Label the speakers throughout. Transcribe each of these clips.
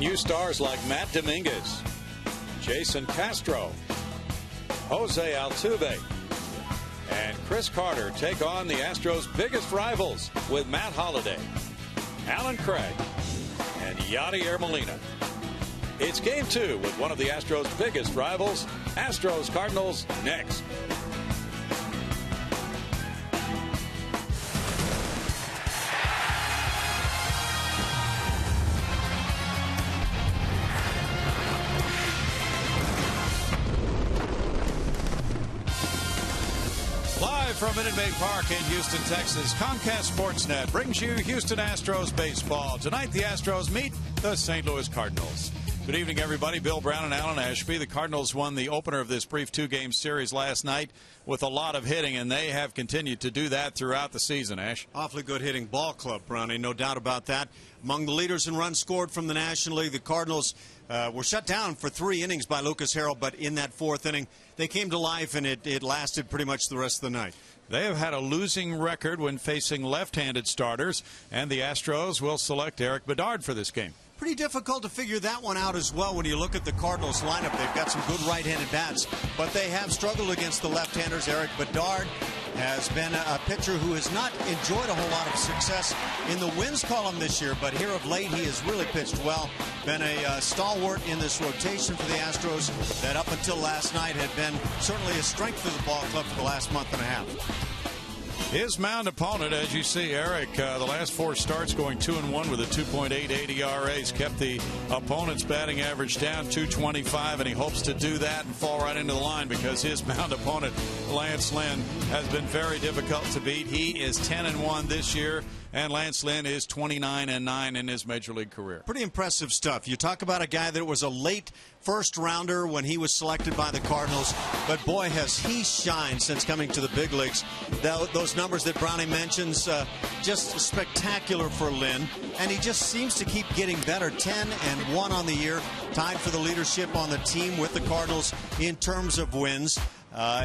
Speaker 1: New stars like Matt Dominguez, Jason Castro, Jose Altuve, and Chris Carter take on the Astros' biggest rivals with Matt Holliday, Alan Craig, and Yadier Molina. It's Game 2 with one of the Astros' biggest rivals, Astros-Cardinals, next. Live from Minute Maid Park in Houston, Texas, Comcast Sportsnet brings you Houston Astros baseball. Tonight, the Astros meet the St. Louis Cardinals. Good evening, everybody. Bill Brown and Alan Ashby. The Cardinals won the opener of this brief two-game series last night with a lot of hitting, and they have continued to do that throughout the season, Ash.
Speaker 2: Awfully good hitting ball club, Brownie, no doubt about that. Among the leaders in runs scored from the National League, the Cardinals were shut down for 3 innings by Lucas Harrell, but in that 4th inning, they came to life, and it lasted pretty much the rest of the night.
Speaker 1: They have had a losing record when facing left-handed starters, and the Astros will select Eric Bedard for this game.
Speaker 2: Pretty difficult to figure that one out as well when you look at the Cardinals lineup. They've got some good right-handed bats, but they have struggled against the left-handers. Eric Bedard has been a pitcher who has not enjoyed a whole lot of success in the wins column this year, but here of late he has really pitched well. Been a stalwart in this rotation for the Astros that up until last night had been certainly a strength of the ball club for the last month and a half.
Speaker 1: His mound opponent, as you see, Eric, the last 4 starts going 2-1 with a 2.88 ERA. He's kept the opponent's batting average down 225, and he hopes to do that and fall right into the line because his mound opponent, Lance Lynn, has been very difficult to beat. He is 10-1 this year, and Lance Lynn is 29-9 in his major league career.
Speaker 2: Pretty impressive stuff. You talk about a guy that was a late first-rounder when he was selected by the Cardinals, but boy, has he shined since coming to the big leagues. Those numbers that Brownie mentions, just spectacular for Lynn, and he just seems to keep getting better. 10-1 on the year, tied for the leadership on the team with the Cardinals in terms of wins.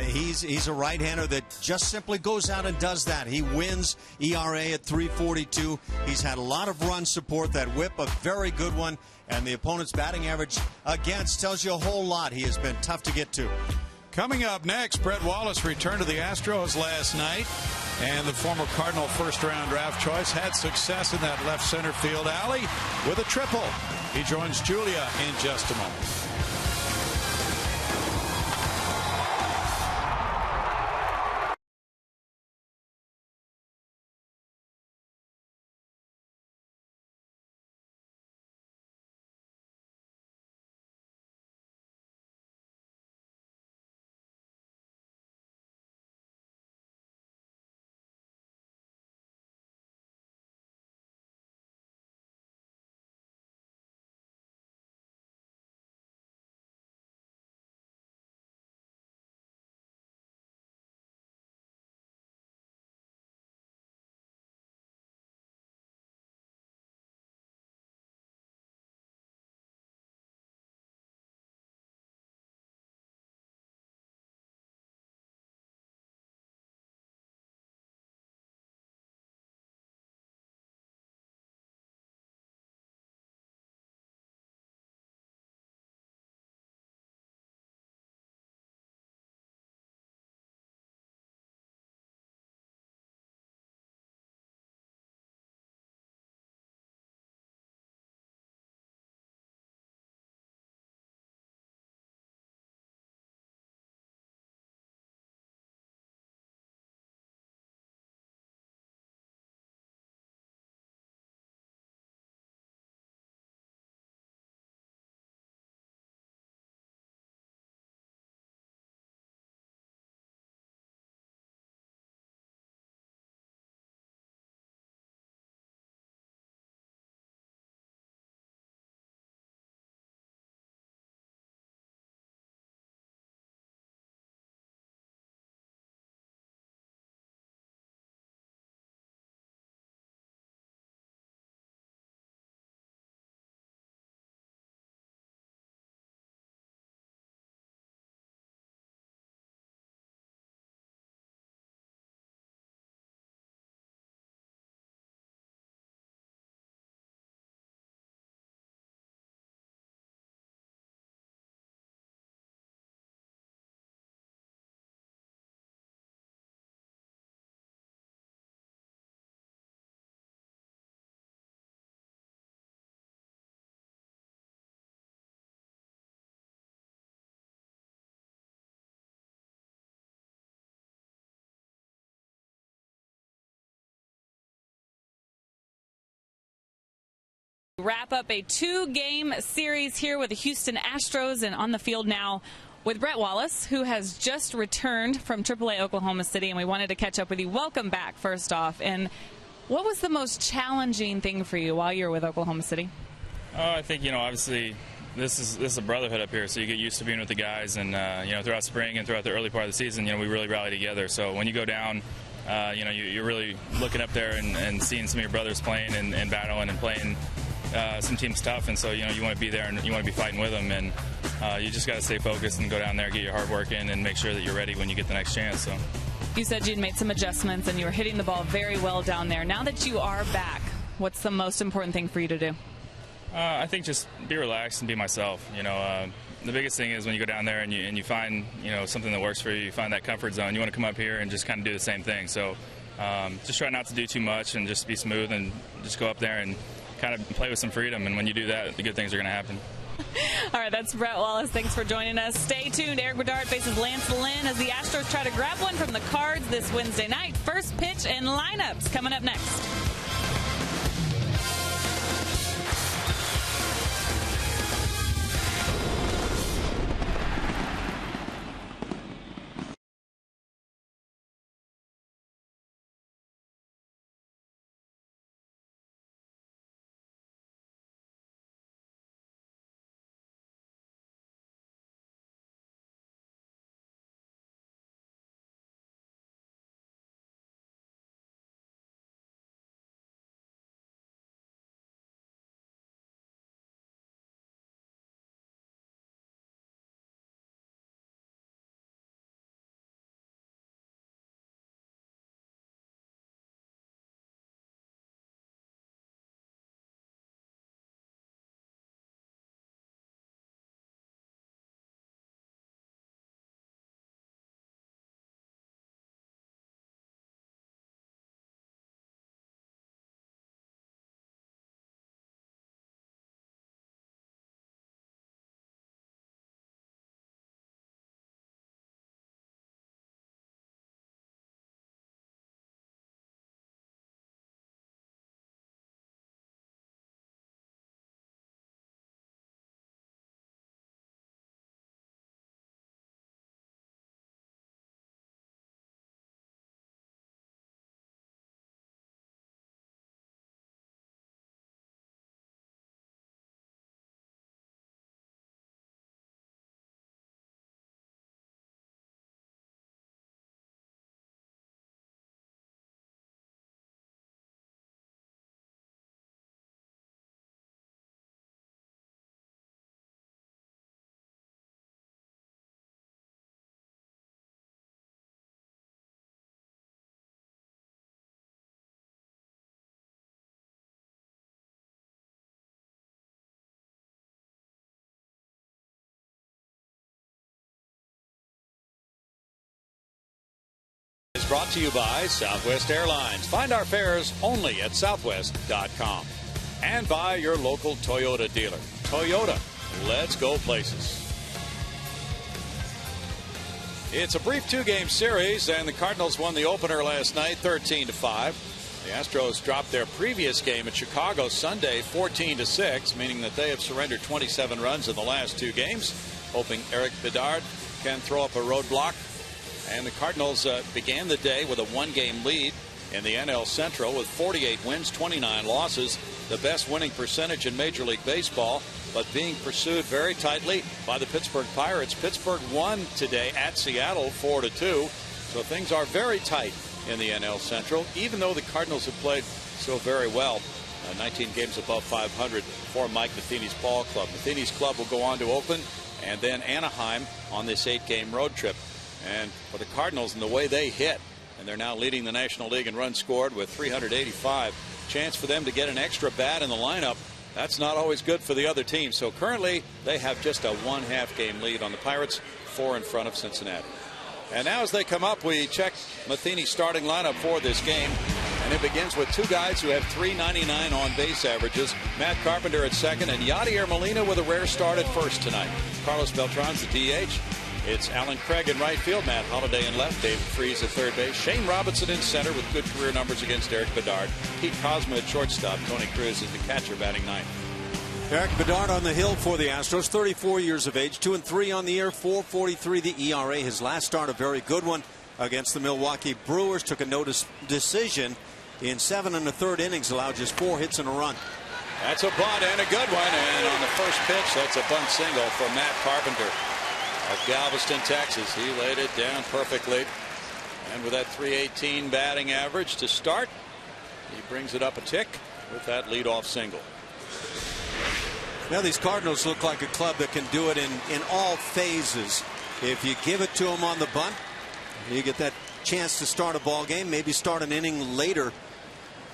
Speaker 2: He's a right-hander that just simply goes out and does that. He wins ERA at 3.42. He's had a lot of run support. That whip, a very good one. And the opponent's batting average against tells you a whole lot. He has been tough to get to.
Speaker 1: Coming up next, Brett Wallace returned to the Astros last night. And the former Cardinal first-round draft choice had success in that left center field alley with a triple. He joins Julia in just a moment.
Speaker 3: Wrap up a 2-game series here with the Houston Astros, and on the field now with Brett Wallace, who has just returned from AAA Oklahoma City, and we wanted to catch up with you. Welcome back, first off. And what was the most challenging thing for you while you were with Oklahoma City?
Speaker 4: I think, obviously this is a brotherhood up here, so you get used to being with the guys, and throughout spring and throughout the early part of the season, we really rally together. So when you go down, you're really looking up there and seeing some of your brothers playing and battling and playing some teams tough, and so you want to be there and you want to be fighting with them, and you just got to stay focused and go down there, get your hard work in, and make sure that you're ready when you get the next chance. So
Speaker 3: you said you'd made some adjustments and you were hitting the ball very well down there. Now that you are back, what's the most important thing for you to do?
Speaker 4: I think just be relaxed and be myself. The biggest thing is when you go down there and you find something that works for you, you find that comfort zone. You want to come up here and just kind of do the same thing. So just try not to do too much and just be smooth and just go up there and kind of play with some freedom, and when you do that, the good things are going to happen.
Speaker 3: All right, that's Brett Wallace. Thanks for joining us. Stay tuned. Erik Bedard faces Lance Lynn as the Astros try to grab one from the Cards this Wednesday night. First pitch and lineups coming up next.
Speaker 1: Is brought to you by Southwest Airlines. Find our fares only at southwest.com. And by your local Toyota dealer. Toyota, let's go places. It's a brief 2-game series, and the Cardinals won the opener last night 13-5. The Astros dropped their previous game at Chicago Sunday 14-6, meaning that they have surrendered 27 runs in the last 2 games, hoping Erik Bedard can throw up a roadblock. And the Cardinals began the day with a 1-game lead in the NL Central with 48 wins, 29 losses, the best winning percentage in Major League Baseball, but being pursued very tightly by the Pittsburgh Pirates. Pittsburgh won today at Seattle 4-2, so things are very tight in the NL Central, even though the Cardinals have played so very well. 19 games above 500 for Mike Matheny's ball club. Matheny's club will go on to Oakland and then Anaheim on this 8-game road trip. And for the Cardinals and the way they hit, and they're now leading the National League in runs scored with 385, chance for them to get an extra bat in the lineup, that's not always good for the other team. So currently they have just a 1/2 game lead on the Pirates, 4 in front of Cincinnati. And now as they come up, we check Matheny's starting lineup for this game. And it begins with 2 guys who have .399 on base averages. Matt Carpenter at second and Yadier Molina with a rare start at first tonight. Carlos Beltran's the DH. It's Alan Craig in right field, Matt Holliday in left, David Freese at third base, Shane Robinson in center with good career numbers against Erik Bedard, Pete Kozma at shortstop, Tony Cruz is the catcher batting ninth.
Speaker 2: Eric Bedard on the hill for the Astros, 34 years of age, 2-3 on the year, 4.43 the ERA. His last start, a very good one against the Milwaukee Brewers. Took a no decision in 7 1/3 innings, allowed just 4 hits and a run.
Speaker 1: That's a bunt and a good one. And on the first pitch, that's a bunt single for Matt Carpenter of Galveston, Texas. He laid it down perfectly. And with that .318 batting average to start, he brings it up a tick with that leadoff single.
Speaker 2: Now these Cardinals look like a club that can do it in all phases. If you give it to them on the bunt, you get that chance to start a ball game, maybe start an inning later.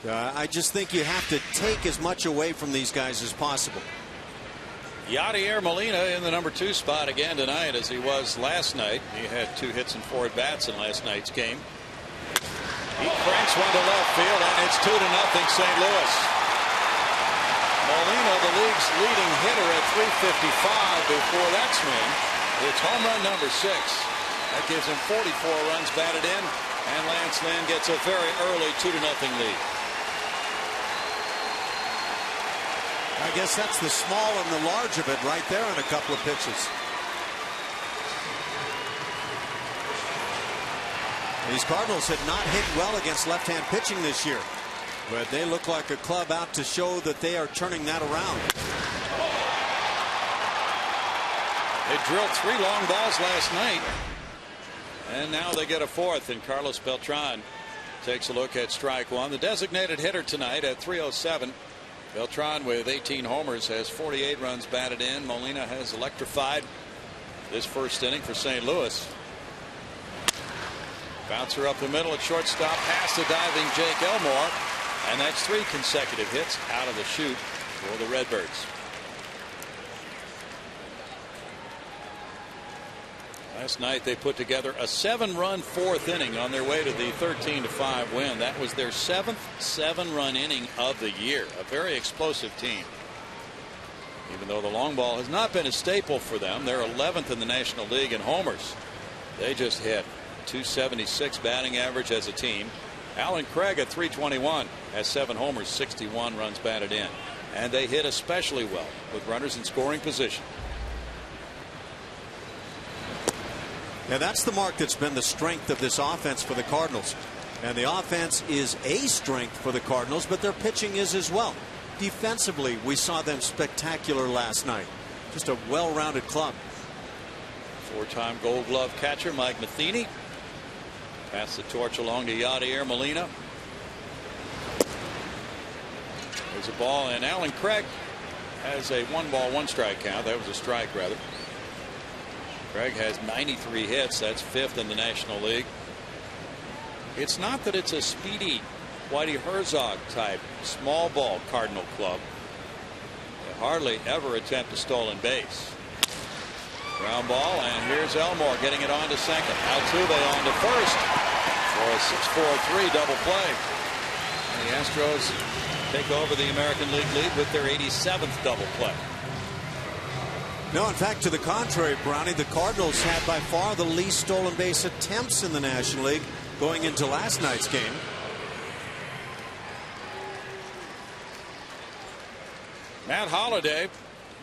Speaker 2: I just think you have to take as much away from these guys as possible.
Speaker 1: Yadier Molina in the number 2 spot again tonight, as he was last night. He had 2 hits and 4 at bats in last night's game. He cranks one to left field, and it's 2-0 St. Louis. Molina, the league's leading hitter at .355 before that swing. It's home run number 6. That gives him 44 runs batted in, and Lance Lynn gets a very early 2-0 lead.
Speaker 2: I guess that's the small and the large of it right there in a couple of pitches. These Cardinals had not hit well against left-hand pitching this year, but they look like a club out to show that they are turning that around.
Speaker 1: They drilled 3 long balls last night, and now they get a 4th, and Carlos Beltran takes a look at strike 1. The designated hitter tonight at .307. Beltran with 18 homers has 48 runs batted in. Molina has electrified this first inning for St. Louis. Bouncer up the middle at shortstop, past the diving Jake Elmore, and that's 3 consecutive hits out of the chute for the Redbirds. Last night they put together a 7-run 4th inning on their way to the 13-5 win. That was their 7th 7-run inning of the year. A very explosive team. Even though the long ball has not been a staple for them, they're 11th in the National League in homers. They just hit .276 batting average as a team. Alan Craig at .321 has 7 homers, 61 runs batted in. And they hit especially well with runners in scoring position.
Speaker 2: Now that's the mark that's been the strength of this offense for the Cardinals. And the offense is a strength for the Cardinals, but their pitching is as well. Defensively, we saw them spectacular last night. Just a well-rounded club.
Speaker 1: 4-time Gold Glove catcher Mike Matheny. Pass the torch along to Yadier Molina. There's a ball, and Alan Craig has a 1-ball 1-strike count. That was a strike, rather. Craig has 93 hits. That's 5th in the National League. It's not that it's a speedy Whitey Herzog type small ball Cardinal club. They hardly ever attempt a stolen base. Ground ball, and here's Elmore getting it on to second. Altuve on to first for a 6-4-3 double play. And the Astros take over the American League lead with their 87th double play.
Speaker 2: No, in fact, to the contrary, Brownie, the Cardinals had by far the least stolen base attempts in the National League going into last night's game.
Speaker 1: Matt Holliday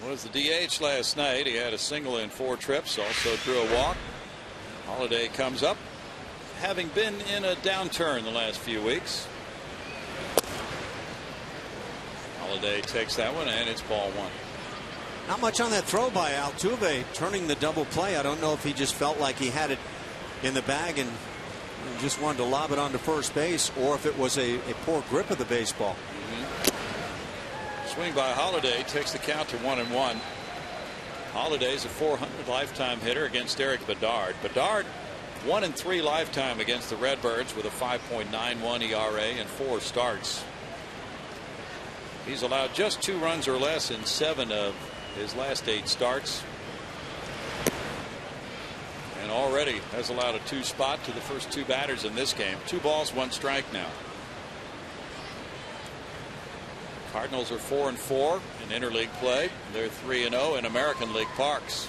Speaker 1: was the DH last night. He had a single in 4 trips, also drew a walk. Holliday comes up, having been in a downturn the last few weeks. Holliday takes that one, and it's ball 1.
Speaker 2: Not much on that throw by Altuve, turning the double play. I don't know if he just felt like he had it in the bag and just wanted to lob it onto first base, or if it was a poor grip of the baseball.
Speaker 1: Swing by Holliday takes the count to 1-1. Holliday's a .400 lifetime hitter against Eric Bedard. Bedard 1-3 lifetime against the Redbirds with a 5.91 ERA and 4 starts. He's allowed just 2 runs or less in 7 of his last 8 starts, and already has allowed a 2 spot to the first 2 batters in this game. 2 balls, 1 strike now. Cardinals are 4-4 in interleague play. They're 3-0 in American League parks.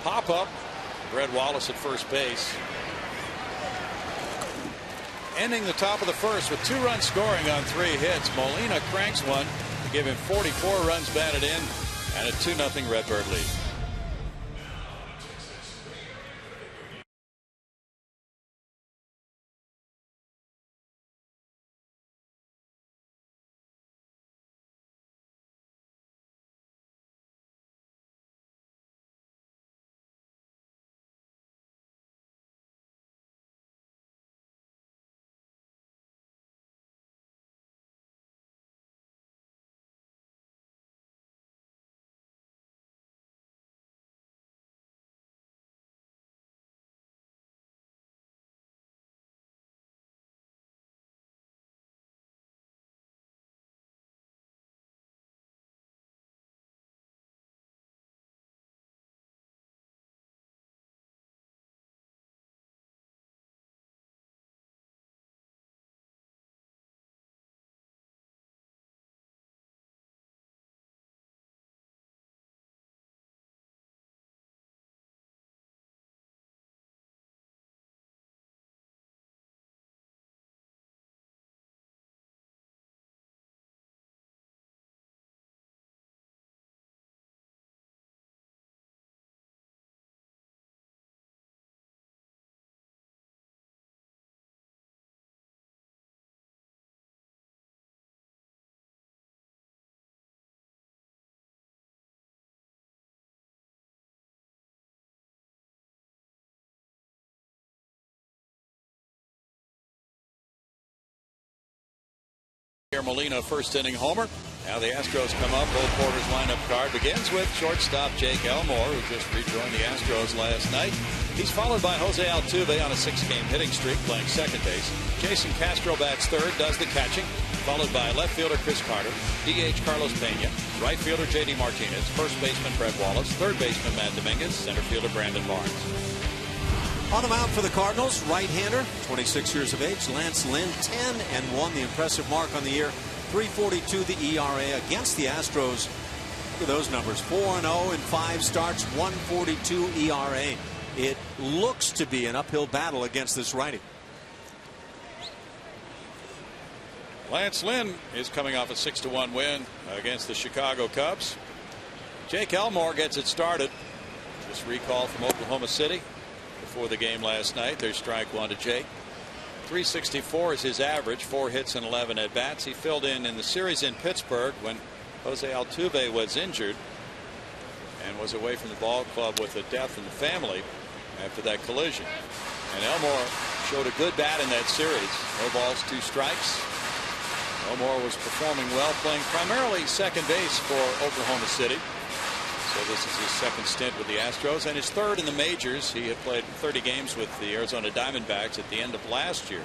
Speaker 1: Pop up. Brett Wallace at first base. ending the top of the first with 2 runs scoring on 3 hits. Molina cranks one to give him 44 runs batted in and a 2-0 Redbird lead. Molina first inning homer. Now the Astros come up. Both Porter's lineup card begins with shortstop Jake Elmore, who just rejoined the Astros last night. He's followed by Jose Altuve on a 6-game hitting streak, playing second base. Jason Castro bats third, does the catching, followed by left fielder Chris Carter, DH Carlos Pena, right fielder J.D. Martinez, first baseman Brett Wallace, third baseman Matt Dominguez, center fielder Brandon Barnes.
Speaker 2: On the mound for the Cardinals, right-hander, 26 years of age, Lance Lynn, 10-1, the impressive mark on the year, 3.42 the ERA against the Astros. Look at those numbers, 4-0 in 5 starts, 1.42 ERA. It looks to be an uphill battle against this righty.
Speaker 1: Lance Lynn is coming off a 6-1 win against the Chicago Cubs. Jake Elmore gets it started. Just recalled from Oklahoma City before the game last night. There's strike one to Jake. 364 is his average, 4 hits and 11 at bats. He filled in the series in Pittsburgh when Jose Altuve was injured and was away from the ball club with a death in the family after that collision. And Elmore showed a good bat in that series. No balls, 2 strikes. Elmore was performing well, playing primarily second base for Oklahoma City. So this is his second stint with the Astros and his third in the majors. He had played 30 games with the Arizona Diamondbacks at the end of last year.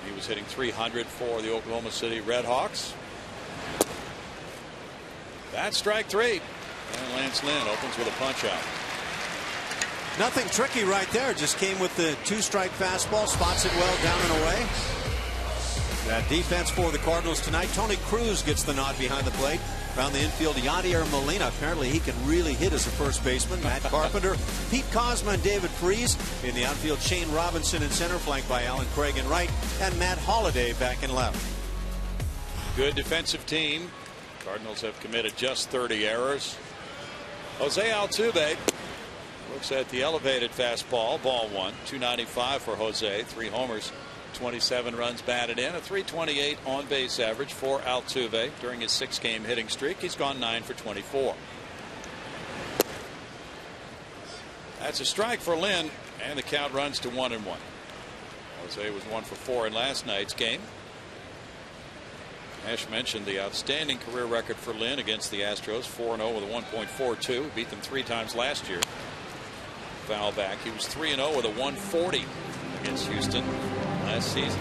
Speaker 1: He was hitting .300 for the Oklahoma City Redhawks. That's strike 3. And Lance Lynn opens with a punch out.
Speaker 2: Nothing tricky right there. Just came with the 2-strike fastball, spots it well down and away. That defense for the Cardinals tonight. Tony Cruz gets the nod behind the plate. Around the infield, Yadier Molina. Apparently he can really hit as a first baseman. Matt Carpenter, Pete Kozma, and David Freese. In the outfield, Shane Robinson in center, flanked by Alan Craig in right, and Matt Holliday back in left.
Speaker 1: Good defensive team. Cardinals have committed just 30 errors. Jose Altuve looks at the elevated fastball. Ball 1. 295 for Jose. 3 homers. 27 runs batted in, a 328 on base average for Altuve during his 6-game hitting streak. He's gone 9 for 24. That's a strike for Lynn, and the count runs to 1-1. Jose was 1 for 4 in last night's game. Ash mentioned the outstanding career record for Lynn against the Astros, 4-0 with a 1.42. Beat them 3 times last year. Foul back. He was 3-0 with a 140 against Houston last season.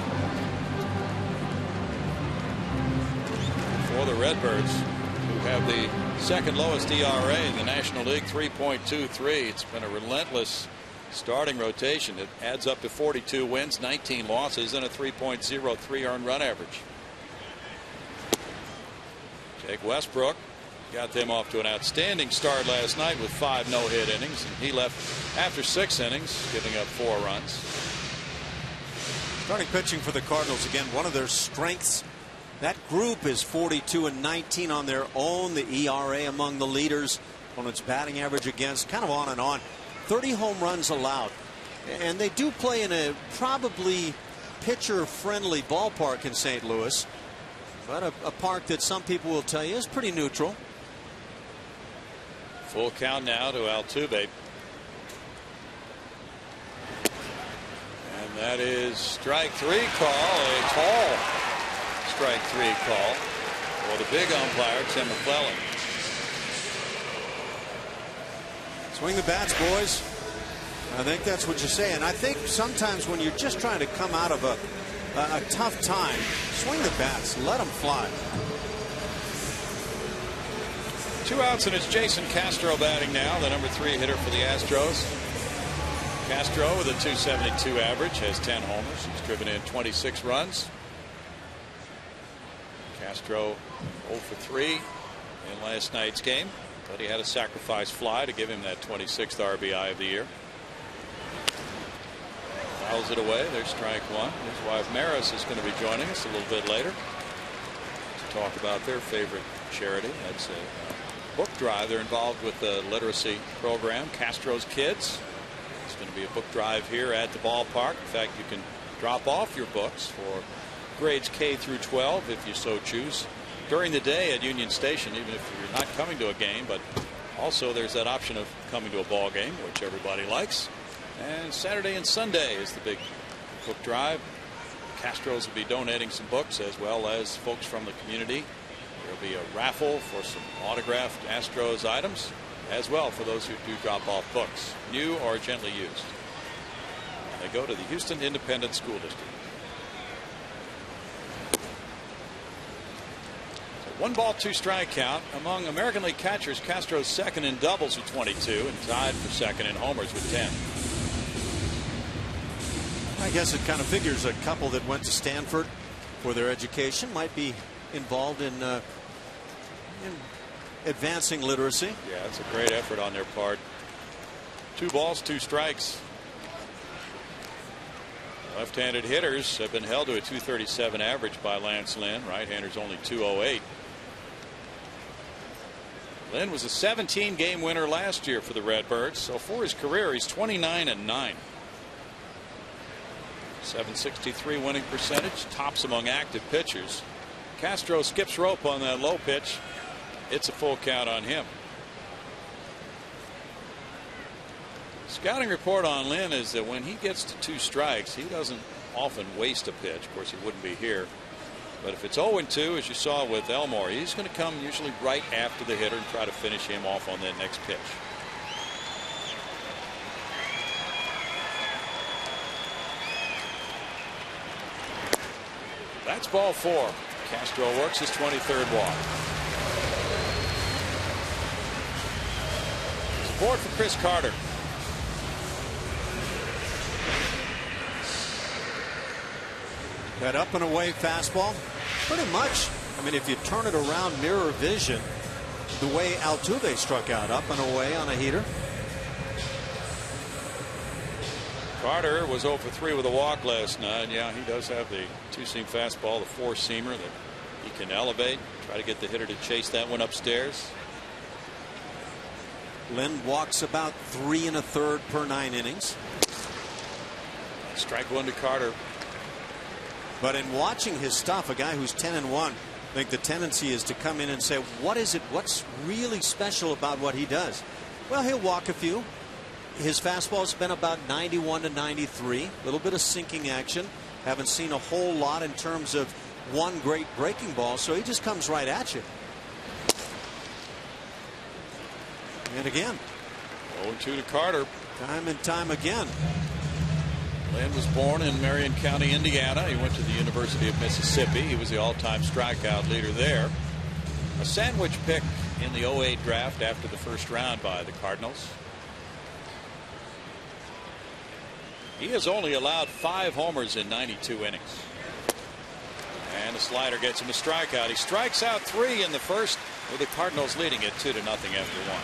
Speaker 1: For the Redbirds, who have the second lowest ERA in the National League, 3.23. It's been a relentless starting rotation. It adds up to 42 wins, 19 losses, and a 3.03 earned run average. Jake Westbrook got them off to an outstanding start last night with 5 no-hit innings, and he left after 6 innings, giving up 4 runs.
Speaker 2: Starting pitching for the Cardinals again, one of their strengths. That group is 42-19 on their own. The ERA among the leaders. Opponent's batting average against, kind of on and on. 30 home runs allowed. And they do play in a probably pitcher-friendly ballpark in St. Louis. But a park that some people will tell you is pretty neutral.
Speaker 1: Full count now to Altuve. And that is strike 3 call. A tall strike 3 call for the big umpire, Tim McClellan.
Speaker 2: Swing the bats, boys. I think that's what you say. And I think sometimes when you're just trying to come out of a tough time, swing the bats, let them fly.
Speaker 1: 2 outs, and it's Jason Castro batting now, the number 3 hitter for the Astros. Castro with a .272 average, has 10 homers. He's driven in 26 runs. Castro 0 for 3 in last night's game, but he had a sacrifice fly to give him that 26th RBI of the year. Fouls it away. There's strike 1. His wife Maris is going to be joining us a little bit later to talk about their favorite charity. That's a book drive. They're involved with the literacy program, Castro's Kids. It's going to be a book drive here at the ballpark. In fact, you can drop off your books for grades K through 12 if you so choose during the day at Union Station, even if you're not coming to a game. But also there's that option of coming to a ball game, which everybody likes. And Saturday and Sunday is the big book drive. Castros will be donating some books, as well as folks from the community. There'll be a raffle for some autographed Astros items, as well for those who do drop off books, new or gently used. They go to the Houston Independent School District. So 1 ball, 2 strike count. Among American League catchers, Castro's second in doubles with 22 and tied for second in homers with 10.
Speaker 2: I guess it kind of figures a couple that went to Stanford for their education might be involved in advancing literacy.
Speaker 1: Yeah, it's a great effort on their part. 2 balls, 2 strikes. Left-handed hitters have been held to a .237 average by Lance Lynn. Right-handers only .208. Lynn was a 17-game winner last year for the Redbirds. So for his career, he's 29-9. .763 winning percentage, tops among active pitchers. Castro skips rope on that low pitch. It's a full count on him. Scouting report on Lynn is that when he gets to 2 strikes, he doesn't often waste a pitch. Of course, he wouldn't be here. But if it's 0-2, as you saw with Elmore, he's going to come usually right after the hitter and try to finish him off on that next pitch. That's ball 4. Castro works his 23rd walk. Support for Chris Carter.
Speaker 2: That up and away fastball, pretty much. I mean, if you turn it around mirror vision, the way Altuve struck out, up and away on a heater.
Speaker 1: Carter was 0 for 3 with a walk last night. Yeah, he does have the 2-seam fastball, the 4-seamer that he can elevate. Try to get the hitter to chase that one upstairs.
Speaker 2: Lynn walks about 3 1/3 per 9 innings.
Speaker 1: Strike 1 to Carter.
Speaker 2: But in watching his stuff, a guy who's 10-1, I think the tendency is to come in and say, what is it? What's really special about what he does? Well, he'll walk a few. His fastball's been about 91 to 93. A little bit of sinking action. Haven't seen a whole lot in terms of one great breaking ball, so he just comes right at you. And again,
Speaker 1: 0-2 to Carter.
Speaker 2: time and time again.
Speaker 1: Lynn was born in Marion County, Indiana. He went to the University of Mississippi. He was the all-time strikeout leader there. A sandwich pick in the 08 draft after the first round by the Cardinals. He has only allowed 5 homers in 92 innings. And the slider gets him a strikeout. He strikes out 3 in the first, with the Cardinals leading it 2-0 after 1.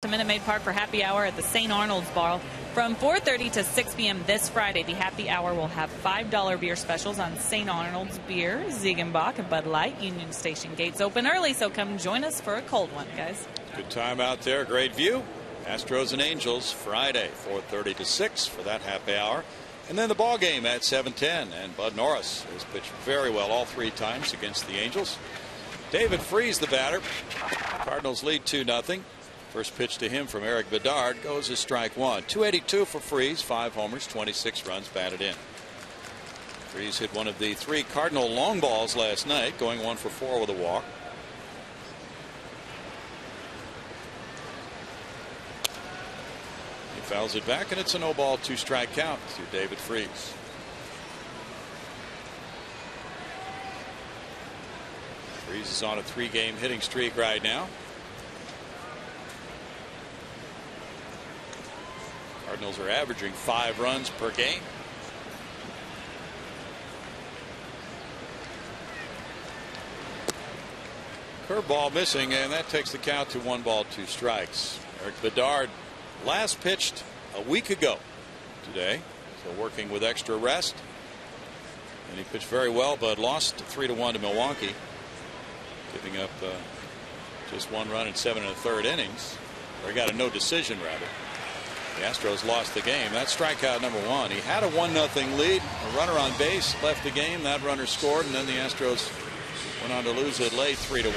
Speaker 3: to Minute Maid Park for happy hour at the St. Arnold's Bar from 4:30 to 6 p.m. this Friday. The happy hour will have $5 beer specials on St. Arnold's beer, Ziegenbach, and Bud Light. Union Station gates open early, so come join us for a cold one, guys.
Speaker 1: Good time out there. Great view. Astros and Angels Friday, 4:30 to 6 for that happy hour. And then the ball game at 7:10. And Bud Norris has pitched very well all 3 times against the Angels. David Freese, the batter. Cardinals lead 2-0. First pitch to him from Eric Bedard goes as strike 1. 282 for Freese, 5 homers, 26 runs batted in. Freese hit one of the 3 Cardinal long balls last night, going 1 for 4 with a walk. He fouls it back, and it's a no-ball, 2-strike count to David Freese. Freese is on a 3-game hitting streak right now. Cardinals are averaging 5 runs per game. Curveball missing, and that takes the count to 1 ball, 2 strikes. Eric Bedard last pitched a week ago today, so working with extra rest. And he pitched very well, but lost 3-1 to Milwaukee, giving up just 1 run in 7 1/3 innings. Or he got a no decision, rather. The Astros lost the game. That's strikeout number 1. He had a 1-0 lead. A runner on base left the game. That runner scored, and then the Astros went on to lose it late, 3-1.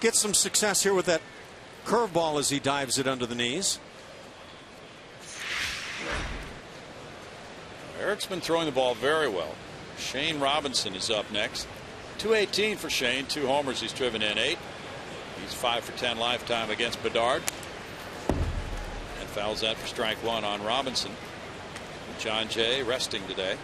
Speaker 2: Get some success here with that curveball as he dives it under the knees.
Speaker 1: Eric's been throwing the ball very well. Shane Robinson is up next. 218 for Shane. 2 homers. He's driven in 8. He's 5 for 10 lifetime against Bedard. And fouls that for strike 1 on Robinson. John Jay resting today.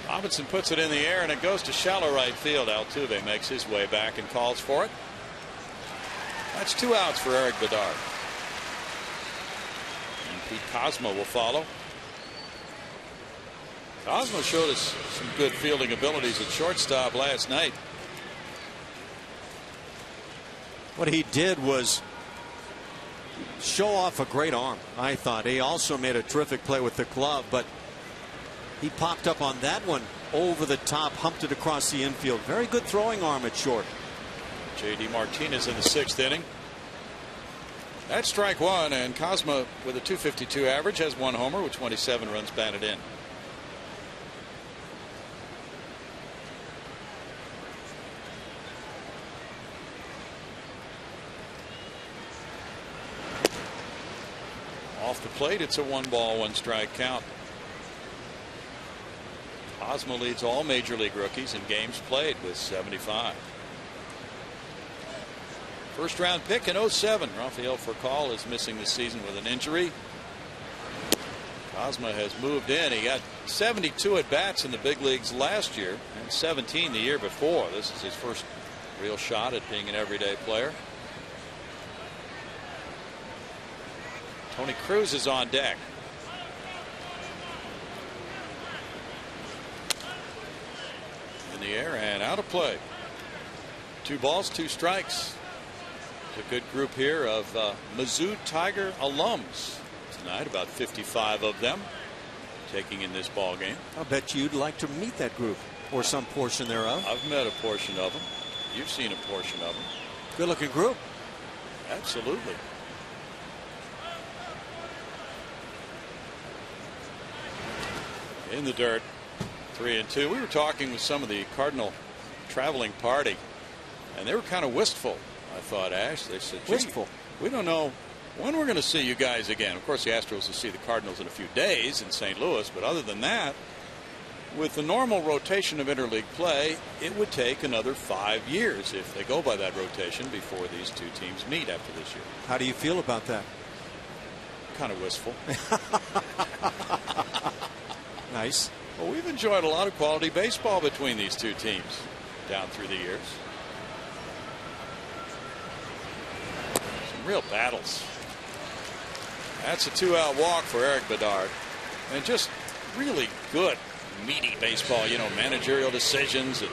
Speaker 1: Robinson puts it in the air, and it goes to shallow right field. Altuve makes his way back and calls for it. That's 2 outs for Eric Bedard. And Pete Kozma will follow. Kozma showed us some good fielding abilities at shortstop last night.
Speaker 2: What he did was show off a great arm, I thought. He also made a terrific play with the glove, but he popped up on that one over the top, humped it across the infield. Very good throwing arm at short.
Speaker 1: J.D. Martinez in the 6th inning. That's strike 1, and Kozma with a .252 average has 1 homer with 27 runs batted in. Off the plate, it's a 1 ball, 1 strike count. Kozma leads all major league rookies in games played with 75. First round pick in 07. Rafael Furcal is missing this season with an injury. Kozma has moved in. He got 72 at bats in the big leagues last year and 17 the year before. This is his first real shot at being an everyday player. Tony Cruz is on deck. In the air and out of play. 2 balls, 2 strikes. It's a good group here of Mizzou Tiger alums tonight, about 55 of them taking in this ball game.
Speaker 2: I bet you'd like to meet that group or some portion thereof.
Speaker 1: I've met a portion of them. You've seen a portion of them.
Speaker 2: Good looking group.
Speaker 1: Absolutely. In the dirt, 3-2. We were talking with some of the Cardinal traveling party, and they were kind of wistful, I thought, Ash. They said,
Speaker 2: wistful.
Speaker 1: We don't know when we're going to see you guys again. Of course, the Astros will see the Cardinals in a few days in St. Louis, but other than that, with the normal rotation of interleague play, it would take another 5 years if they go by that rotation before these 2 teams meet after this year.
Speaker 2: How do you feel about that?
Speaker 1: Kind of wistful.
Speaker 2: Nice.
Speaker 1: Well, we've enjoyed a lot of quality baseball between these 2 teams down through the years. real battles. That's a 2-out walk for Eric Bedard. And just really good, meaty baseball. You know, managerial decisions, and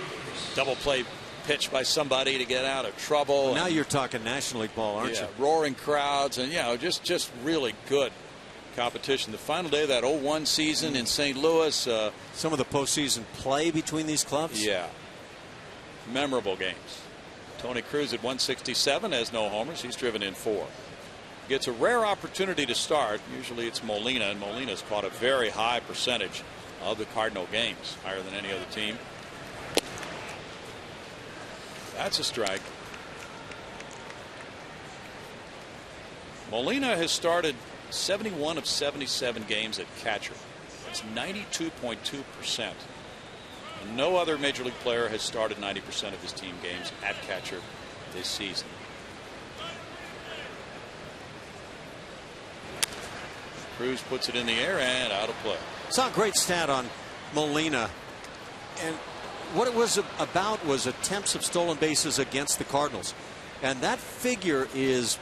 Speaker 1: double play pitch by somebody to get out of trouble.
Speaker 2: Now you're talking National League ball, aren't you?
Speaker 1: Roaring crowds, and just really good competition. The final day of that 0-1 season in St. Louis.
Speaker 2: Some of the postseason play between these clubs.
Speaker 1: Yeah. Memorable games. Tony Cruz at 167 has no homers. He's driven in 4. Gets a rare opportunity to start. Usually it's Molina, and Molina's caught a very high percentage of the Cardinal games, higher than any other team. That's a strike. Molina has started 71 of 77 games at catcher. That's 92.2%. No other major league player has started 90% of his team games at catcher this season. Cruz puts it in the air and out of play.
Speaker 2: Saw a great stat on Molina, and what it was about was attempts of stolen bases against the Cardinals, and that figure is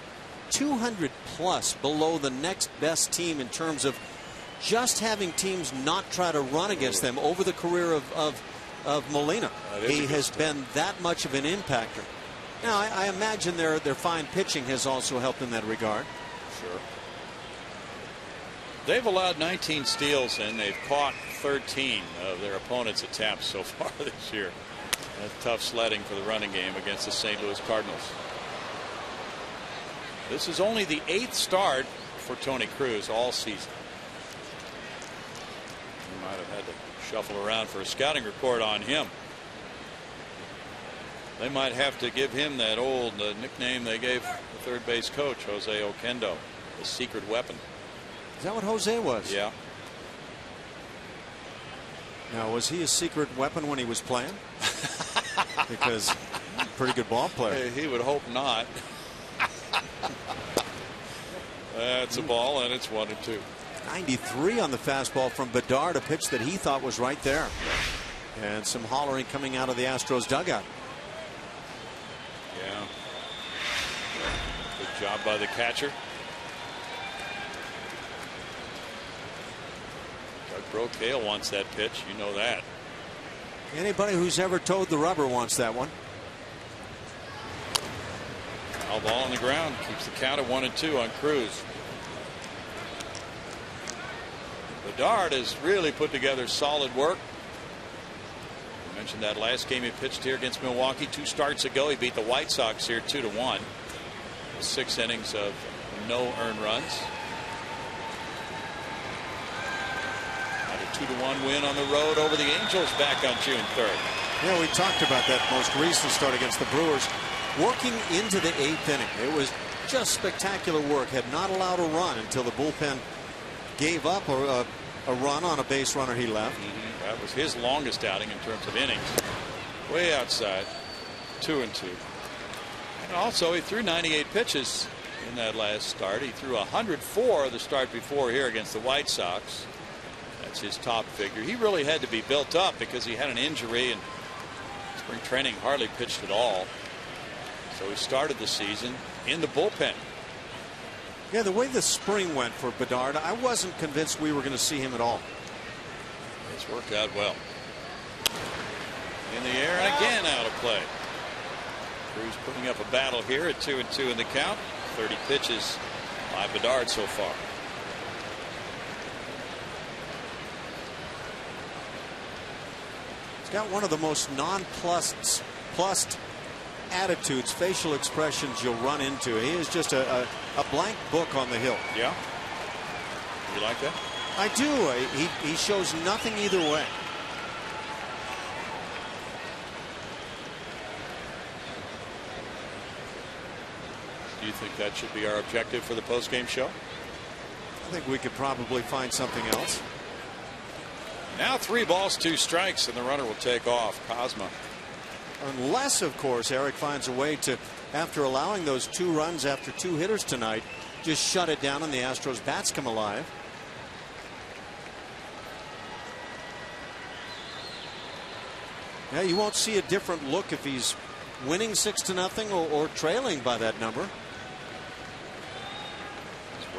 Speaker 2: 200 plus below the next best team in terms of just having teams not try to run against them over the career of Molina. He has been that much of an impactor. Now I imagine their fine pitching has also helped in that regard.
Speaker 1: Sure. They've allowed 19 steals, and they've caught 13 of their opponents' attempts so far this year. That's tough sledding for the running game against the St. Louis Cardinals. This is only the 8th start for Tony Cruz all season. You might have had to shuffle around for a scouting report on him. They might have to give him that old nickname they gave the third base coach, Jose Oquendo, the secret weapon.
Speaker 2: Is that what Jose was?
Speaker 1: Yeah.
Speaker 2: Now, was he a secret weapon when he was playing? Because pretty good ball player.
Speaker 1: He would hope not. That's a ball, and it's 1-2.
Speaker 2: 93 on the fastball from Bedard, a pitch that he thought was right there. And some hollering coming out of the Astros dugout.
Speaker 1: Yeah. Good job by the catcher. Doug Brocail wants that pitch. You know that.
Speaker 2: Anybody who's ever towed the rubber wants that one.
Speaker 1: Foul ball on the ground. Keeps the count at 1-2 on Cruz. Bedard has really put together solid work. I mentioned that last game he pitched here against Milwaukee 2 starts ago. He beat the White Sox here 2-1. 6 innings of no earned runs. Had a 2-1 win on the road over the Angels back on June 3rd.
Speaker 2: Yeah, we talked about that most recent start against the Brewers. Working into the 8th inning, it was just spectacular work. Had not allowed a run until the bullpen gave up a run on a base runner he left.
Speaker 1: That was his longest outing in terms of innings. Way outside. 2-2. And also he threw 98 pitches in that last start. He threw 104 the start before here against the White Sox. That's his top figure. He really had to be built up because he had an injury, and spring training hardly pitched at all. So he started the season in the bullpen.
Speaker 2: Yeah, the way the spring went for Bedard, I wasn't convinced we were going to see him at all.
Speaker 1: It's worked out well. In the air and again out of play. Cruz putting up a battle here at 2-2 in the count. 30 pitches by Bedard so far.
Speaker 2: He's got one of the most nonplussed attitudes, facial expressions you'll run into. He is just a blank book on the hill.
Speaker 1: Yeah. You like that?
Speaker 2: I do. He shows nothing either way.
Speaker 1: Do you think that should be our objective for the post-game show?
Speaker 2: I think we could probably find something else.
Speaker 1: Now 3 balls, 2 strikes, and the runner will take off. Cosma.
Speaker 2: Unless, of course, Eric finds a way to, after allowing those 2 runs after 2 hitters tonight, just shut it down and the Astros bats come alive. Yeah, you won't see a different look if he's winning 6-0 or trailing by that number.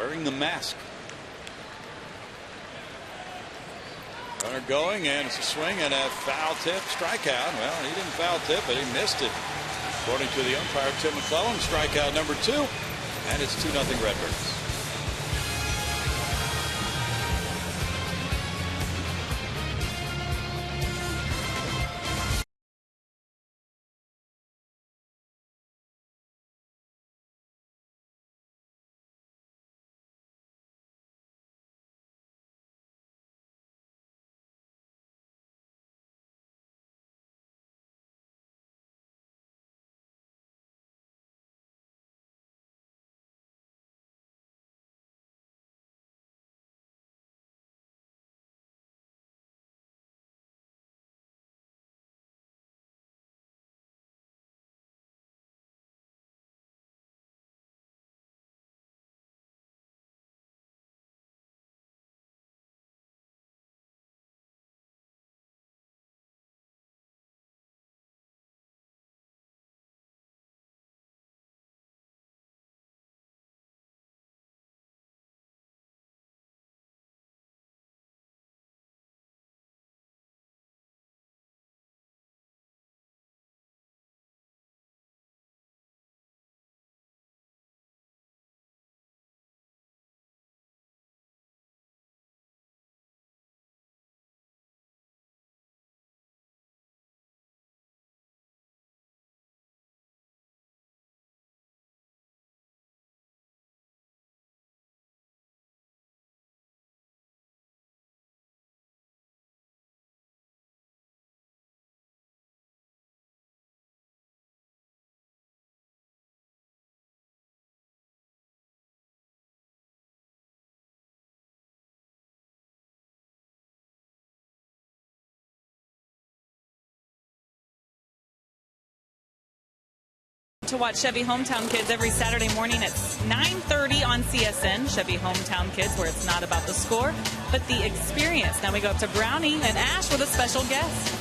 Speaker 1: wearing the mask. Runner going, and it's a swing and a foul tip strikeout. Well, he didn't foul tip, but he missed it. According to the umpire, Tim McClellan, strikeout number 2, and it's 2-0 Redbirds.
Speaker 3: To watch Chevy Hometown Kids every Saturday morning at 9:30 on CSN. Chevy Hometown Kids, where it's not about the score, but the experience. Now we go up to Brownie and Ash with a special guest.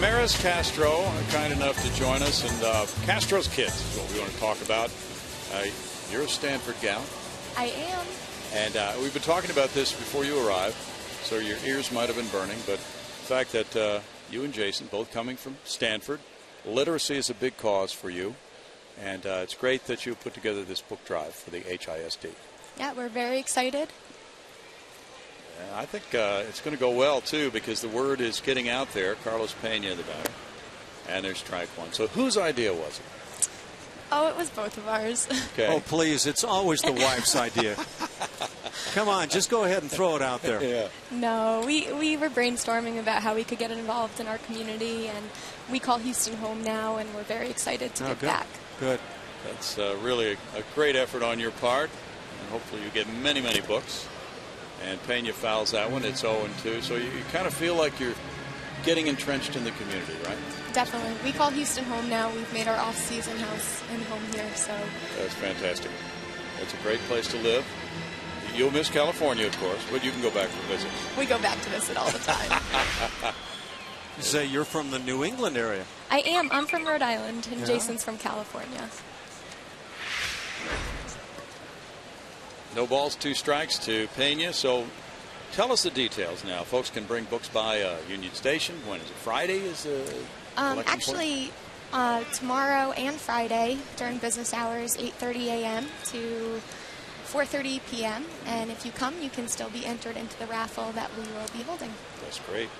Speaker 1: Maris Castro, kind enough to join us, and Castro's Kids is what we want to talk about. You're a Stanford gal.
Speaker 5: I am.
Speaker 1: And we've been talking about this before you arrived, so your ears might have been burning, but the fact that you and Jason, both coming from Stanford, literacy is a big cause for you. And it's great that you put together this book drive for the HISD.
Speaker 5: Yeah, we're very excited.
Speaker 1: I think it's going to go well, too, because the word is getting out there. Carlos Pena, the batter. And there's strike one. So whose idea was it?
Speaker 5: Oh, it was both of ours.
Speaker 1: Okay.
Speaker 2: Oh, please. It's always the wife's idea. Come on, just go ahead and throw it out there.
Speaker 1: Yeah.
Speaker 5: No, we were brainstorming about how we could get involved in our community, and we call Houston home now, and we're very excited to get back.
Speaker 2: Good.
Speaker 1: That's really a great effort on your part, and hopefully you get many, many books. And Pena fouls that one. It's 0-2, so you kind of feel like you're getting entrenched in the community, right?
Speaker 5: Definitely. We call Houston home now. We've made our off-season house and home here, so.
Speaker 1: That's fantastic. It's a great place to live. You'll miss California, of course, but you can go back to visit.
Speaker 5: We go back to visit all the time.
Speaker 2: You say you're from the New England area.
Speaker 5: I am. I'm from Rhode Island, and Jason's from California.
Speaker 1: No balls, 2 strikes to Pena. So tell us the details now. Folks can bring books by Union Station. When is it? Friday is the
Speaker 5: actually, tomorrow and Friday during business hours, 8:30 a.m. to 4:30 p.m. And if you come, you can still be entered into the raffle that we will be holding.
Speaker 1: That's great.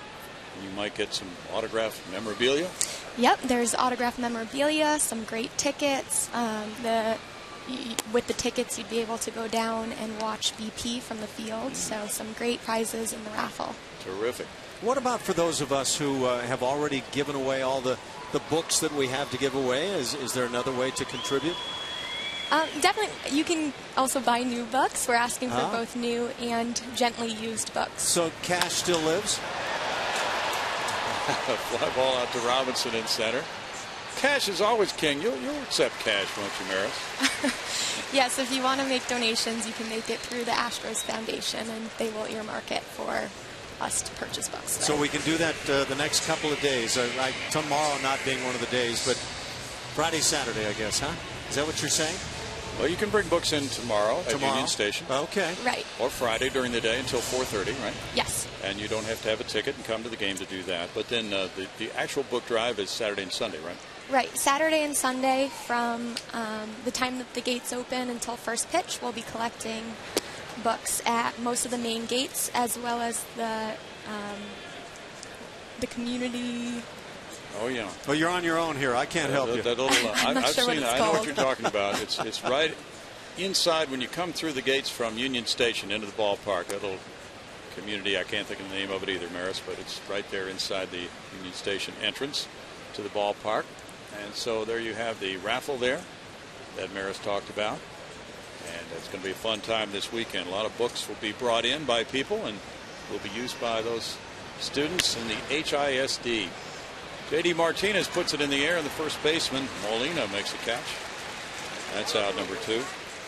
Speaker 1: You might get some autographed memorabilia.
Speaker 5: Yep, there's autographed memorabilia, some great tickets. With the tickets, you'd be able to go down and watch BP from the field. So some great prizes in the raffle.
Speaker 1: Terrific.
Speaker 2: What about for those of us who have already given away all the books that we have to give away? Is there another way to contribute?
Speaker 5: Definitely. You can also buy new books. We're asking for both new and gently used books.
Speaker 2: So cash still lives?
Speaker 1: Fly ball out to Robinson in center. Cash is always king. You'll accept cash, won't you, Maris?
Speaker 5: Yes, if you want to make donations, you can make it through the Astros Foundation, and they will earmark it for us to purchase books.
Speaker 2: So we can do that the next couple of days. Tomorrow not being one of the days, but Friday, Saturday, I guess, huh? Is that what you're saying?
Speaker 1: Well, you can bring books in tomorrow at Union Station.
Speaker 2: Okay.
Speaker 5: Right.
Speaker 1: Or Friday during the day until 4:30, right?
Speaker 5: Yes.
Speaker 1: And you don't have to have a ticket and come to the game to do that. But then the actual book drive is Saturday and Sunday, right?
Speaker 5: Right. Saturday and Sunday from the time that the gates open until first pitch, we'll be collecting books at most of the main gates, as well as the community.
Speaker 1: Oh, yeah.
Speaker 2: Well, you're on your own here. I can't help you.
Speaker 1: That little,
Speaker 5: I'm not sure what it's
Speaker 1: I know what
Speaker 5: called.
Speaker 1: you're talking about. It's right inside when you come through the gates from Union Station into the ballpark. That little community, I can't think of the name of it either, Maris, but it's right there inside the Union Station entrance to the ballpark. And so there you have the raffle there that Maris talked about. And it's going to be a fun time this weekend. A lot of books will be brought in by people and will be used by those students in the HISD. J.D. Martinez puts it in the air, and the first baseman, Molina, makes a catch. That's out number 2.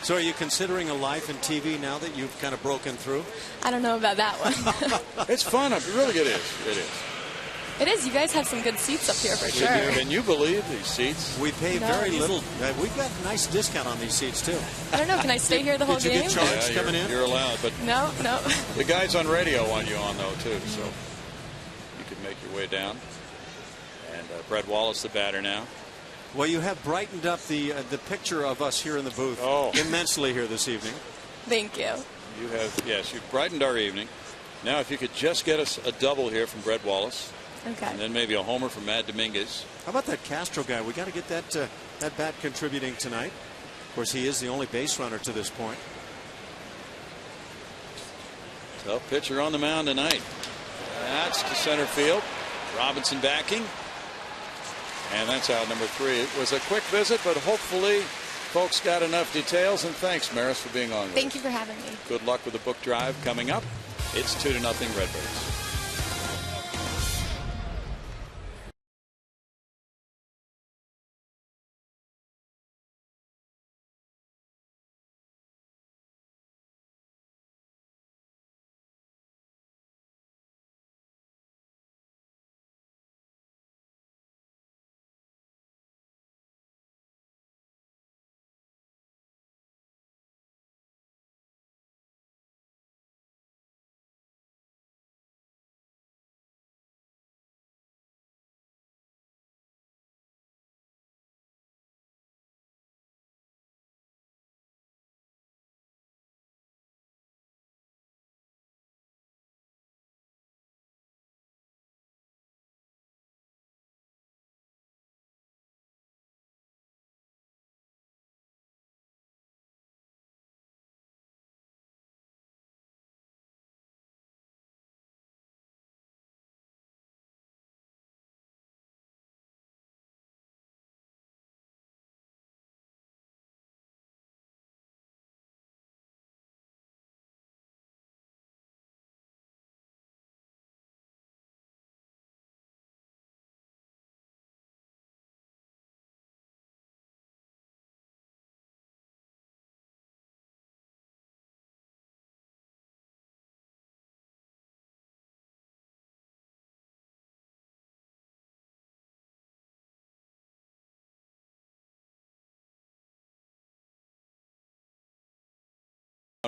Speaker 2: So are you considering a life in TV now that you've kind of broken through?
Speaker 5: I don't know about that one.
Speaker 1: It's fun. Really, it is. It is.
Speaker 5: It is. You guys have some good seats up here for sure.
Speaker 1: Can you believe these seats?
Speaker 2: We pay very little. We've got a nice discount on these seats, too.
Speaker 5: I don't know. Can I stay here the whole
Speaker 2: game? Did you get charged coming in?
Speaker 1: You're allowed. But
Speaker 5: No.
Speaker 1: the guys on radio want you on, though, too. So you can make your way down. And Brett Wallace, the batter now.
Speaker 2: Well, you have brightened up the picture of us here in the booth immensely here this evening.
Speaker 5: Thank you.
Speaker 1: You have, yes, you've brightened our evening. Now, if you could just get us a double here from Brett Wallace.
Speaker 5: Okay.
Speaker 1: And then maybe a homer from Matt Dominguez.
Speaker 2: How about that Castro guy? We got to get that bat contributing tonight. Of course, he is the only base runner to this point.
Speaker 1: Tough pitcher on the mound tonight. That's to center field. Robinson backing. And that's out number 3. It was a quick visit, but hopefully folks got enough details. And thanks, Maris, for being on.
Speaker 5: Thank you for having me.
Speaker 1: Good luck with the book drive coming up. It's 2-0 Redbirds.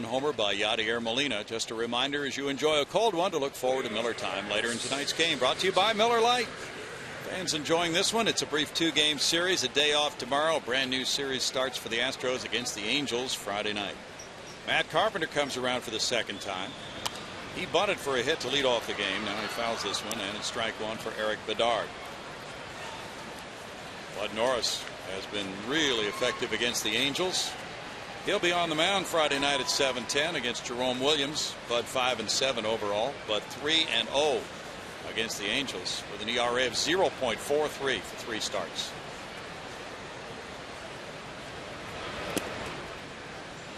Speaker 1: Homer by Yadier Molina. Just a reminder as you enjoy a cold one to look forward to Miller time later in tonight's game. Brought to you by Miller Lite. Fans enjoying this one. It's a brief 2-game series. A day off tomorrow. A brand new series starts for the Astros against the Angels Friday night. Matt Carpenter comes around for the second time. He bunted for a hit to lead off the game. Now he fouls this one, and it's strike 1 for Eric Bedard. Bud Norris has been really effective against the Angels. He'll be on the mound Friday night at 7:10 against Jerome Williams. Bud 5-7 overall, but 3-0 against the Angels with an ERA of 0.43 for 3 starts.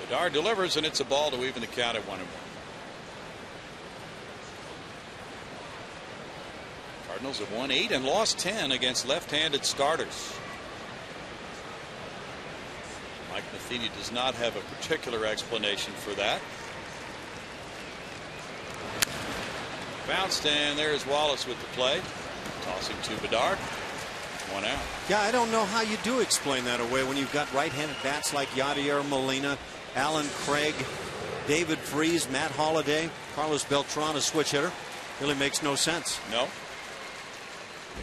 Speaker 1: Bedard delivers, and it's a ball to even the count at 1-1. Cardinals have won 8 and lost 10 against left-handed starters. Mike Matheny does not have a particular explanation for that. Bounced, and there's Wallace with the play. Tossing to Bedard. One out.
Speaker 2: Yeah, I don't know how you do explain that away when you've got right-handed bats like Yadier Molina, Alan Craig, David Freese, Matt Holliday, Carlos Beltran, a switch hitter. Really makes no sense.
Speaker 1: No.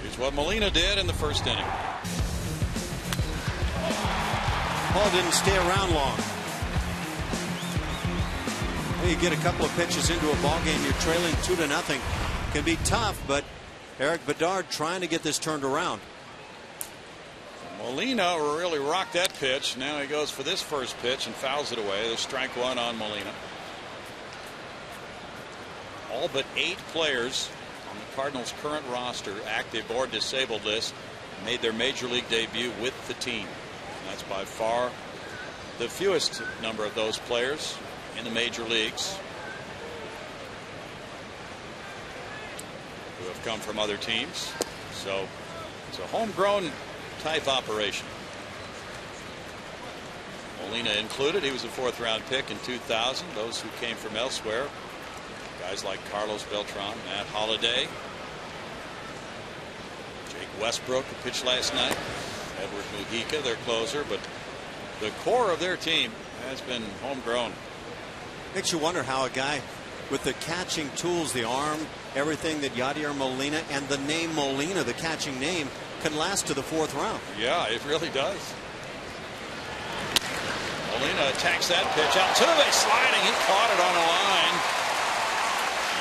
Speaker 1: Here's what Molina did in the first inning.
Speaker 2: Paul didn't stay around long. You get a couple of pitches into a ball game, you're trailing 2-0. Can be tough, but Eric Bedard trying to get this turned around.
Speaker 1: Molina really rocked that pitch. Now he goes for this first pitch and fouls it away. There's strike one on Molina. All but 8 players on the Cardinals' current roster, active or disabled list, made their major league debut with the team. And that's by far the fewest number of those players in the major leagues who have come from other teams. So it's a homegrown type operation. Molina included. He was a 4th round pick in 2000. Those who came from elsewhere, guys like Carlos Beltran, Matt Holliday, Jake Westbrook, who pitched last night, Edward Mujica, their closer, but the core of their team has been homegrown.
Speaker 2: Makes you wonder how a guy with the catching tools, the arm, everything that Yadier Molina and the name Molina, the catching name, can last to the 4th round.
Speaker 1: Yeah, it really does. Molina attacks that pitch. Altuve sliding. He caught it on a line.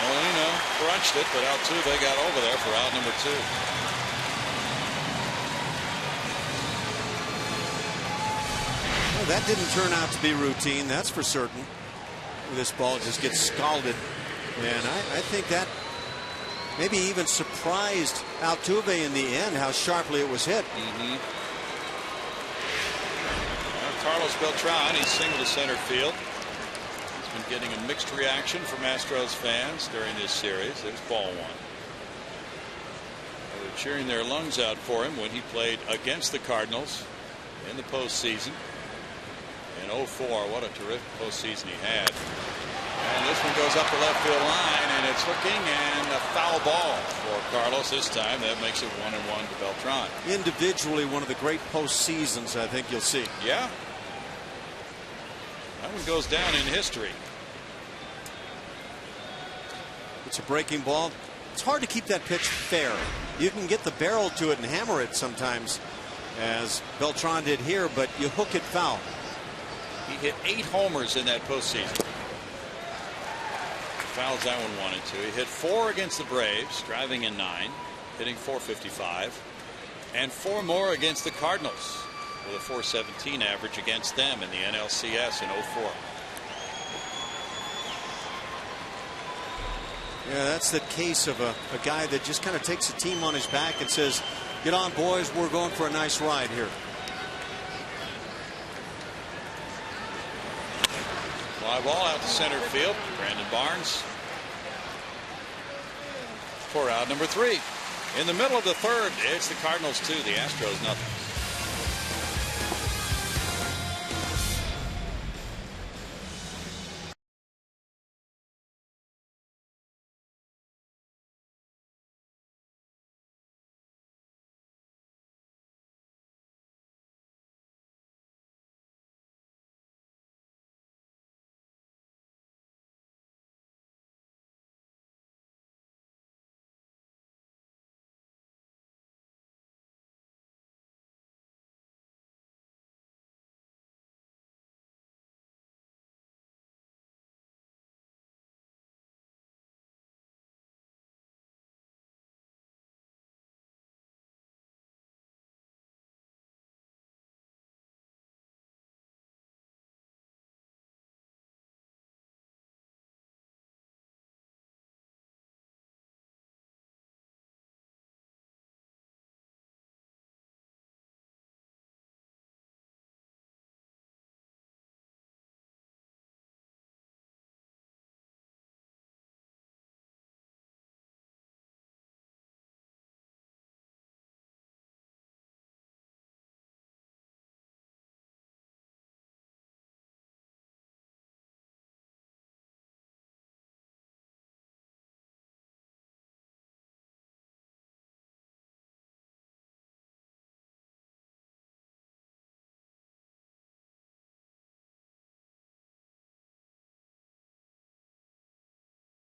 Speaker 1: Molina crunched it, but Altuve got over there for out number 2.
Speaker 2: Well, that didn't turn out to be routine, that's for certain. This ball just gets scalded, and I think that maybe even surprised Altuve in the end how sharply it was hit.
Speaker 1: Carlos Beltran, he's single to center field. He's been getting a mixed reaction from Astros fans during this series. There's ball 1. They were cheering their lungs out for him when he played against the Cardinals in the postseason. In 04, what a terrific postseason he had. And this one goes up the left field line, and it's hooking, and a foul ball for Carlos this time. That makes it 1-1 to Beltran.
Speaker 2: Individually, one of the great postseasons I think you'll see.
Speaker 1: Yeah. That one goes down in history.
Speaker 2: It's a breaking ball. It's hard to keep that pitch fair. You can get the barrel to it and hammer it sometimes, as Beltran did here, but you hook it foul.
Speaker 1: He hit 8 homers in that postseason. Fouls that one 1-2. He hit 4 against the Braves, driving in 9, hitting .455, and 4 more against the Cardinals with a .417 average against them in the NLCS in 04.
Speaker 2: Yeah, that's the case of a guy that just kind of takes the team on his back and says, "Get on, boys, we're going for a nice ride here."
Speaker 1: Fly ball out to center field. Brandon Barnes for out number 3. In the middle of the 3rd, it's the Cardinals 2, the Astros nothing.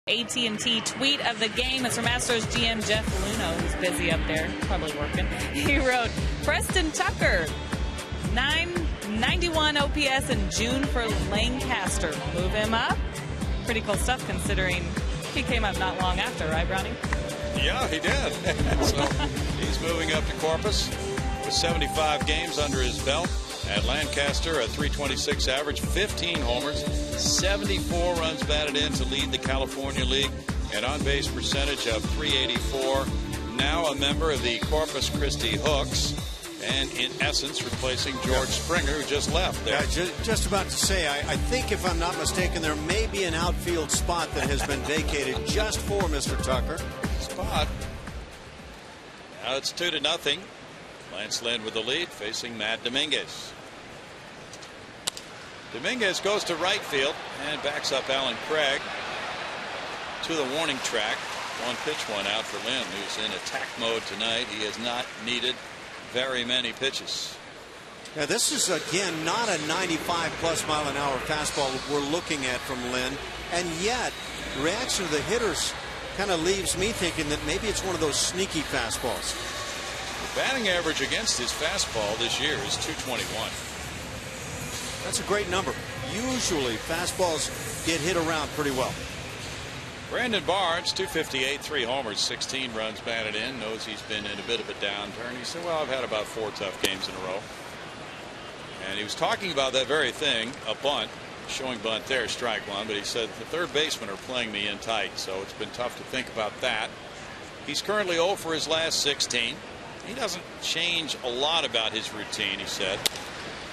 Speaker 3: AT&T tweet of the game is from Astros GM Jeff Luhnow, who's busy up there, probably working. He wrote, Preston Tucker, 991 OPS in June for Lancaster. Move him up. Pretty cool stuff considering he came up not long after, right, Brownie?
Speaker 1: Yeah, he did. So he's moving up to Corpus with 75 games under his belt. At Lancaster, a 326 average, 15 homers, 74 runs batted in to lead the California League, an on-base percentage of .384. Now a member of the Corpus Christi Hooks, and in essence replacing George Springer, who just left there.
Speaker 2: Yeah, just about to say, I think if I'm not mistaken, there may be an outfield spot that has been vacated just for Mr. Tucker.
Speaker 1: Spot. Now it's 2-0. Lance Lynn with the lead, facing Matt Dominguez. Dominguez goes to right field and backs up Alan Craig to the warning track. One pitch, one out for Lynn, who's in attack mode tonight. He has not needed very many pitches.
Speaker 2: Now, this is, again, not a 95-plus mile-an-hour fastball we're looking at from Lynn. And yet, the reaction of the hitters kind of leaves me thinking that maybe it's one of those sneaky fastballs.
Speaker 1: The batting average against his fastball this year is .221.
Speaker 2: That's a great number. Usually, fastballs get hit around pretty well.
Speaker 1: Brandon Barnes, .258, 3 homers, 16 runs batted in. Knows he's been in a bit of a downturn. He said, well, I've had about 4 tough games in a row. And he was talking about that very thing, a bunt, showing bunt there, strike one. But he said the third basemen are playing me in tight, so it's been tough to think about that. He's currently 0 for his last 16. He doesn't change a lot about his routine, he said,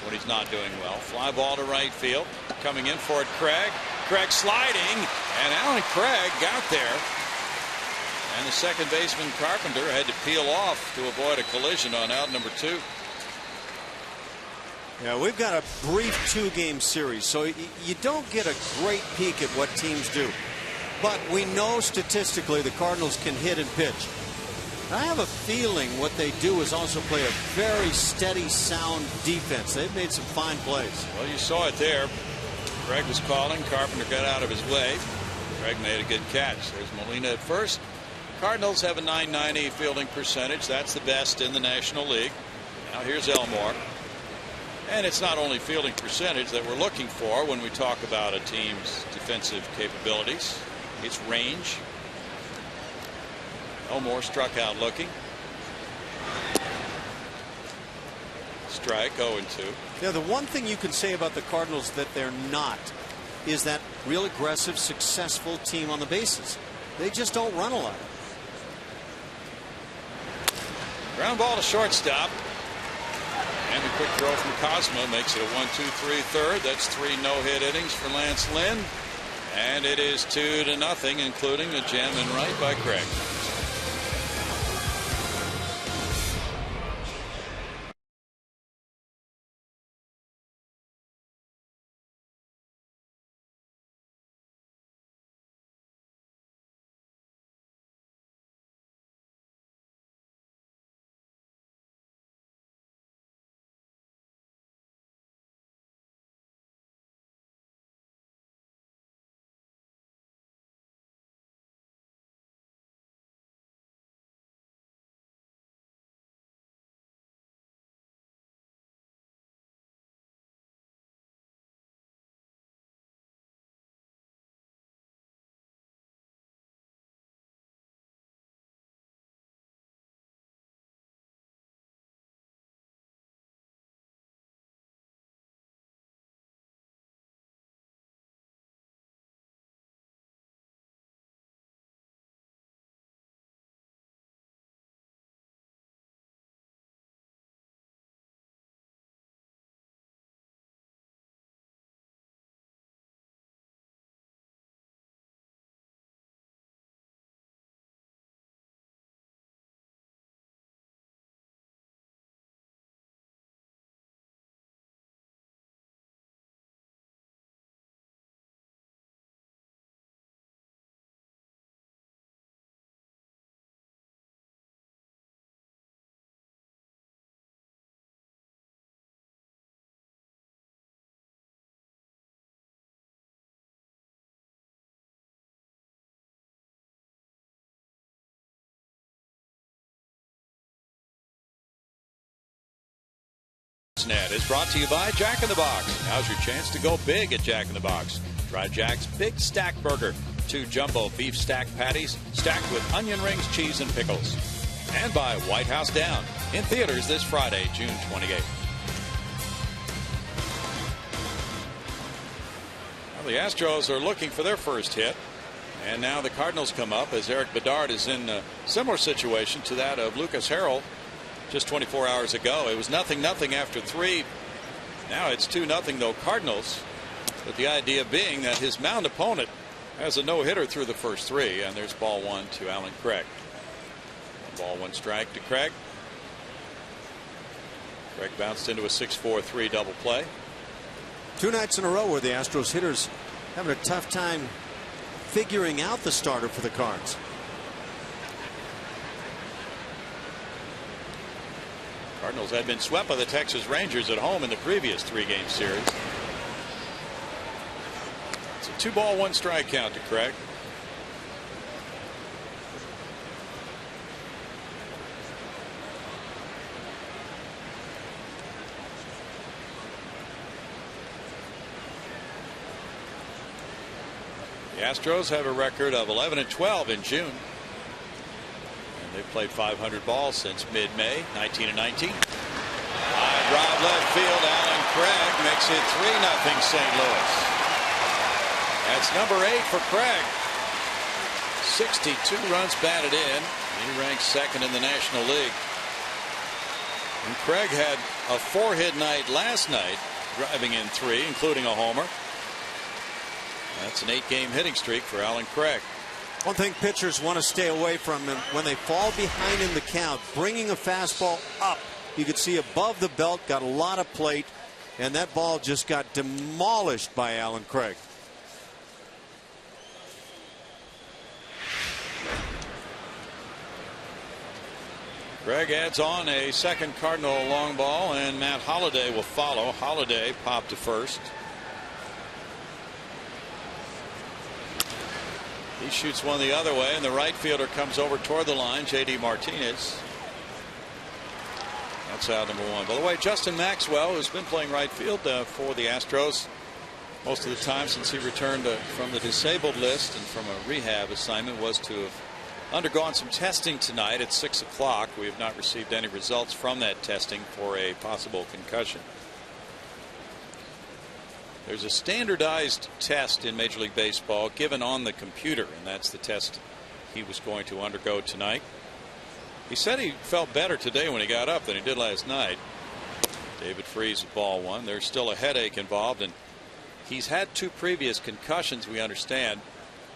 Speaker 1: when he's not doing well. Fly ball to right field. Coming in for it, Craig. Craig sliding, and Alan Craig got there. And the second baseman, Carpenter, had to peel off to avoid a collision on out number 2.
Speaker 2: Yeah, we've got a brief 2-game series, so you don't get a great peek at what teams do. But we know statistically the Cardinals can hit and pitch. I have a feeling what they do is also play a very steady, sound defense. They've made some fine plays.
Speaker 1: Well, you saw it there. Craig was calling. Carpenter got out of his way. Craig made a good catch. There's Molina at first. Cardinals have a .990 fielding percentage. That's the best in the National League. Now here's Elmore. And it's not only fielding percentage that we're looking for when we talk about a team's defensive capabilities. It's range. Elmore struck out looking. Strike, 0-2.
Speaker 2: Yeah, the one thing you can say about the Cardinals that they're not is that real aggressive, successful team on the bases. They just don't run a lot.
Speaker 1: Ground ball to shortstop. And the quick throw from Cosma makes it a 1-2-3 third. That's 3 no-hit innings for Lance Lynn. And it is 2-0, including a jam in right by Craig. Sportsnet is brought to you by Jack in the Box. Now's your chance to go big at Jack in the Box. Try Jack's Big Stack Burger. 2 jumbo beef stack patties stacked with onion rings, cheese, and pickles. And by White House Down, in theaters this Friday, June 28th. Well, the Astros are looking for their first hit. And now the Cardinals come up as Eric Bedard is in a similar situation to that of Lucas Harrell just 24 hours ago. It was 0-0 after 3. Now it's 2-0 though Cardinals, with the idea being that his mound opponent has a no-hitter through the first 3, and there's ball 1 to Alan Craig. Ball 1 strike to Craig. Craig bounced into a 6-4-3 double play.
Speaker 2: 2 nights in a row where the Astros hitters having a tough time figuring out the starter for the Cards.
Speaker 1: Cardinals had been swept by the Texas Rangers at home in the previous 3-game series. It's a 2-ball 1 strike count to Craig. The Astros have a record of 11-12 in June. And they've played 500 balls since mid-May, 19-19. High drive left field. Alan Craig makes it 3-0 St. Louis. That's number 8 for Craig. 62 runs batted in. He ranks second in the National League. And Craig had a 4-hit night last night, driving in 3, including a homer. That's an 8-game hitting streak for Alan Craig.
Speaker 2: One thing pitchers want to stay away from when they fall behind in the count, bringing a fastball up. You could see above the belt, got a lot of plate, and that ball just got demolished by Alan Craig.
Speaker 1: Craig adds on a second Cardinal long ball, and Matt Holliday will follow. Holliday popped to first. He shoots one the other way, and the right fielder comes over toward the line, J.D. Martinez. That's out number 1. By the way, Justin Maxwell, who's been playing right field for the Astros most of the time since he returned from the disabled list and from a rehab assignment, was to have undergone some testing tonight at 6 o'clock. We have not received any results from that testing for a possible concussion. There's a standardized test in Major League Baseball given on the computer, and that's the test he was going to undergo tonight. He said he felt better today when he got up than he did last night. David Freese at ball 1. There's still a headache involved, and he's had 2 previous concussions, we understand.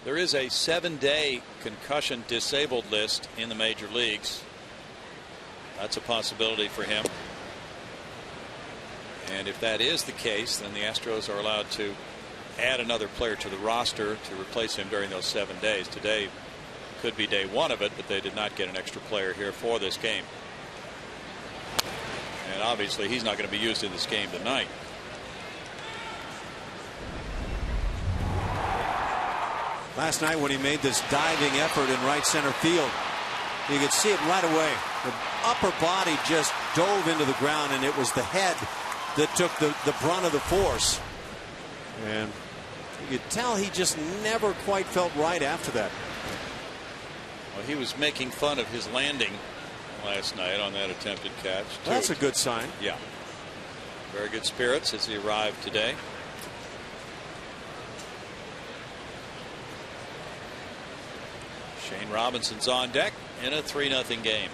Speaker 1: There is a 7-day concussion disabled list in the major leagues. That's a possibility for him. And if that is the case, then the Astros are allowed to add another player to the roster to replace him during those 7 days. Today could be day 1 of it, but they did not get an extra player here for this game. And obviously he's not going to be used in this game tonight.
Speaker 2: Last night when he made this diving effort in right center field, you could see it right away. The upper body just dove into the ground, and it was the head that took the brunt of the force. And you could tell he just never quite felt right after that.
Speaker 1: Well, he was making fun of his landing last night on that attempted catch.
Speaker 2: That's a good sign.
Speaker 1: Yeah. Very good spirits as he arrived today. Shane Robinson's on deck in a 3-0 game.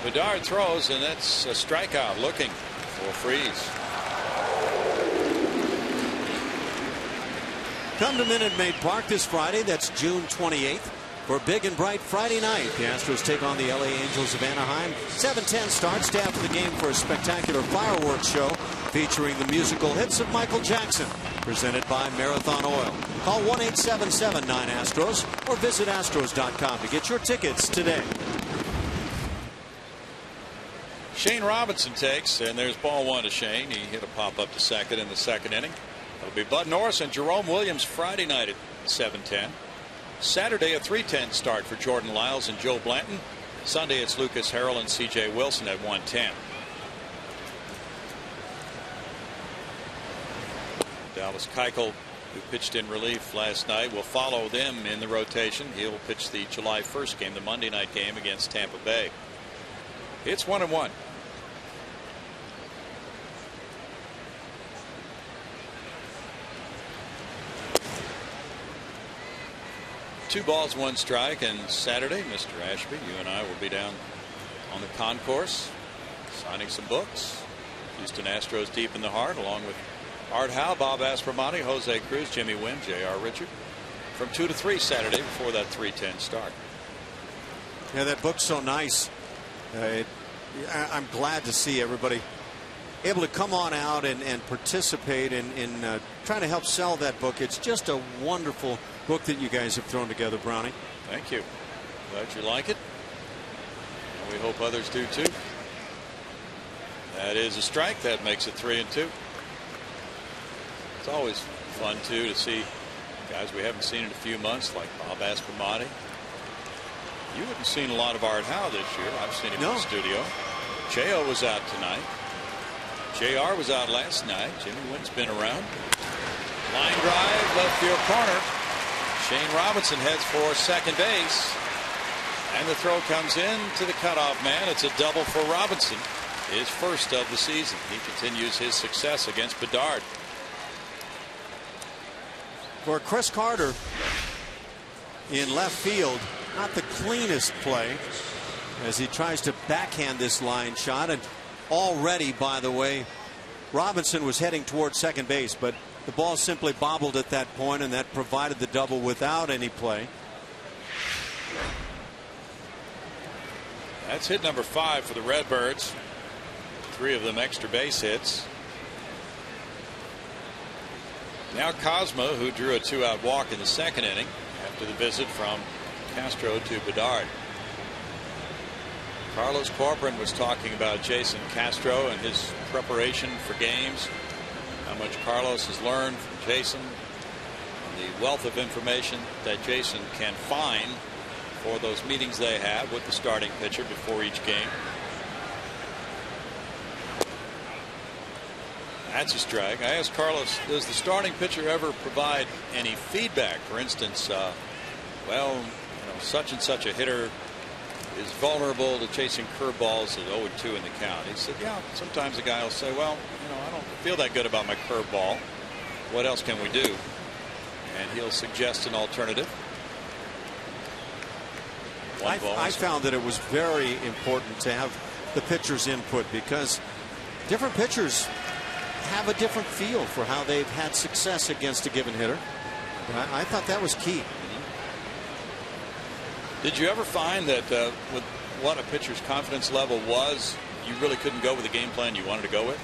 Speaker 1: Bedard throws, and that's a strikeout, looking for Freese.
Speaker 2: Come to Minute Maid Park this Friday. That's June 28th. For a big and bright Friday night, the Astros take on the LA Angels of Anaheim. 7:10 start. Stay after the game for a spectacular fireworks show featuring the musical hits of Michael Jackson, presented by Marathon Oil. Call 1-877-9-ASTROS or visit Astros.com to get your tickets today.
Speaker 1: Shane Robinson takes, and there's ball 1 to Shane. He hit a pop up to second in the second inning. It'll be Bud Norris and Jerome Williams Friday night at 7:10. Saturday, a 3:10 start for Jordan Lyles and Joe Blanton. Sunday, it's Lucas Harrell and C.J. Wilson at 1:10. Dallas Keuchel, who pitched in relief last night, will follow them in the rotation. He'll pitch the July 1st game, the Monday night game against Tampa Bay. It's 1-1. Two balls, one strike, and Saturday, Mr. Ashby, you and I will be down on the concourse signing some books. Houston Astros deep in the heart, along with Art Howe, Bob Aspromonte, Jose Cruz, Jimmy Wynn, J.R. Richard, from 2 to 3 Saturday before that 3:10 start.
Speaker 2: Yeah, that book's so nice. I'm glad to see everybody able to come on out and participate in trying to help sell that book. It's just a wonderful book that you guys have thrown together, Brownie.
Speaker 1: Thank you. Glad you like it. And we hope others do too. That is a strike. That makes it 3-2. It's always fun too to see guys we haven't seen in a few months, like Bob Aspromonte. You haven't seen a lot of Art Howe this year. I've seen him in the studio. J.O. was out tonight. J.R. was out last night. Jimmy Wynn's been around. Line drive, left field corner. Shane Robinson heads for second base. And the throw comes in to the cutoff man. It's a double for Robinson. His first of the season. He continues his success against Bedard.
Speaker 2: For Chris Carter in left field, not the cleanest play as he tries to backhand this line shot. And already, by the way, Robinson was heading towards second base, but the ball simply bobbled at that point, and that provided the double without any play.
Speaker 1: That's hit number 5 for the Redbirds. 3 of them extra base hits. Now Cosmo, who drew a 2-out walk in the second inning after the visit from Castro to Bedard. Carlos Corcoran was talking about Jason Castro and his preparation for games, how much Carlos has learned from Jason, and the wealth of information that Jason can find for those meetings they have with the starting pitcher before each game. That's a strike. I asked Carlos, does the starting pitcher ever provide any feedback? For instance, well, such and such a hitter is vulnerable to chasing curveballs at 0-2 in the count. He said, yeah, sometimes a guy will say, well, I don't feel that good about my curveball. What else can we do? And he'll suggest an alternative.
Speaker 2: I found that it was very important to have the pitcher's input, because different pitchers have a different feel for how they've had success against a given hitter. I thought that was key.
Speaker 1: Did you ever find that with what a pitcher's confidence level was, you really couldn't go with the game plan you wanted to go with?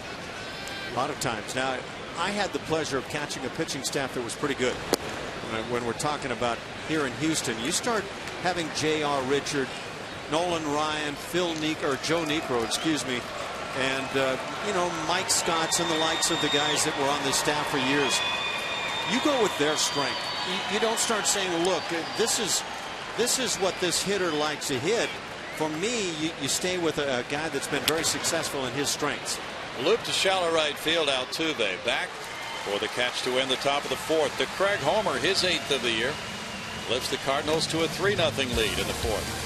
Speaker 2: A lot of times. Now, I had the pleasure of catching a pitching staff that was pretty good. When we're talking about here in Houston, you start having J.R. Richard, Nolan Ryan, Joe Niekro, excuse me, and Mike Scotts and the likes of the guys that were on this staff for years. You go with their strength. You don't start saying, well, look, this is what this hitter likes to hit. For me, you stay with a guy that's been very successful in his strengths.
Speaker 1: Loop to shallow right field. Altuve back for the catch to win the top of the 4th. To Craig Homer, his 8th of the year, lifts the Cardinals to a 3-0 lead in the 4th.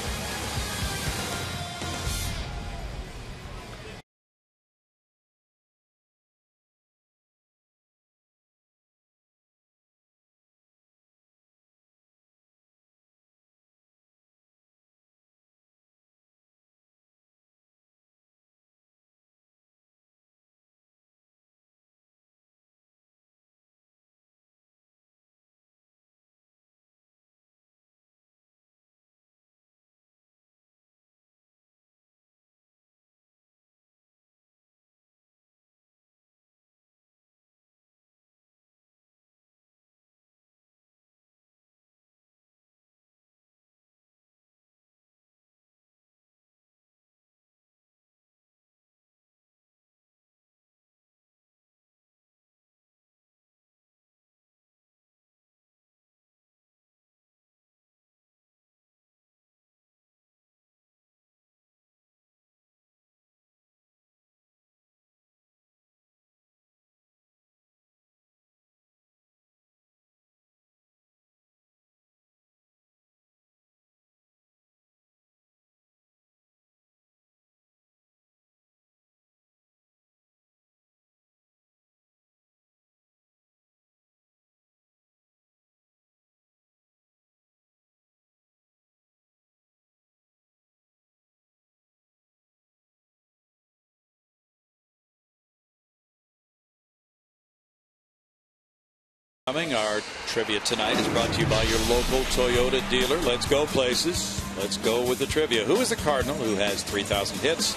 Speaker 1: Our trivia tonight is brought to you by your local Toyota dealer. Let's go places. Let's go with the trivia. Who is the Cardinal who has 3,000 hits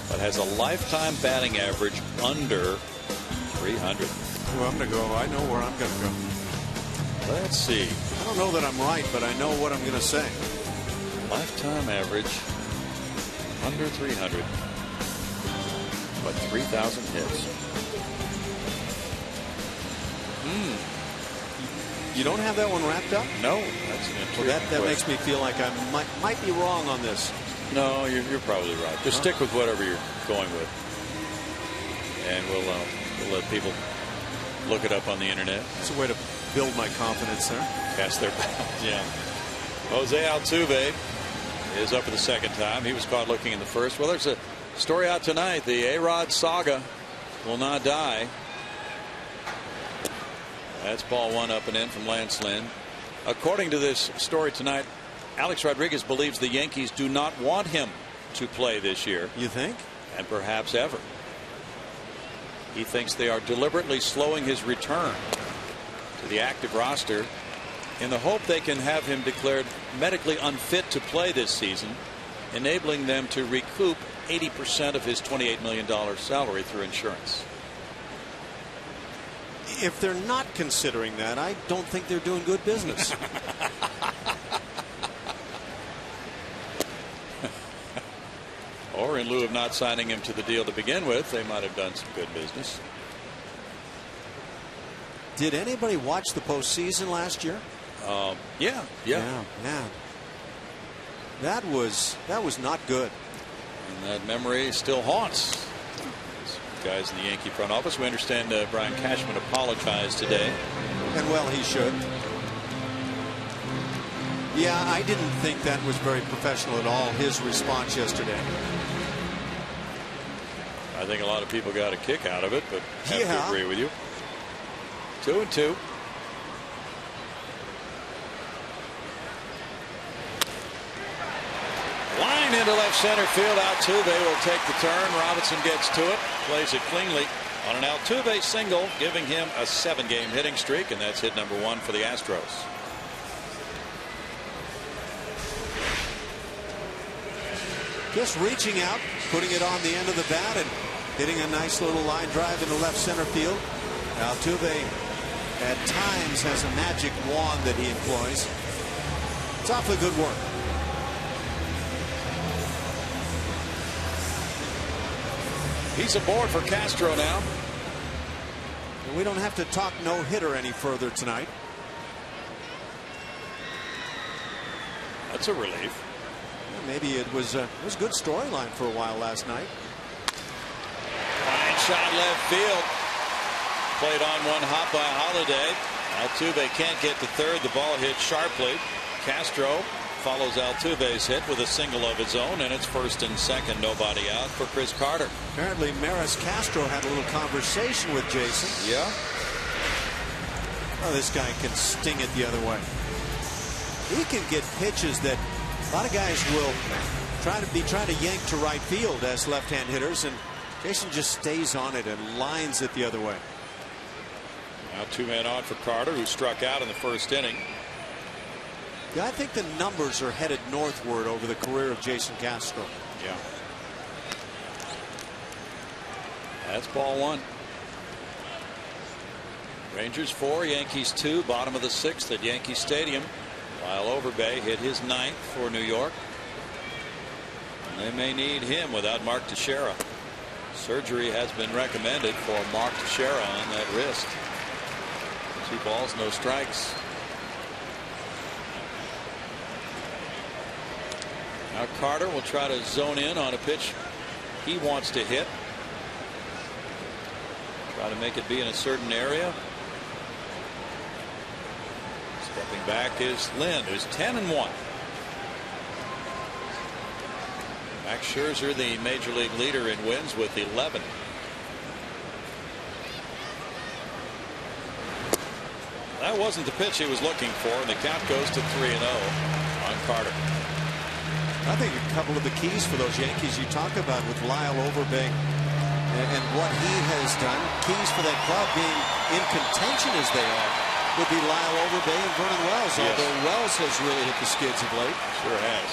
Speaker 1: but has a lifetime batting average under 300?
Speaker 2: Well, I'm going to go. I know where I'm going to go.
Speaker 1: Let's see.
Speaker 2: I don't know that I'm right, but I know what I'm going to say.
Speaker 1: Lifetime average under 300, but 3,000 hits.
Speaker 2: You don't have that one wrapped up?
Speaker 1: No, that's an interesting
Speaker 2: that makes me feel like I might be wrong on this.
Speaker 1: No, you're probably right. Just stick with whatever you're going with, and we'll let people look it up on the internet.
Speaker 2: It's a way to build my confidence there.
Speaker 1: Cast their balance. Yeah. Jose Altuve is up for the second time. He was caught looking in the first. Well, there's a story out tonight. The A-Rod saga will not die. That's ball one up and in from Lance Lynn. According to this story tonight, Alex Rodriguez believes the Yankees do not want him to play this year.
Speaker 2: You think?
Speaker 1: And perhaps ever. He thinks they are deliberately slowing his return to the active roster in the hope they can have him declared medically unfit to play this season, enabling them to recoup 80% of his $28 million salary through insurance.
Speaker 2: If they're not considering that, I don't think they're doing good business.
Speaker 1: Or in lieu of not signing him to the deal to begin with, they might have done some good business.
Speaker 2: Did anybody watch the postseason last year?
Speaker 1: Yeah.
Speaker 2: That was not good.
Speaker 1: And that memory still haunts guys in the Yankee front office. We understand Brian Cashman apologized today.
Speaker 2: And well, he should. Yeah, I didn't think that was very professional at all, his response yesterday.
Speaker 1: I think a lot of people got a kick out of it, but I have to agree with you. 2-2. Line into left center field. Altuve will take the turn. Robinson gets to it, plays it cleanly on an Altuve single, giving him a 7-game hitting streak, and that's hit number 1 for the Astros.
Speaker 2: Just reaching out, putting it on the end of the bat, and hitting a nice little line drive into left center field. Altuve at times has a magic wand that he employs. It's awfully good work.
Speaker 1: He's aboard for Castro now.
Speaker 2: And we don't have to talk no-hitter any further tonight.
Speaker 1: That's a relief.
Speaker 2: Well, maybe it was a good storyline for a while last night.
Speaker 1: Fine shot left field. Played on one hop by Holiday. Altuve can't get to third. The ball hit sharply. Castro follows Altuve's hit with a single of his own, and it's first and second, nobody out for Chris Carter.
Speaker 2: Apparently Maris Castro had a little conversation with Jason.
Speaker 1: Yeah.
Speaker 2: Oh, this guy can sting it the other way. He can get pitches that a lot of guys will try to yank to right field as left-hand hitters, and Jason just stays on it and lines it the other way.
Speaker 1: Now 2 men on for Carter, who struck out in the first inning.
Speaker 2: Yeah, I think the numbers are headed northward over the career of Jason Castro.
Speaker 1: Yeah. That's ball 1. Rangers 4, Yankees 2, bottom of the 6th at Yankee Stadium. While Overbay hit his 9th for New York. And they may need him without Mark Teixeira. Surgery has been recommended for Mark Teixeira on that wrist. 2 balls, no strikes. Now Carter will try to zone in on a pitch he wants to hit. Try to make it be in a certain area. Stepping back is Lynn, who's 10-1. Max Scherzer, the major league leader in wins, with 11. That wasn't the pitch he was looking for, and the count goes to 3-0 on Carter.
Speaker 2: I think a couple of the keys for those Yankees you talk about with Lyle Overbay and what he has done, keys for that club being in contention as they are. would be Lyle Overbay and Vernon Wells,
Speaker 1: Yes.
Speaker 2: although Wells has really hit the skids of late.
Speaker 1: Sure has.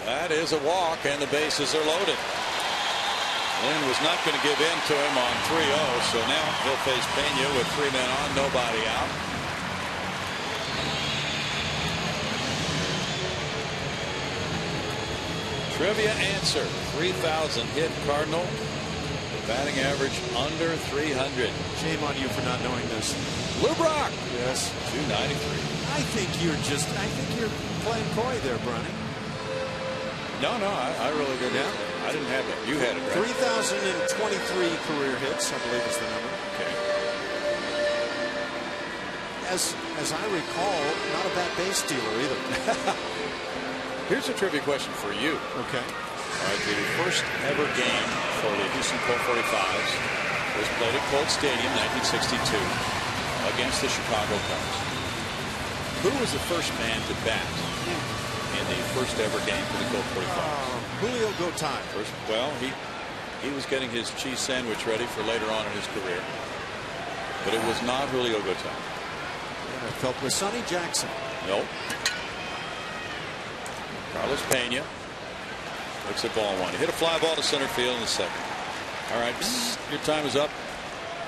Speaker 1: That is a walk, and the bases are loaded. Lynn was not going to give in to him on 3-0, so now he'll face Pena with 3 men on, nobody out. Trivia answer: 3,000 hit Cardinal. Batting average under 300.
Speaker 2: Shame on you for not knowing this.
Speaker 1: Lou Brock.
Speaker 2: Yes.
Speaker 1: 293.
Speaker 2: I think you're playing coy there, Bronny.
Speaker 1: No, I really didn't.
Speaker 2: Yeah.
Speaker 1: I didn't have that. You had it, right?
Speaker 2: 3,023 career hits, I believe is the number.
Speaker 1: Okay.
Speaker 2: As I recall, not a bad base stealer either.
Speaker 1: Here's a trivia question for you.
Speaker 2: Okay.
Speaker 1: All right, the first ever game for the Houston Colt 45s was played at Colt Stadium, 1962, against the Chicago Cubs. Who was the first man to bat in the first ever game for the Colt 45s?
Speaker 2: Julio Gotay.
Speaker 1: Well, he was getting his cheese sandwich ready for later on in his career, but it was not Julio Gotay.
Speaker 2: I felt with Sonny Jackson.
Speaker 1: Nope. Carlos Pena looks at ball one. He hit a fly ball to center field in the second. All right, your time is up.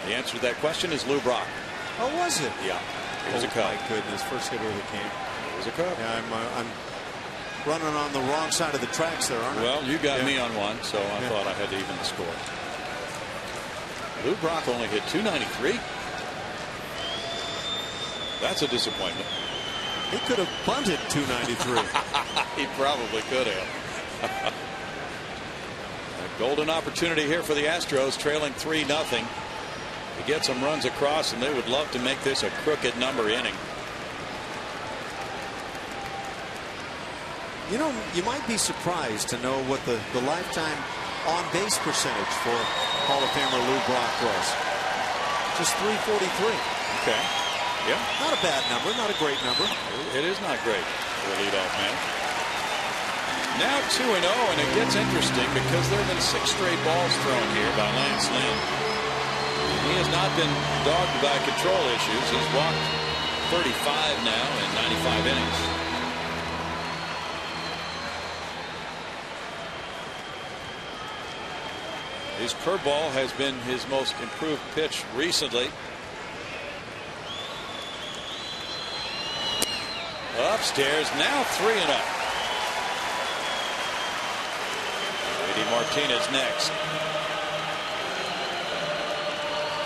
Speaker 1: The answer to that question is Lou Brock.
Speaker 2: Oh, was it?
Speaker 1: Yeah. It was a Cub.
Speaker 2: My goodness, first hitter of the game.
Speaker 1: It was a Cub.
Speaker 2: Yeah, I'm running on the wrong side of the tracks there, aren't I?
Speaker 1: Well, you got me on one, so I thought I had to even the score. Lou Brock only hit 293. That's a disappointment.
Speaker 2: He could have bunted 293.
Speaker 1: He probably could have. A golden opportunity here for the Astros, trailing 3-0. To get some runs across, and they would love to make this a crooked number inning.
Speaker 2: You know, you might be surprised to know what the lifetime on-base percentage for Hall of Famer Lou Brock was. Just 343.
Speaker 1: Okay. Yeah.
Speaker 2: Not a bad number, not a great number.
Speaker 1: It is not great for a leadoff man. Now 2-0, and it gets interesting because there have been 6 straight balls thrown here by Lance Lynn. He has not been dogged by control issues. He's walked 35 now in 95 innings. His curveball has been his most improved pitch recently. Upstairs, now 3-0. JD Martinez next.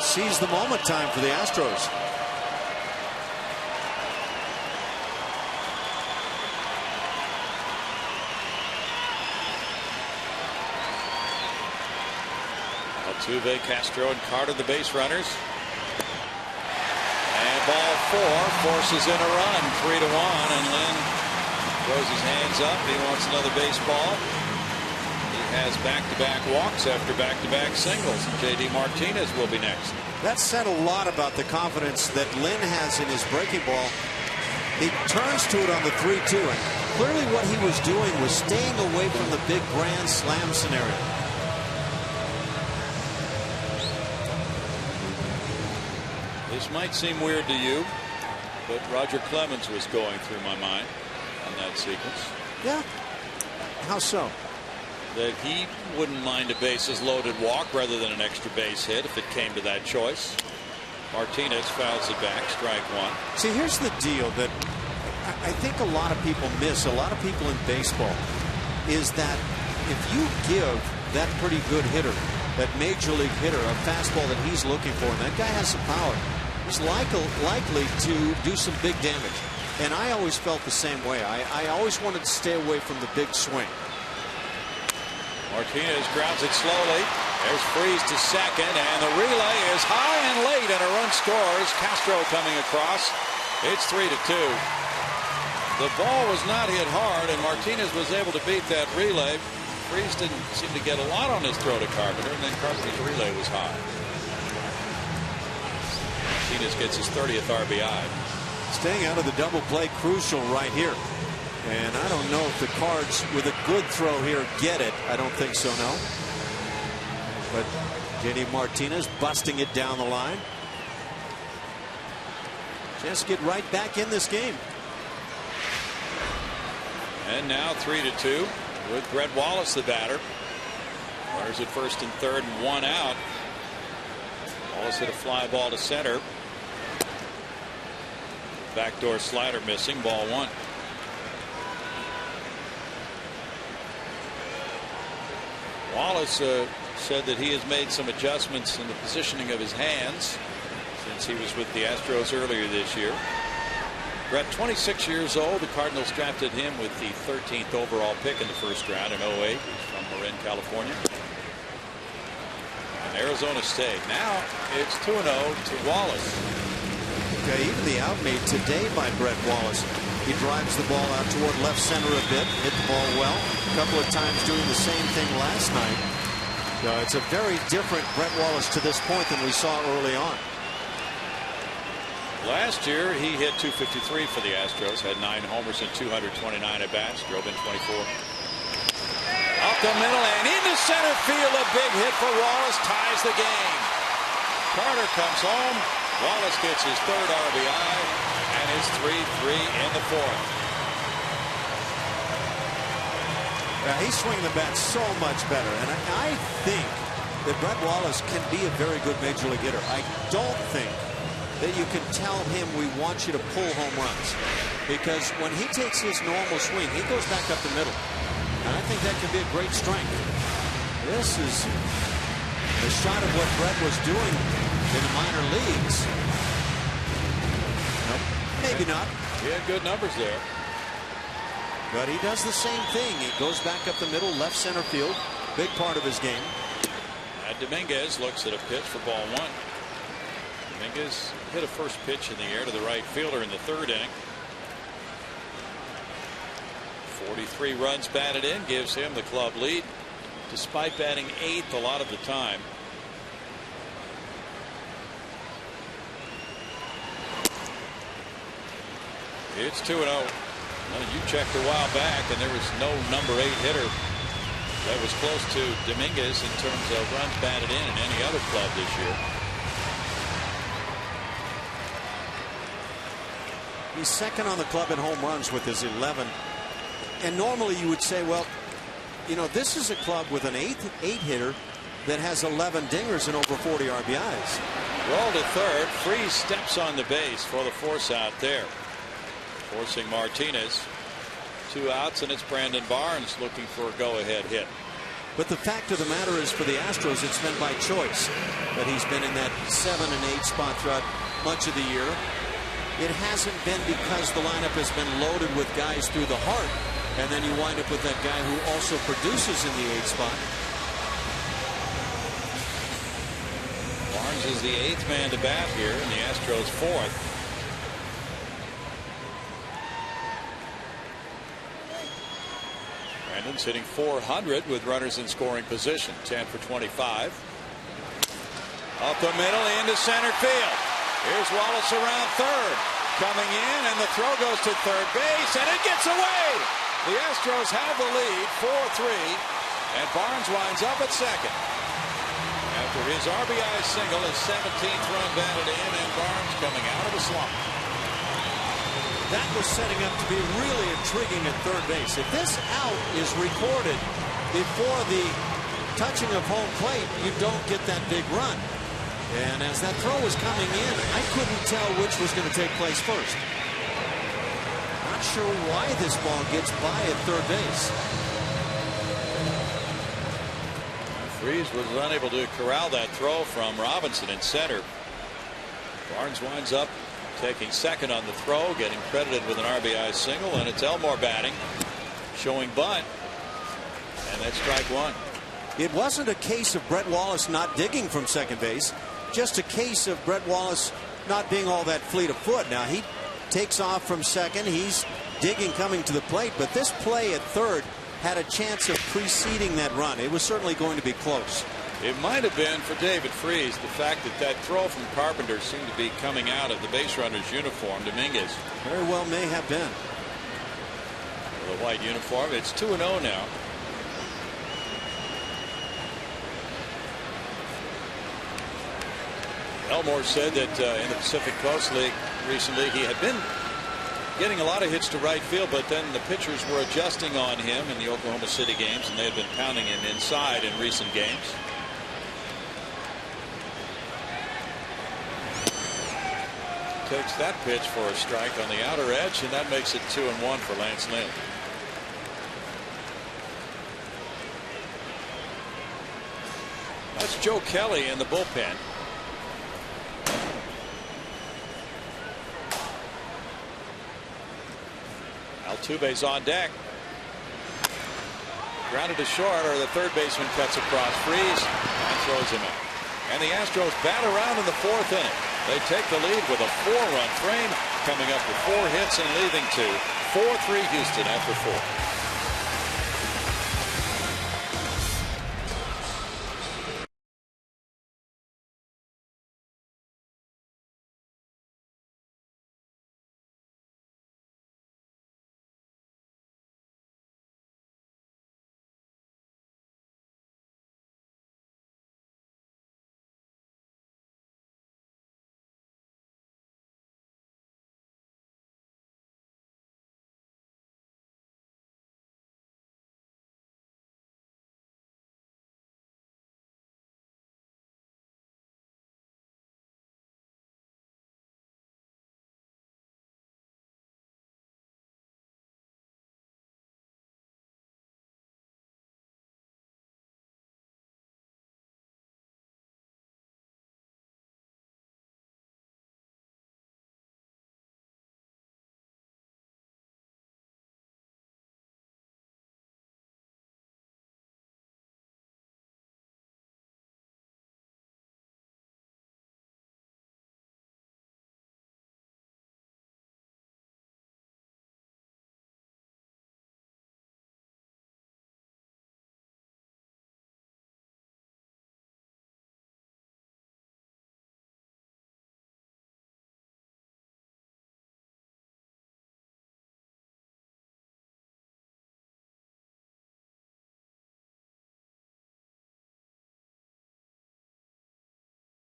Speaker 2: Seize the moment time for the Astros.
Speaker 1: Altuve, Castro, and Carter, the base runners. And ball 4 forces in a run, 3-1, and Lynn throws his hands up. He wants another baseball. He has back-to-back walks after back-to-back singles. J.D. Martinez will be next.
Speaker 2: That said a lot about the confidence that Lynn has in his breaking ball. He turns to it on the 3-2, and clearly what he was doing was staying away from the big grand slam scenario.
Speaker 1: This might seem weird to you, but Roger Clemens was going through my mind on that sequence.
Speaker 2: Yeah. How so?
Speaker 1: That he wouldn't mind a bases loaded walk rather than an extra base hit if it came to that choice. Martinez fouls it back, strike 1.
Speaker 2: See, here's the deal that I think a lot of people miss, a lot of people in baseball, is that if you give that pretty good hitter, that major league hitter, a fastball that he's looking for, and that guy has some power, he's likely to do some big damage. And I always felt the same way. I always wanted to stay away from the big swing.
Speaker 1: Martinez grounds it slowly. There's Freeze to second, and the relay is high and late, and a run scores. Castro coming across. It's 3-2. The ball was not hit hard, and Martinez was able to beat that relay. Freeze didn't seem to get a lot on his throw to Carpenter, and then Carpenter's relay was high. Martinez gets his 30th RBI.
Speaker 2: Staying out of the double play crucial right here. And I don't know if the Cards with a good throw here get it. I don't think so, no. But JD Martinez busting it down the line. Just get right back in this game.
Speaker 1: And now 3-2 with Brett Wallace, the batter. Runners at first and third and one out. Wallace hit a fly ball to center. Backdoor slider missing. Ball one. Wallace said that he has made some adjustments in the positioning of his hands since he was with the Astros earlier this year. Brett, 26 years old. The Cardinals drafted him with the 13th overall pick in the first round in 08. He's from Marin, California. And Arizona State. Now it's 2-0 to Wallace.
Speaker 2: Okay, even the out made today by Brett Wallace. He drives the ball out toward left center a bit, hit the ball well. A couple of times doing the same thing last night. So it's a very different Brett Wallace to this point than we saw early on.
Speaker 1: Last year he hit .253 for the Astros, had 9 homers and 229 at bats, drove in 24. Up the middle and into center field, a big hit for Wallace, ties the game. Carter comes home. Wallace gets his third RBI and is 3-3 in the fourth.
Speaker 2: He's swinging the bat so much better, and I think that Brett Wallace can be a very good major league hitter. I don't think that you can tell him we want you to pull home runs, because when he takes his normal swing, he goes back up the middle, and I think that can be a great strength. This is a shot of what Brett was doing in the minor leagues. Nope, maybe not.
Speaker 1: He had good numbers there.
Speaker 2: But he does the same thing. He goes back up the middle, left center field. Big part of his game.
Speaker 1: Dominguez looks at a pitch for ball one. Dominguez hit a first pitch in the air to the right fielder in the third inning. 43 runs batted in gives him the club lead, despite batting 8th a lot of the time. It's 2-0. Well, you checked a while back, and there was no number 8 hitter that was close to Dominguez in terms of runs batted in any other club this year.
Speaker 2: He's second on the club in home runs with his 11. And normally you would say, well, you know, this is a club with an 8 hitter that has 11 dingers and over 40 RBIs.
Speaker 1: Roll to third. Freese steps on the base for the force out there, forcing Martinez. 2 outs, and it's Brandon Barnes looking for a go-ahead hit.
Speaker 2: But the fact of the matter is, for the Astros, it's been by choice that he's been in that 7 and 8 spot throughout much of the year. It hasn't been because the lineup has been loaded with guys through the heart, and then you wind up with that guy who also produces in the 8 spot.
Speaker 1: Barnes is the 8th man to bat here, and the Astros 4th. Brandon's hitting .400 with runners in scoring position. 10 for 25. Up the middle into center field. Here's Wallace around third. Coming in, and the throw goes to third base, and it gets away. The Astros have the lead, 4-3, and Barnes winds up at second. After his RBI single, his 17th run batted in, and Barnes coming out of the slump.
Speaker 2: That was setting up to be really intriguing at third base. If this out is recorded before the touching of home plate, you don't get that big run. And as that throw was coming in, I couldn't tell which was going to take place first. Not sure why this ball gets by at third base.
Speaker 1: Freese was unable to corral that throw from Robinson in center. Barnes winds up taking second on the throw, getting credited with an RBI single, and it's Elmore batting, showing bunt, and that's strike one.
Speaker 2: It wasn't a case of Brett Wallace not digging from second base, just a case of Brett Wallace not being all that fleet of foot. Now he takes off from second, he's digging coming to the plate, but this play at third had a chance of preceding that run. It was certainly going to be close.
Speaker 1: It might have been for David Freese the fact that that throw from Carpenter seemed to be coming out of the base runner's uniform. Dominguez
Speaker 2: very well may have been.
Speaker 1: The white uniform. It's 2-0 now. Elmore said that in the Pacific Coast League recently he had been getting a lot of hits to right field, but then the pitchers were adjusting on him in the Oklahoma City games, and they had been pounding him inside in recent games. Takes that pitch for a strike on the outer edge, and that makes it 2-1 for Lance Lynn. That's Joe Kelly in the bullpen. Altuve's on deck. Grounded to short, or the third baseman cuts across, Freeze, and throws him out. And the Astros bat around in the fourth inning. They take the lead with a 4-run frame, coming up with 4 hits and leaving 2. 4-3 Houston after 4.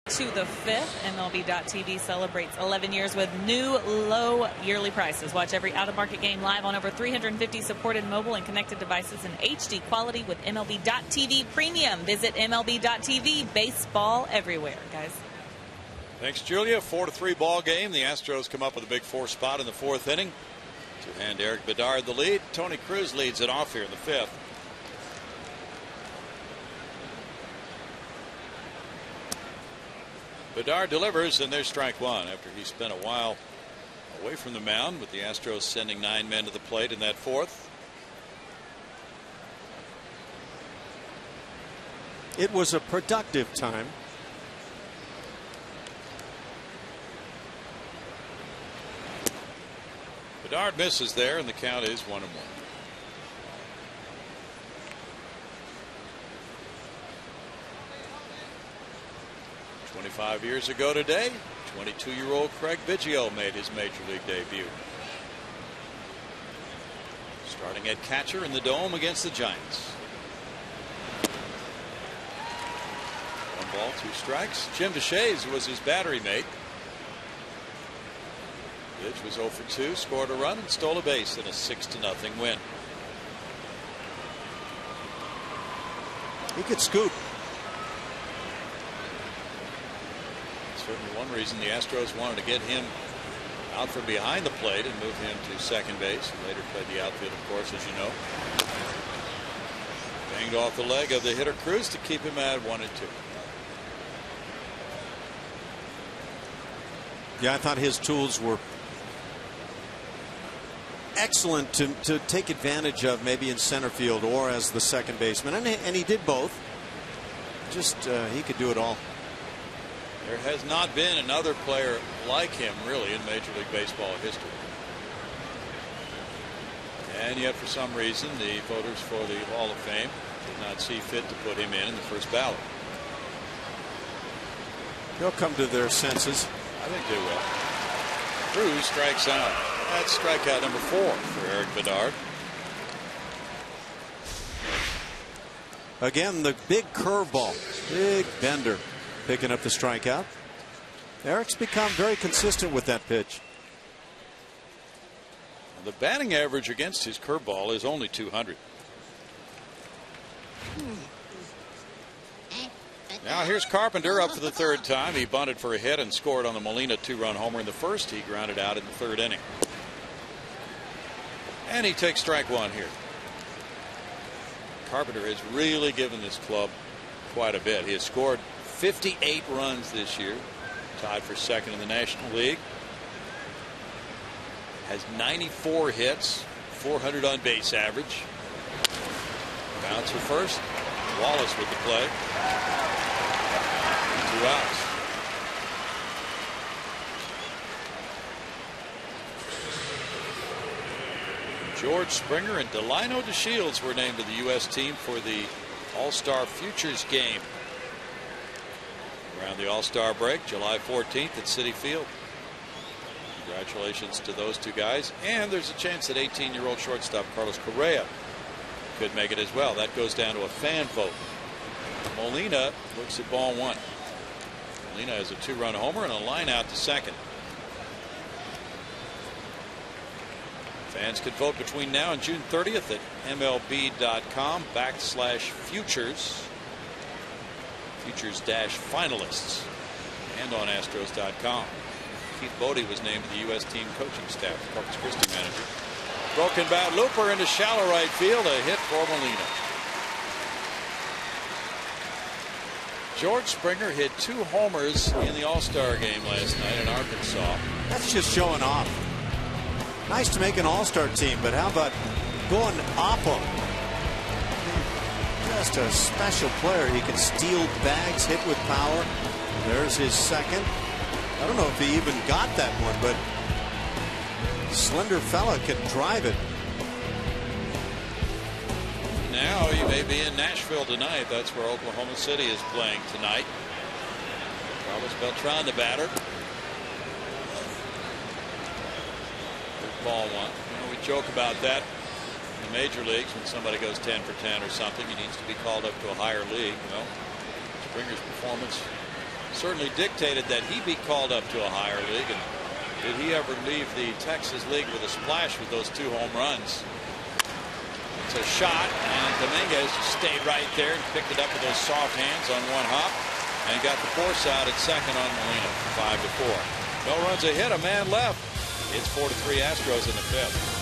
Speaker 3: To the 5th, MLB.TV celebrates 11 years with new low yearly prices. Watch every out-of-market game live on over 350 supported mobile and connected devices in HD quality with MLB.TV Premium. Visit MLB.TV. Baseball everywhere, guys.
Speaker 1: Thanks, Julia. 4-3 ball game. The Astros come up with a big 4 spot in the 4th inning to hand Eric Bedard the lead. Tony Cruz leads it off here in the 5th. Bedard delivers, and there's strike 1 after he spent a while away from the mound, with the Astros sending 9 men to the plate in that 4th.
Speaker 2: It was a productive time.
Speaker 1: Bedard misses there, and the count is 1-1. 25 years ago today, 22-year-old Craig Biggio made his major league debut. Starting at catcher in the Dome against the Giants. 1 ball, 2 strikes. Jim Deshaies was his battery mate. Bitch was 0 for 2, scored a run and stole a base in a 6-0 win.
Speaker 2: He could scoop.
Speaker 1: Certainly one reason the Astros wanted to get him out from behind the plate and move him to second base. He later played the outfield, of course, as you know. Banged off the leg of the hitter Cruz to keep him at 1-2.
Speaker 2: Yeah, I thought his tools were excellent to take advantage of, maybe in center field or as the second baseman, and he did both. Just he could do it all.
Speaker 1: There has not been another player like him, really, in Major League Baseball history. And yet, for some reason, the voters for the Hall of Fame did not see fit to put him in the first ballot.
Speaker 2: They'll come to their senses.
Speaker 1: I think they will. Cruz strikes out. That's strikeout number 4 for Eric Bedard.
Speaker 2: Again, the big curveball, big bender, picking up the strikeout. Eric's become very consistent with that pitch.
Speaker 1: The batting average against his curveball is only 200. Now here's Carpenter up for the third time. He bunted for a hit and scored on the Molina 2-run homer in the first. He grounded out in the third inning. And he takes strike one here. Carpenter has really given this club quite a bit. He has scored 58 runs this year, tied for second in the National League. Has 94 hits, 400 on base average. Bouncer first. Wallace with the play. 2 outs. George Springer and Delino DeShields were named to the U.S. team for the All-Star Futures game around the All-Star break, July 14th at Citi Field. Congratulations to those two guys. And there's a chance that 18-year-old shortstop Carlos Correa could make it as well. That goes down to a fan vote. Molina looks at ball one. Molina has a 2-run homer and a line out to second. Fans can vote between now and June 30th at MLB.com/futures. Futures-finalists. And on Astros.com. Keith Bodie was named to the U.S. team coaching staff. Corpus Christi manager. Broken bat looper into shallow right field. A hit for Molina. George Springer hit 2 homers in the All-Star game last night in Arkansas.
Speaker 2: That's just showing off. Nice to make an All-Star team, but how about going off him? Just a special player. He can steal bags, hit with power. There's his second. I don't know if he even got that one, but slender fella can drive it.
Speaker 1: Now he may be in Nashville tonight. That's where Oklahoma City is playing tonight. Carlos Beltran, the batter. Ball one. You know, we joke about that in the major leagues when somebody goes 10 for 10 or something. He needs to be called up to a higher league. Well, Springer's performance certainly dictated that he be called up to a higher league. And did he ever leave the Texas League with a splash with those 2 home runs? It's a shot, and Dominguez stayed right there and picked it up with those soft hands on one hop and got the force out at second on Molina. 5-4. No runs, a hit, a man left. It's 4-3 Astros in the 5th.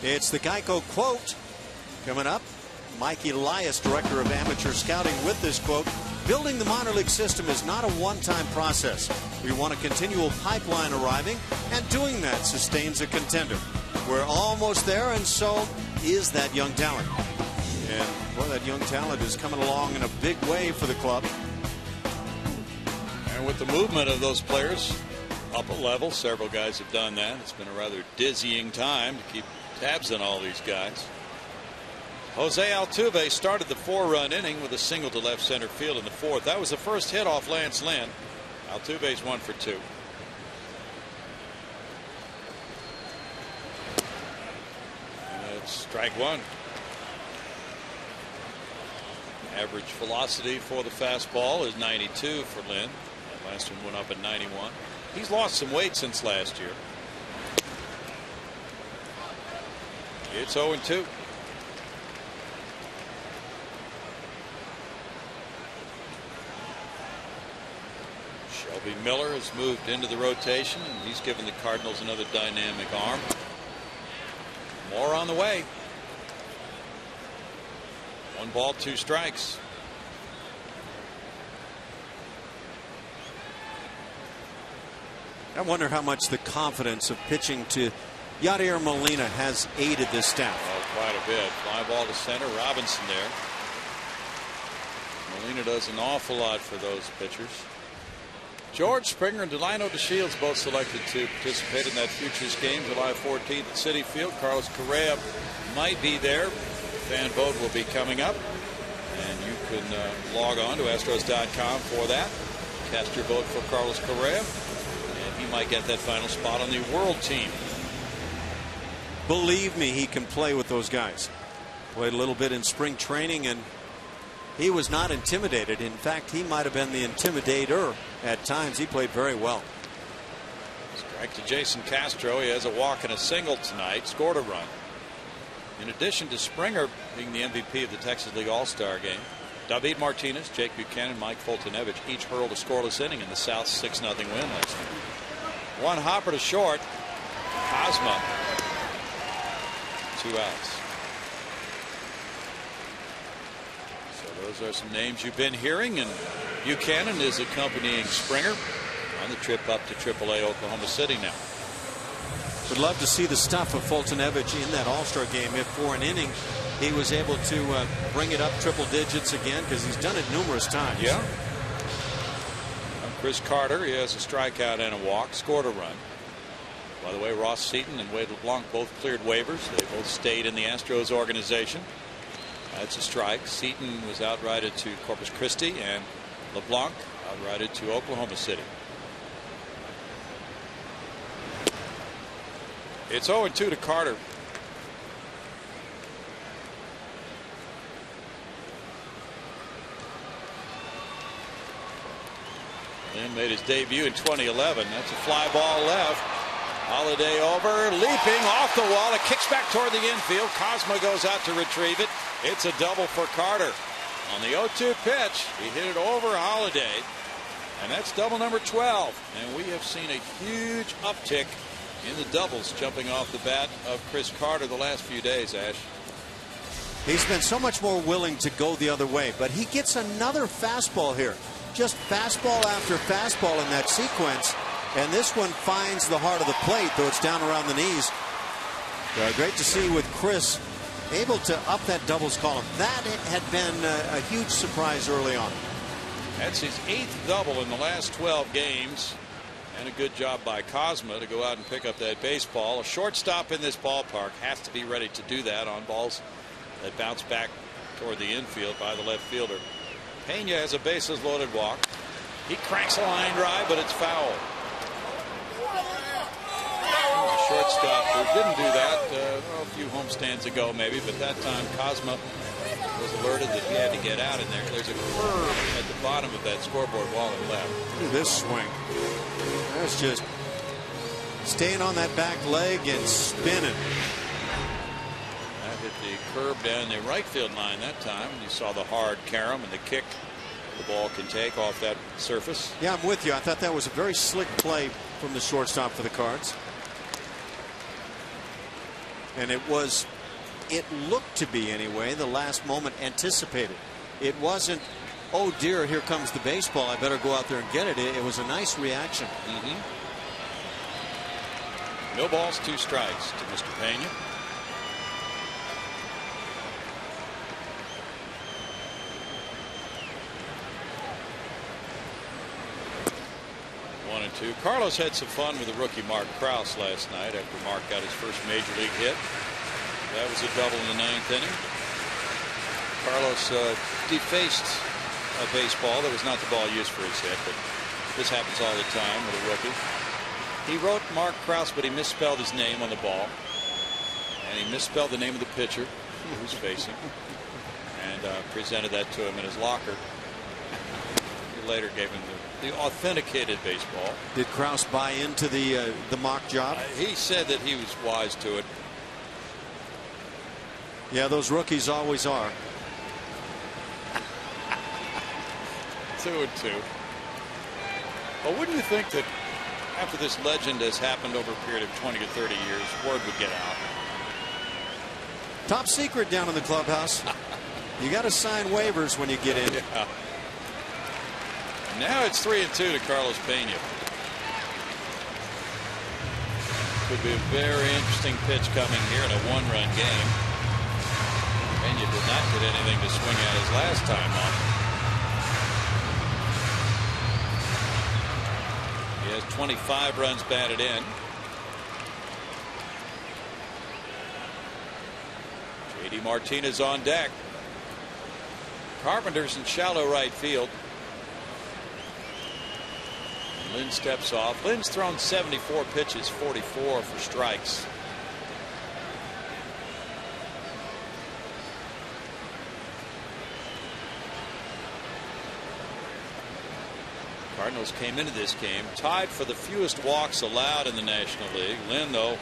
Speaker 2: It's the Geico quote coming up. Mike Elias, director of amateur scouting, with this quote: building the minor league system is not a one-time process. We want a continual pipeline arriving, and doing that sustains a contender. We're almost there, and so is that young talent. And, boy, that young talent is coming along in a big way for the club.
Speaker 1: And with the movement of those players up a level, several guys have done that. It's been a rather dizzying time to keep tabs on all these guys. Jose Altuve started the 4-run inning with a single to left center field in the 4th. That was the first hit off Lance Lynn. Altuve's 1 for 2. And that's strike 1. Average velocity for the fastball is 92 for Lynn. That last one went up at 91. He's lost some weight since last year. It's 0-2. Shelby Miller has moved into the rotation, and he's given the Cardinals another dynamic arm. More on the way. 1 ball, 2 strikes.
Speaker 2: I wonder how much the confidence of pitching to Yadier Molina has aided this staff.
Speaker 1: Oh, quite a bit. Fly ball to center. Robinson there. Molina does an awful lot for those pitchers. George Springer and Delino DeShields both selected to participate in that Futures game July 14th at Citi Field. Carlos Correa might be there. Fan vote will be coming up, and you can log on to Astros.com for that. Cast your vote for Carlos Correa, and he might get that final spot on the world team.
Speaker 2: Believe me, he can play with those guys. Played a little bit in spring training, and he was not intimidated. In fact, he might have been the intimidator at times. He played very well.
Speaker 1: Strike to Jason Castro. He has a walk and a single tonight. Scored a run. In addition to Springer being the MVP of the Texas League All-Star game, David Martinez, Jake Buchanan, Mike Fultonevich each hurled a scoreless inning in the South's 6-0 win last night. 1 hopper to short. Cosma. 2 outs. So those are some names you've been hearing, and Buchanan is accompanying Springer on the trip up to AAA Oklahoma City now.
Speaker 2: Would love to see the stuff of Fultonevich in that All-Star game if for an inning he was able to bring it up triple digits again, because he's done it numerous times.
Speaker 1: Yeah. Chris Carter, he has a strikeout and a walk, scored a run. By the way, Ross Seaton and Wade LeBlanc both cleared waivers. They both stayed in the Astros organization. That's a strike. Seaton was outrighted to Corpus Christi, and LeBlanc outrighted to Oklahoma City. It's 0-2 to Carter. Lynn made his debut in 2011. That's a fly ball left. Holiday over, leaping off the wall. It kicks back toward the infield. Cosma goes out to retrieve it. It's a double for Carter. On the 0-2 pitch, he hit it over Holiday, and that's double number 12. And we have seen a huge uptick in the doubles jumping off the bat of Chris Carter the last few days, Ash.
Speaker 2: He's been so much more willing to go the other way, but he gets another fastball here. Just fastball after fastball in that sequence, and this one finds the heart of the plate, though it's down around the knees. Great to see with Chris able to up that doubles column. That had been a huge surprise early on.
Speaker 1: That's his 8th double in the last 12 games. And a good job by Cosma to go out and pick up that baseball. A shortstop in this ballpark has to be ready to do that on balls that bounce back toward the infield by the left fielder. Pena has a bases loaded walk. He cranks a line drive, but it's foul. A shortstop who didn't do that a few homestands ago maybe, but that time Cosma was alerted that he had to get out in there. There's a curve at the bottom of that scoreboard wall and left.
Speaker 2: Look at this swing. That's just staying on that back leg and spinning.
Speaker 1: That hit the curb down the right field line that time, and you saw the hard carom and the kick the ball can take off that surface.
Speaker 2: Yeah, I'm with you. I thought that was a very slick play from the shortstop for the Cards. And it looked to be anyway, the last moment anticipated. It wasn't, oh dear, here comes the baseball, I better go out there and get it. It was a nice reaction.
Speaker 1: No balls, 2 strikes to Mr. Pena. 1 and 2. Carlos had some fun with the rookie Mark Krause last night after Mark got his first major league hit. That was a double in the 9th inning. Carlos defaced a baseball that was not the ball used for his hit, but this happens all the time with a rookie. He wrote Mark Krause, but he misspelled his name on the ball, and he misspelled the name of the pitcher he was facing, and presented that to him in his locker. He later gave him the authenticated baseball.
Speaker 2: Did Krause buy into the mock job?
Speaker 1: He said that he was wise to it.
Speaker 2: Yeah, those rookies always are.
Speaker 1: 2-2. Well, wouldn't you think that after this legend has happened over a period of 20 to 30 years, word would get out?
Speaker 2: Top secret down in the clubhouse. You got to sign waivers when you get in.
Speaker 1: Yeah. Now it's 3-2 to Carlos Pena. Could be a very interesting pitch coming here in a 1-run game. Pena did not get anything to swing at his last time on. He has 25 runs batted in. J.D. Martinez on deck. Carpenter's in shallow right field. And Lynn steps off. Lynn's thrown 74 pitches, 44 for strikes. Cardinals came into this game tied for the fewest walks allowed in the National League. Lynn, though,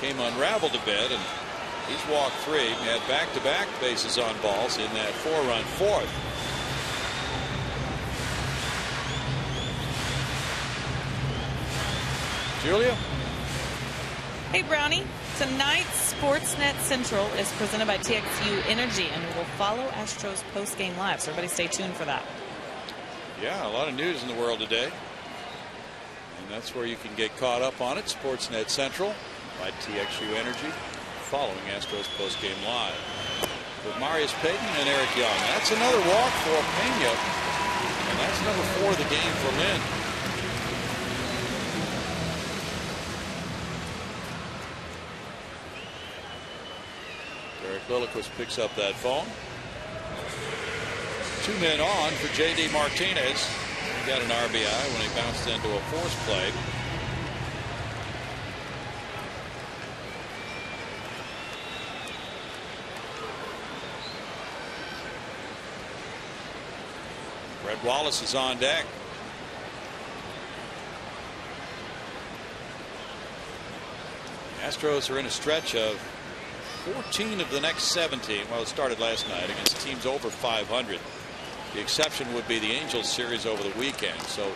Speaker 1: came unraveled a bit, and he's walked 3. He had back-to-back bases on balls in that 4-run fourth. Julia?
Speaker 3: Hey, Brownie. Tonight's Sportsnet Central is presented by TXU Energy, and we will follow Astros post-game live, so everybody stay tuned for that.
Speaker 1: Yeah, a lot of news in the world today. And that's where you can get caught up on it. Sportsnet Central by TXU Energy, following Astros postgame live. With Marius Payton and Eric Young. That's another walk for Pena. And that's number 4 of the game for Lynn. Derek Lilliquist picks up that phone. 2 men on for J.D. Martinez. He got an RBI when he bounced into a force play. Red Wallace is on deck. Astros are in a stretch of 14 of the next 17. Well, it started last night against teams over 500. The exception would be the Angels series over the weekend. So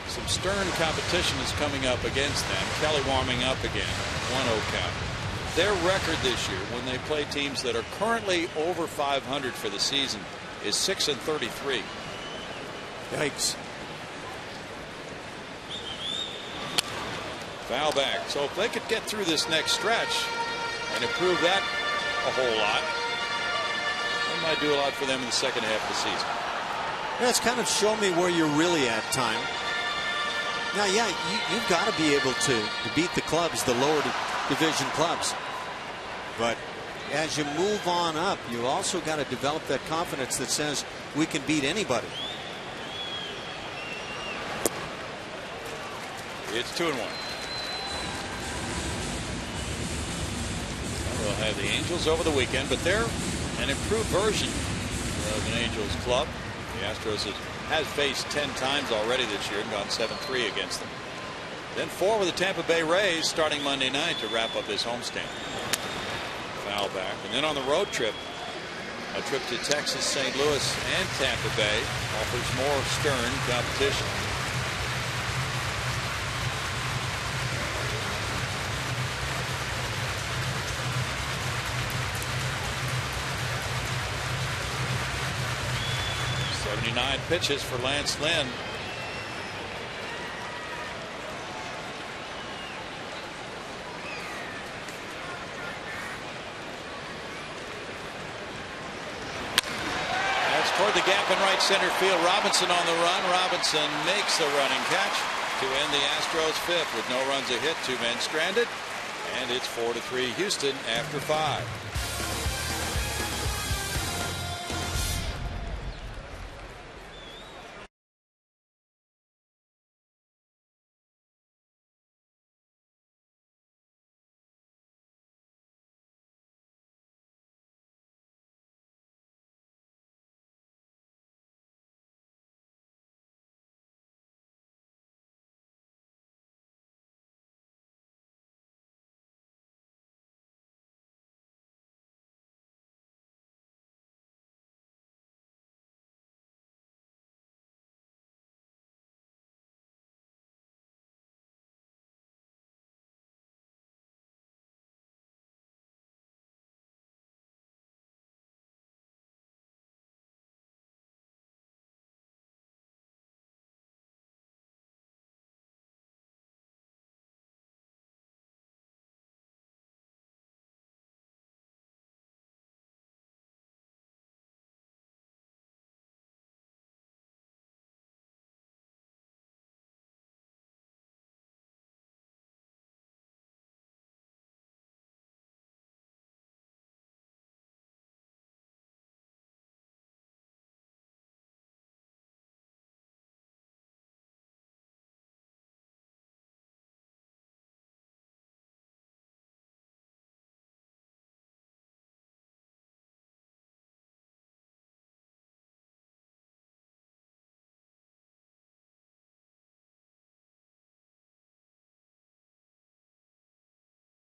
Speaker 1: some stern competition is coming up against them. Kelly warming up again. 1-0 count. Their record this year when they play teams that are currently over 500 for the season is 6-33.
Speaker 2: Yikes.
Speaker 1: Foul back. So if they could get through this next stretch and improve that a whole lot, that might do a lot for them in the second half of the season.
Speaker 2: Yeah, it's kind of show me where you're really at time. Now, yeah, you've got to be able to beat the clubs, the lower division clubs. But as you move on up, you also got to develop that confidence that says we can beat anybody.
Speaker 1: It's 2-1. We'll have the Angels over the weekend, but they're an improved version of an Angels club. The Astros has faced 10 times already this year and gone 7-3 against them. Then 4 with the Tampa Bay Rays starting Monday night to wrap up this homestand. Foul back. And then on the road trip, a trip to Texas, St. Louis, and Tampa Bay offers more stern competition. Nine pitches for Lance Lynn. That's toward the gap in right center field. Robinson on the run. Robinson makes the running catch. to end the Astros fifth with no runs a hit, 2 men stranded, and it's 4-3 Houston after 5.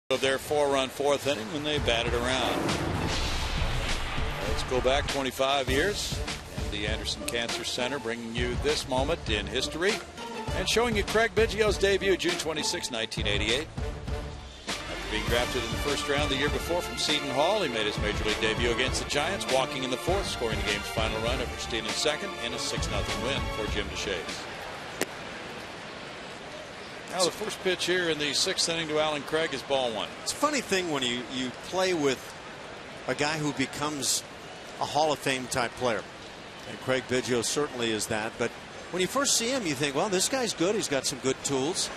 Speaker 1: Of their 4-run fourth inning when they batted around. Let's go back 25 years. The Anderson Cancer Center bringing you this moment in history and showing you Craig Biggio's debut June 26, 1988. After being drafted in the first round the year before from Seton Hall, he made his major league debut against the Giants, walking in the fourth, scoring the game's final run after stealing second in a 6-0 win for Jim DeShays. Now the first pitch here in the 6th inning to Alan Craig is ball 1.
Speaker 2: It's a funny thing when you play with a guy who becomes a Hall of Fame type player. And Craig Biggio certainly is that. But when you first see him, you think, well, this guy's good. He's got some good tools.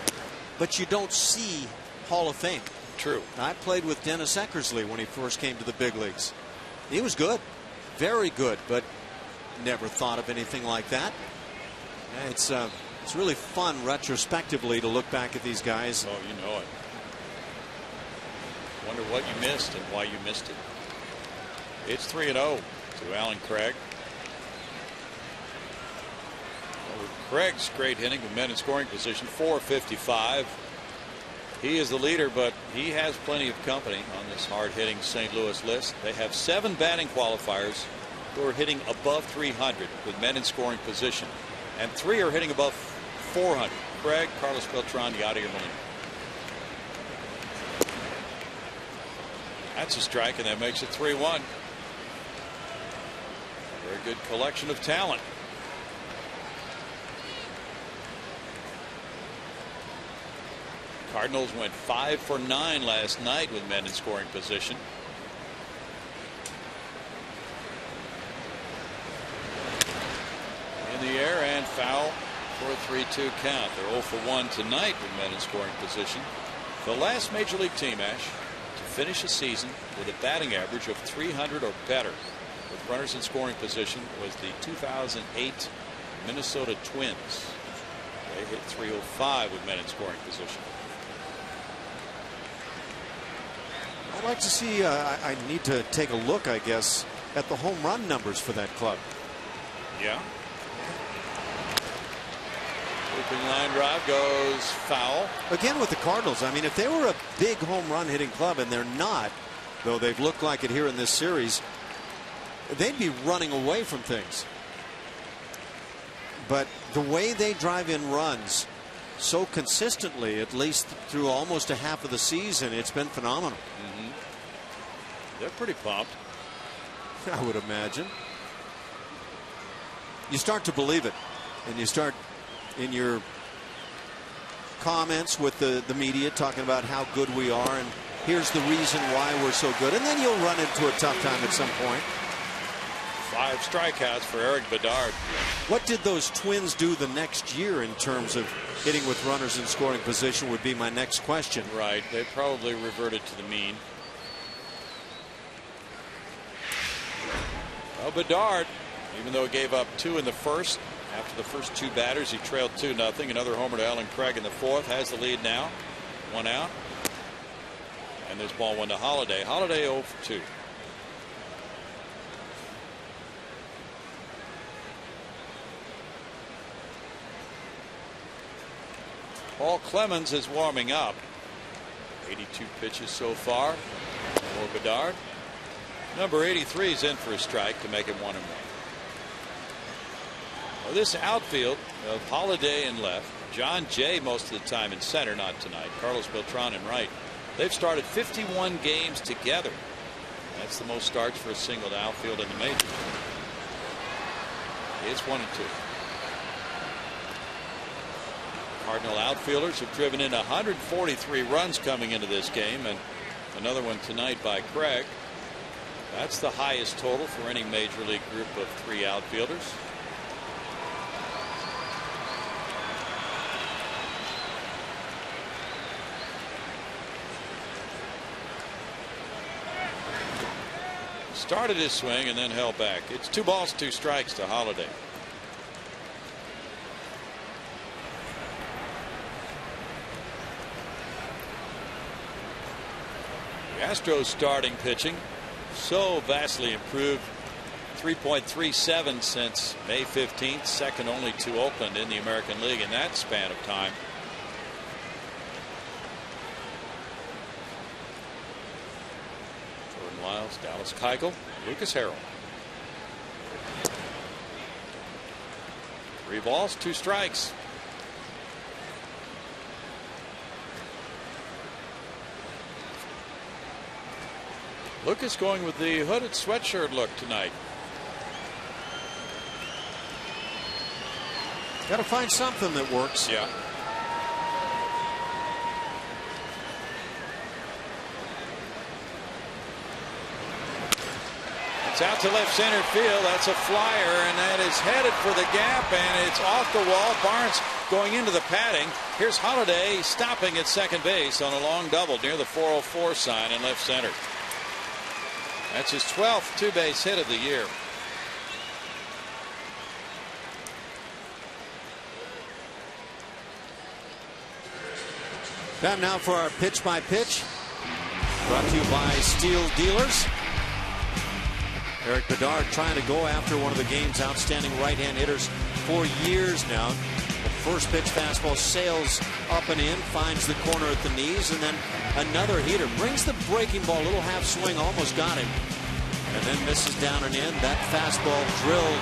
Speaker 2: But you don't see Hall of Fame.
Speaker 1: True.
Speaker 2: I played with Dennis Eckersley when he first came to the big leagues. He was good. Very good. But never thought of anything like that. It's really fun retrospectively to look back at these guys.
Speaker 1: Oh, you know it. Wonder what you missed and why you missed it. It's 3-0 to Alan Craig. Well, with Craig's great hitting with men in scoring position, 455. He is the leader, but he has plenty of company on this hard-hitting St. Louis list. They have 7 batting qualifiers who are hitting above 300 with men in scoring position, and 3 are hitting above 400. Craig, Carlos Beltran, Yadier Molina. That's a strike, and that makes it 3-1. Very good collection of talent. Cardinals went 5 for 9 last night with men in scoring position. In the air and foul for a 3-2 count. They're 0 for 1 tonight with men in scoring position. The last major league team, Ash, to finish a season with a batting average of 300 or better with runners in scoring position was the 2008 Minnesota Twins. They hit 305 with men in scoring position.
Speaker 2: I'd like to see, I need to take a look, I guess, at the home run numbers for that club.
Speaker 1: Yeah. Looping line drive goes foul.
Speaker 2: Again with the Cardinals, I mean, if they were a big home run hitting club, and they're not, though they've looked like it here in this series, they'd be running away from things. But the way they drive in runs so consistently, at least through almost a half of the season, it's been phenomenal.
Speaker 1: They're pretty pumped,
Speaker 2: I would imagine. You start to believe it, and you start in your comments with the media talking about how good we are, and here's the reason why we're so good, and then you'll run into a tough time at some point.
Speaker 1: 5 strikeouts for Eric Bedard.
Speaker 2: What did those Twins do the next year in terms of hitting with runners in scoring position would be my next question.
Speaker 1: Right. They probably reverted to the mean. Well, Bedard, even though he gave up 2 in the first, after the first 2 batters, he trailed 2-0. Another homer to Alan Craig in the 4th. Has the lead now. 1 out. And there's ball 1 to Holiday. Holiday 0 for 2. Paul Clemens is warming up. 82 pitches so far for Bedard. Number 83 is in for a strike to make it 1-1. Well, this outfield of Holiday in left, John Jay most of the time in center, not tonight. Carlos Beltran in right. They've started 51 games together. That's the most starts for a single outfield in the majors. It's 1-2. Cardinal outfielders have driven in 143 runs coming into this game, and another one tonight by Craig. That's the highest total for any major league group of 3 outfielders. Started his swing and then held back. It's 2 balls, 2 strikes to Holiday. The Astros starting pitching so vastly improved. 3.37 since May 15th, second only to Oakland in the American League in that span of time. Jordan Lyles, Dallas Keuchel, Lucas Harrell. 3 balls, 2 strikes. Lucas going with the hooded sweatshirt look tonight.
Speaker 2: Got to find something that works.
Speaker 1: Yeah. It's out to left center field. That's a flyer, and that is headed for the gap, and it's off the wall. Barnes going into the padding. Here's Holiday stopping at second base on a long double near the 404 sign in left center. That's his 12th 2-base hit of the year.
Speaker 2: Time now for our pitch by pitch. Brought to you by Steel Dealers. Eric Bedard trying to go after one of the game's outstanding right-hand hitters for years now. The first pitch fastball sails up and in, finds the corner at the knees, and then another heater. Brings the breaking ball, a little half swing, almost got him. And then misses down and in. That fastball drilled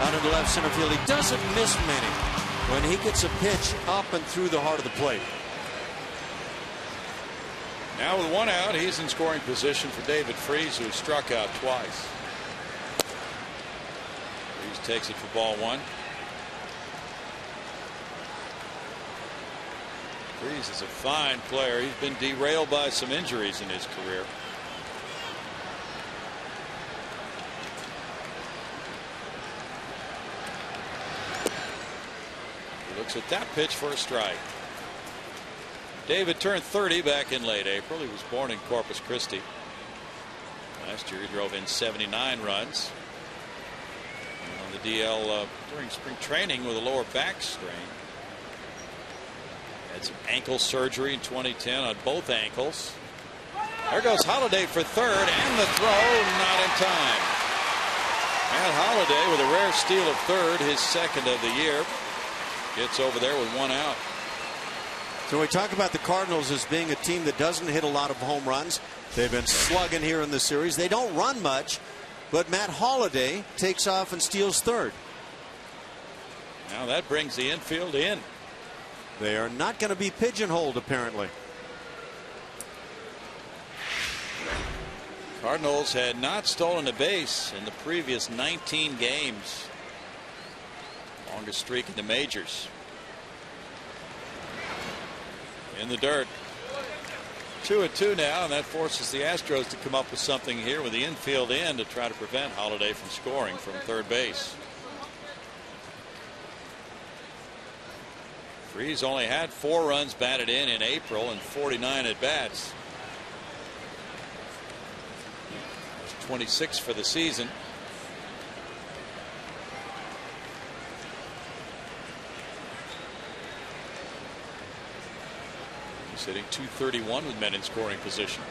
Speaker 2: out into left center field. He doesn't miss many when he gets a pitch up and through the heart of the plate.
Speaker 1: Now with 1 out, he's in scoring position for David Freese, who struck out twice. Freese takes it for ball 1. Freese is a fine player. He's been derailed by some injuries in his career. He looks at that pitch for a strike. David turned 30 back in late April. He was born in Corpus Christi. Last year he drove in 79 runs. And on the DL during spring training with a lower back strain. Had some ankle surgery in 2010 on both ankles. There goes Holiday for third, and the throw not in time. Matt Holiday with a rare steal of third, his second of the year. Gets over there with 1 out.
Speaker 2: So we talk about the Cardinals as being a team that doesn't hit a lot of home runs. They've been slugging here in the series. They don't run much, but Matt Holiday takes off and steals third.
Speaker 1: Now that brings the infield in.
Speaker 2: They are not going to be pigeonholed, apparently.
Speaker 1: Cardinals had not stolen a base in the previous 19 games. Longest streak in the majors. In the dirt. 2-2 now, and that forces the Astros to come up with something here with the infield in to try to prevent Holiday from scoring from third base. Freese only had 4 runs batted in April and 49 at bats. 26 for the season. He's hitting .231 with men in scoring position.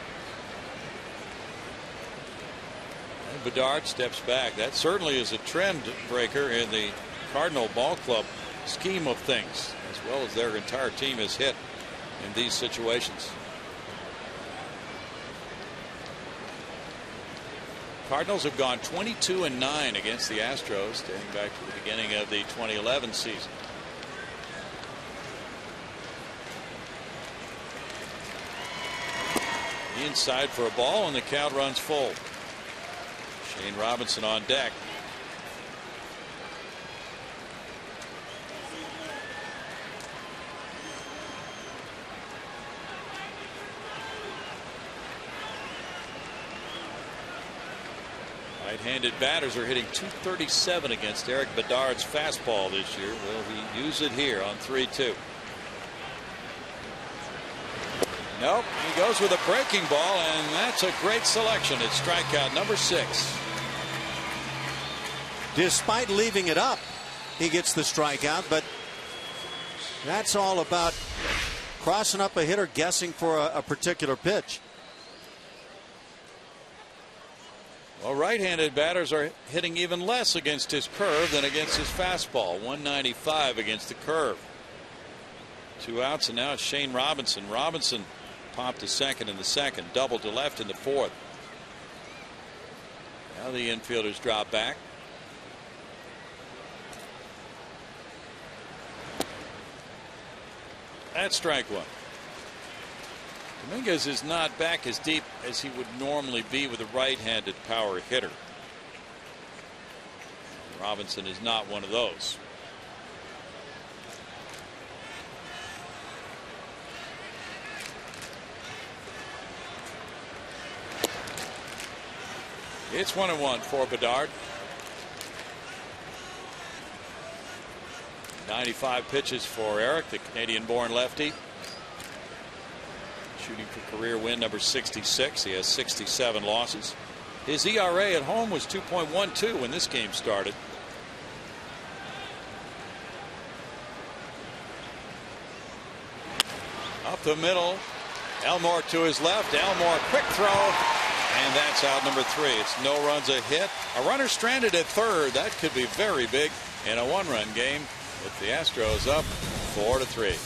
Speaker 1: And Bedard steps back. That certainly is a trend breaker in the Cardinal ball club scheme of things, as well as their entire team has hit in these situations. Cardinals have gone 22-9 against the Astros dating back to the beginning of the 2011 season. Inside for a ball, and the count runs full. Shane Robinson on deck. Right-handed batters are hitting .237 against Eric Bedard's fastball this year. Will he use it here on 3-2? Nope. He goes with a breaking ball, and that's a great selection. It's strikeout number 6.
Speaker 2: Despite leaving it up, he gets the strikeout, but that's all about crossing up a hitter, guessing for a particular pitch.
Speaker 1: Well, right-handed batters are hitting even less against his curve than against his fastball. 195 against the curve. 2 outs, and now it's Shane Robinson. Robinson popped to second in the second, doubled to left in the fourth. Now the infielders drop back. That's strike 1. Dominguez is not back as deep as he would normally be with a right-handed power hitter. Robinson is not one of those. It's 1-1 for Bedard. 95 pitches for Eric, the Canadian-born lefty. Shooting for career win number 66. He has 67 losses. His ERA at home was 2.12 when this game started. Up the middle. Elmore to his left. Elmore, quick throw. And that's out number 3. It's no runs, a hit. A runner stranded at third. That could be very big in a 1-run game with the Astros up 4-3.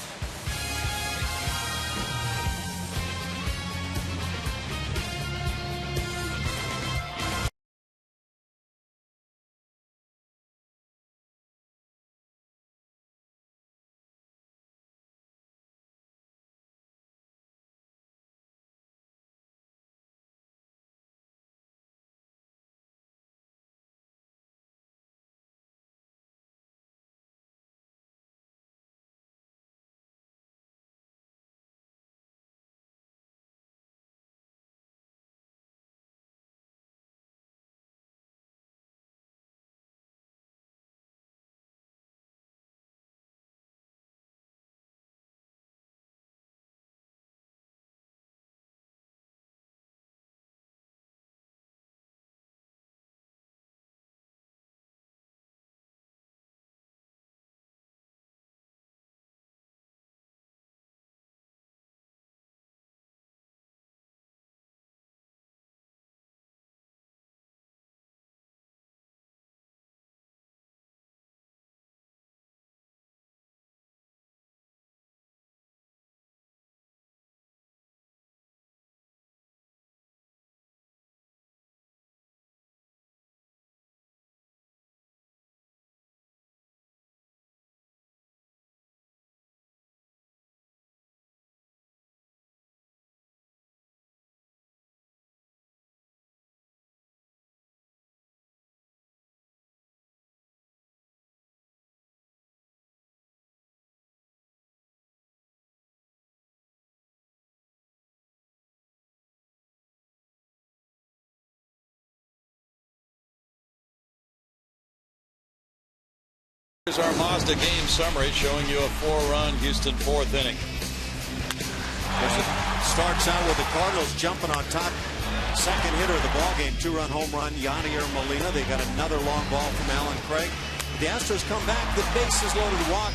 Speaker 1: Here's our Mazda game summary showing you a 4-run Houston 4th inning.
Speaker 2: Starts out with the Cardinals jumping on top. Second hitter of the ballgame, 2-run home run, Yadier Molina. They got another long ball from Alan Craig. The Astros come back. The bases loaded walk.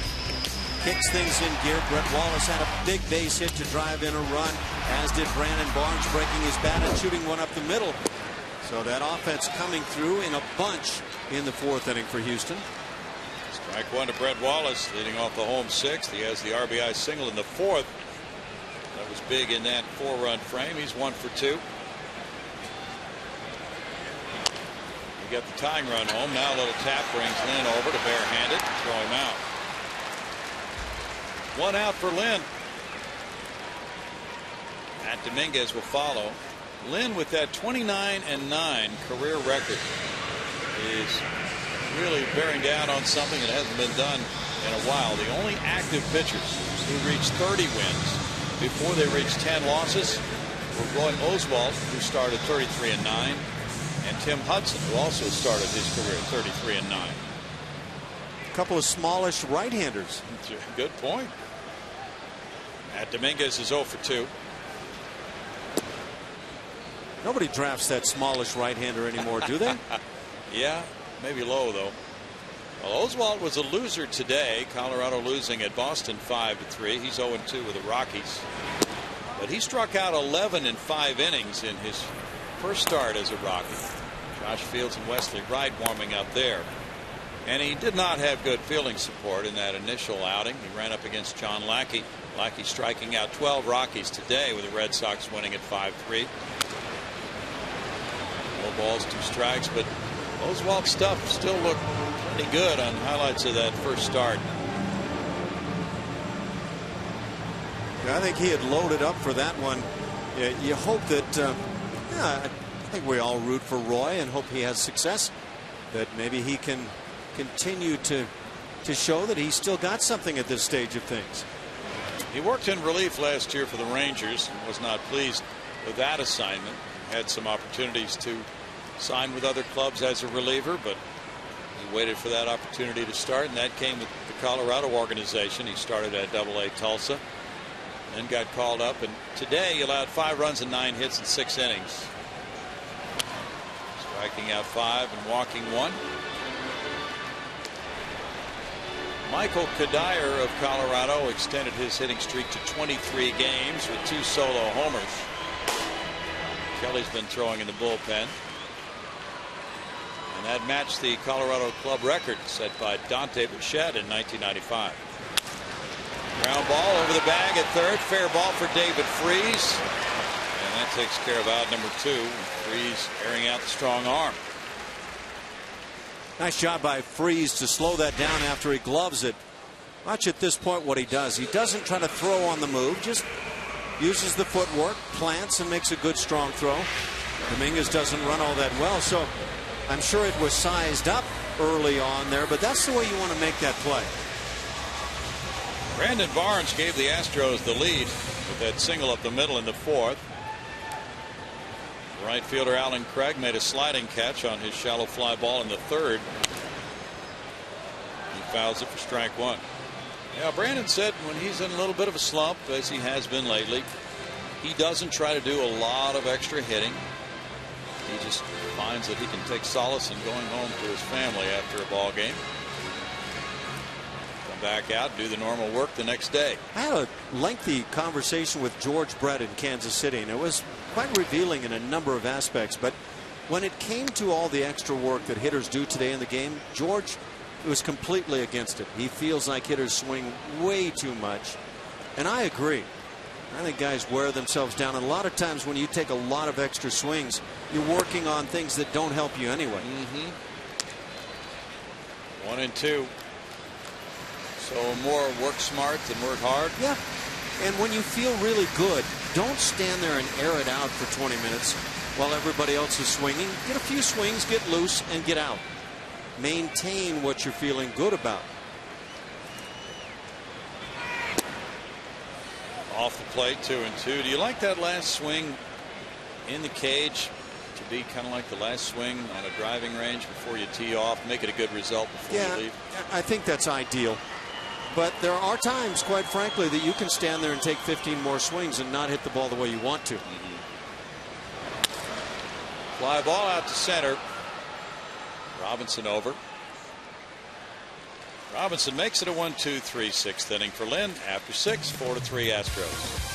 Speaker 2: Kicks things in gear. Brett Wallace had a big base hit to drive in a run, as did Brandon Barnes, breaking his bat and shooting one up the middle. So that offense coming through in a bunch in the 4th inning for Houston.
Speaker 1: Strike one to Brett Wallace, leading off the home 6th. He has the RBI single in the 4th. That was big in that 4-run frame. He's 1 for 2. We got the tying run home. Now a little tap brings Lynn over to barehanded and throw him out. 1 out for Lynn. Matt Dominguez will follow. Lynn, with that 29-9 career record, is really bearing down on something that hasn't been done in a while. The only active pitchers who reached 30 wins before they reached 10 losses were Roy Oswalt, who started 33-9, and Tim Hudson, who also started his career at 33-9.
Speaker 2: A couple of smallish right-handers.
Speaker 1: Good point. Matt Dominguez is 0 for 2.
Speaker 2: Nobody drafts that smallish right-hander anymore, do they?
Speaker 1: Yeah, maybe low though. Well, Oswalt was a loser today. Colorado losing at Boston 5-3. He's 0-2 with the Rockies. But he struck out 11 in 5 innings in his first start as a Rocky. Josh Fields and Wesley Wright warming up there. And he did not have good fielding support in that initial outing. He ran up against John Lackey. Lackey striking out 12 Rockies today, with the Red Sox winning at 5-3. No balls, 2 strikes, but Oswalt's stuff still looked pretty good on highlights of that first start.
Speaker 2: I think he had loaded up for that one. You hope that, I think we all root for Roy and hope he has success, that maybe he can continue to show that he's still got something at this stage of things.
Speaker 1: He worked in relief last year for the Rangers and was not pleased with that assignment. Had some opportunities to sign with other clubs as a reliever, but he waited for that opportunity to start, and that came with the Colorado organization. He started at AA Tulsa, then got called up, and today he allowed 5 runs and 9 hits in 6 innings. Striking out 5 and walking 1. Michael Kadire of Colorado extended his hitting streak to 23 games with 2 solo homers. Kelly's been throwing in the bullpen. And that matched the Colorado club record set by Dante Bichette in 1995. Ground ball over the bag at third. Fair ball for David Freese. And that takes care of out number 2. Freese airing out the strong arm.
Speaker 2: Nice job by Freese to slow that down after he gloves it. Watch at this point what he does. He doesn't try to throw on the move, just uses the footwork, plants, and makes a good strong throw. Dominguez doesn't run all that well, so I'm sure it was sized up early on there, but that's the way you want to make that play.
Speaker 1: Brandon Barnes gave the Astros the lead with that single up the middle in the 4th. Right fielder Alan Craig made a sliding catch on his shallow fly ball in the 3rd. He fouls it for strike 1. Yeah, Brandon said when he's in a little bit of a slump, as he has been lately, he doesn't try to do a lot of extra hitting. He just finds that he can take solace in going home to his family after a ball game. Come back out, do the normal work the next day.
Speaker 2: I had a lengthy conversation with George Brett in Kansas City, and it was quite revealing in a number of aspects. But when it came to all the extra work that hitters do today in the game, George was completely against it. He feels like hitters swing way too much, and I agree. I think guys wear themselves down, and a lot of times when you take a lot of extra swings, you're working on things that don't help you anyway.
Speaker 1: 1-2. So more work smart than work hard.
Speaker 2: Yeah. And when you feel really good, don't stand there and air it out for 20 minutes while everybody else is swinging. Get a few swings, get loose, and get out. Maintain what you're feeling good about.
Speaker 1: Off the plate, 2-2. Do you like that last swing in the cage? to be kind of like the last swing on a driving range before you tee off, make it a good result before you leave?
Speaker 2: I think that's ideal. But there are times, quite frankly, that you can stand there and take 15 more swings and not hit the ball the way you want to.
Speaker 1: Fly ball out to center. Robinson over. Robinson makes it a 1-2-3 6th inning for Lynn. After 6, 4-3 Astros.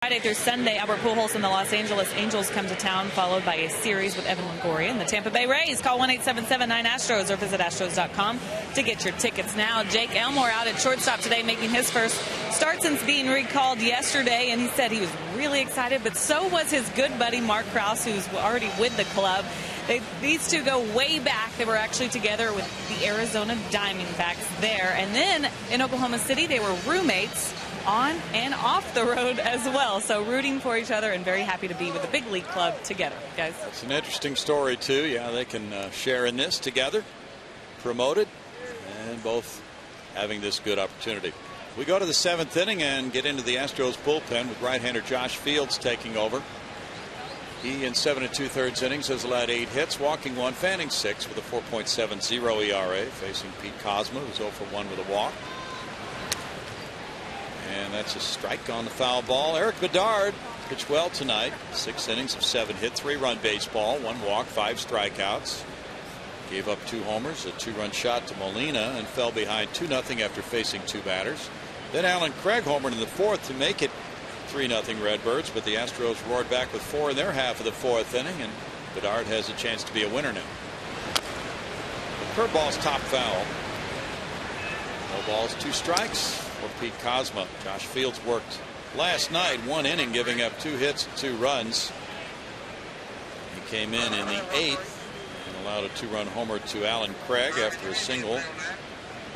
Speaker 3: Friday through Sunday, Albert Pujols and the Los Angeles Angels come to town, followed by a series with Evan Longoria and the Tampa Bay Rays. Call 1-877-9-ASTROS or visit Astros.com to get your tickets now. Jake Elmore out at shortstop today, making his first start since being recalled yesterday, and he said he was really excited, but so was his good buddy Mark Krause, who's already with the club. These two go way back. They were actually together with the Arizona Diamondbacks there. And then in Oklahoma City, they were roommates on and off the road as well. So rooting for each other and very happy to be with the big league club together, guys.
Speaker 1: It's an interesting story, too. Yeah, they can share in this together, promoted, and both having this good opportunity. We go to the 7th inning and get into the Astros bullpen with right-hander Josh Fields taking over. He, in 7 2/3 innings, has allowed 8 hits, walking 1, fanning 6 with a 4.70 ERA, facing Pete Kozma, who's 0 for 1 with a walk. And that's a strike on the foul ball. Eric Bedard pitched well tonight. 6 innings of 7 hit, 3-run baseball, 1 walk, 5 strikeouts. Gave up 2 homers, a 2-run shot to Molina, and fell behind 2-0 after facing 2 batters. Then Alan Craig homered in the 4th to make it 3-0 Redbirds, but the Astros roared back with 4 in their half of the 4th inning, and Bedard has a chance to be a winner now. The curveball's top foul. No balls, 2 strikes for Pete Kozma. Josh Fields worked last night, 1 inning, giving up 2 hits and 2 runs. He came in the 8th and allowed a 2-run homer to Alan Craig after a single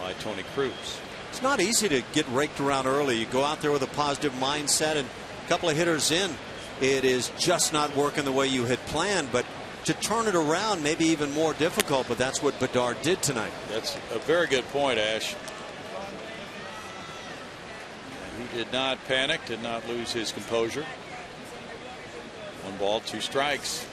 Speaker 1: by Tony Cruz.
Speaker 2: It's not easy to get raked around early. You go out there with a positive mindset, and a couple of hitters in, it is just not working the way you had planned. But to turn it around may be even more difficult, but that's what Bedard did tonight.
Speaker 1: That's a very good point, Ash. He did not panic, did not lose his composure. 1 ball, 2 strikes.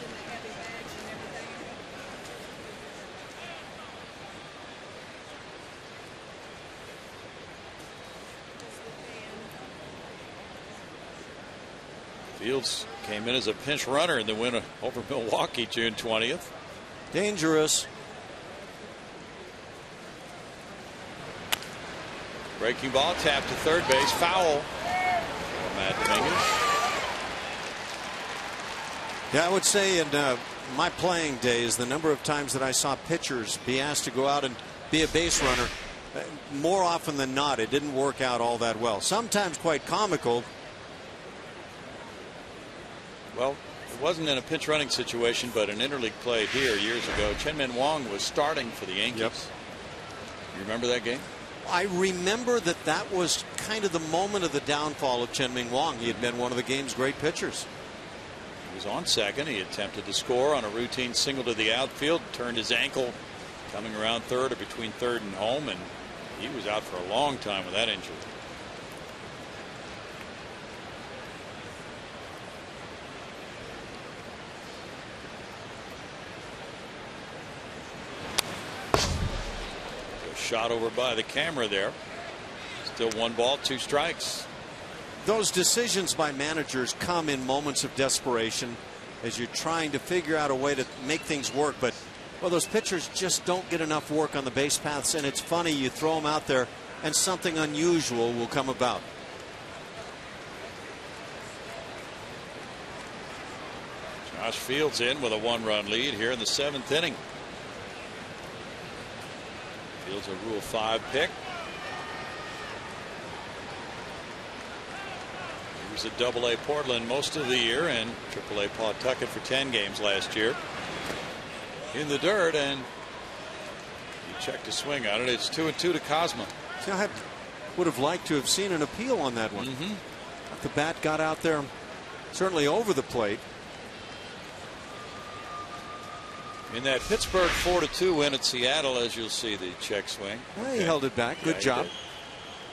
Speaker 1: Fields came in as a pinch runner in the win over Milwaukee June 20th.
Speaker 2: Dangerous.
Speaker 1: Breaking ball, tapped to third base, foul for Matt Dominguez.
Speaker 2: Yeah, I would say in my playing days, the number of times that I saw pitchers be asked to go out and be a base runner, more often than not, it didn't work out all that well. Sometimes quite comical.
Speaker 1: Well, It wasn't in a pinch running situation, but an interleague play here years ago. Chen-Min Wong was starting for the Yankees.
Speaker 2: Yep.
Speaker 1: You remember that game?
Speaker 2: I remember that was kind of the moment of the downfall of Chen-Min Wong. He had been one of the game's great pitchers.
Speaker 1: He was on second. He attempted to score on a routine single to the outfield, turned his ankle coming around third or between third and home, and he was out for a long time with that injury. Shot over by the camera there. Still 1 ball, 2 strikes.
Speaker 2: Those decisions by managers come in moments of desperation as you're trying to figure out a way to make things work. But, well, those pitchers just don't get enough work on the base paths. And it's funny, you throw them out there and something unusual will come about.
Speaker 1: Josh Fields in with a 1-run lead here in the 7th inning. Fields a Rule 5 pick. He was at Double-A Portland most of the year and Triple-A Pawtucket for 10 games last year. In the dirt, and he checked a swing on it. It's 2-2 to Cosma.
Speaker 2: See, I would have liked to have seen an appeal on that one. The bat got out there certainly over the plate.
Speaker 1: In that Pittsburgh 4-2 win at Seattle, as you'll see the check swing.
Speaker 2: Well, he held it back. Good job.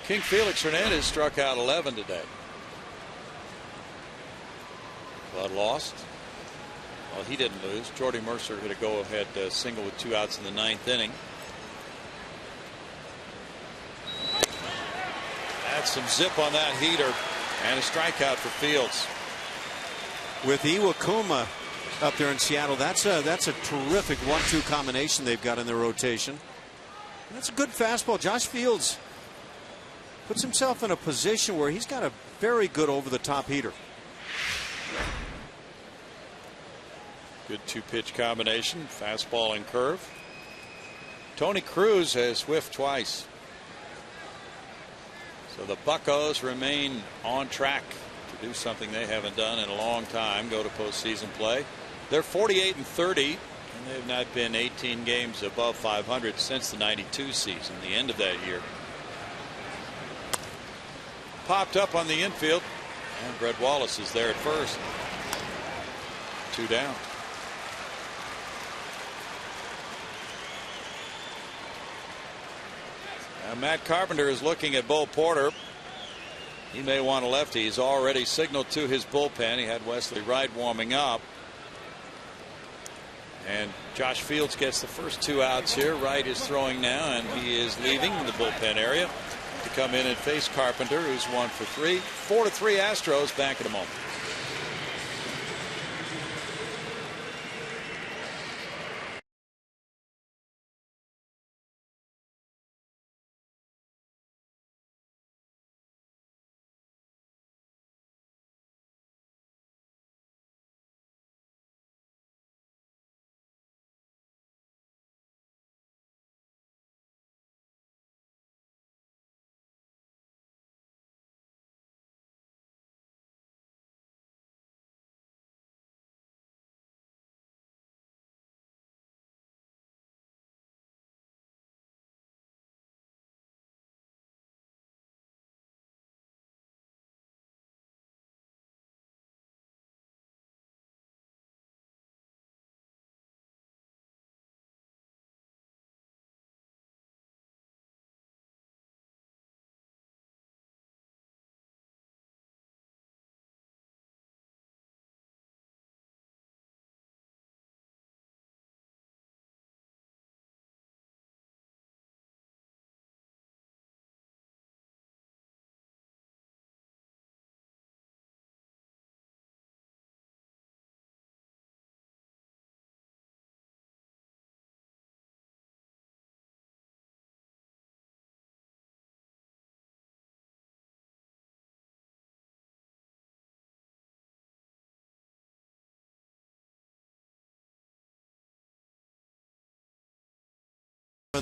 Speaker 1: King Felix Hernandez struck out 11 today. Bud lost. Well, he didn't lose. Jordy Mercer hit a go-ahead single with 2 outs in the 9th inning. That's some zip on that heater, and a strikeout for Fields.
Speaker 2: With Iwakuma up there in Seattle, that's a terrific 1-2 combination they've got in their rotation. And that's a good fastball. Josh Fields puts himself in a position where he's got a very good over-the-top heater.
Speaker 1: Good 2-pitch combination, fastball and curve. Tony Cruz has whiffed twice. So the Buccos remain on track to do something they haven't done in a long time, go to postseason play. They're 48-30, and they've not been 18 games above 500 since the '92 season, the end of that year. Popped up on the infield, and Brett Wallace is there at first. 2 down. Now Matt Carpenter is looking at Bo Porter. He may want a lefty. He's already signaled to his bullpen. He had Wesley Wright warming up. And Josh Fields gets the first 2 outs here. Wright is throwing now, and he is leaving the bullpen area to come in and face Carpenter, who's 1 for 3. 4-3 Astros. Back in a moment.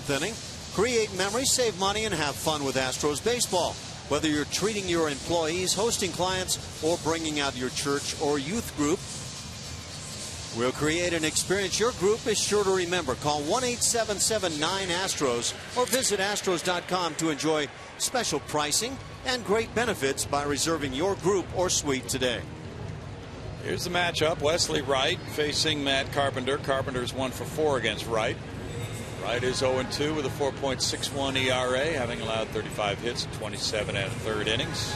Speaker 2: Inning. Create memories, save money, and have fun with Astros baseball. Whether you're treating your employees, hosting clients, or bringing out your church or youth group, We'll create an experience your group is sure to remember. Call 1-877-9-ASTROS or visit Astros.com to enjoy special pricing and great benefits by reserving your group or suite today.
Speaker 1: Here's the matchup. Wesley Wright facing Matt Carpenter. Carpenter's 1 for 4 against Wright. Wright is 0-2 with a 4.61 ERA, having allowed 35 hits in 27 1/3 innings.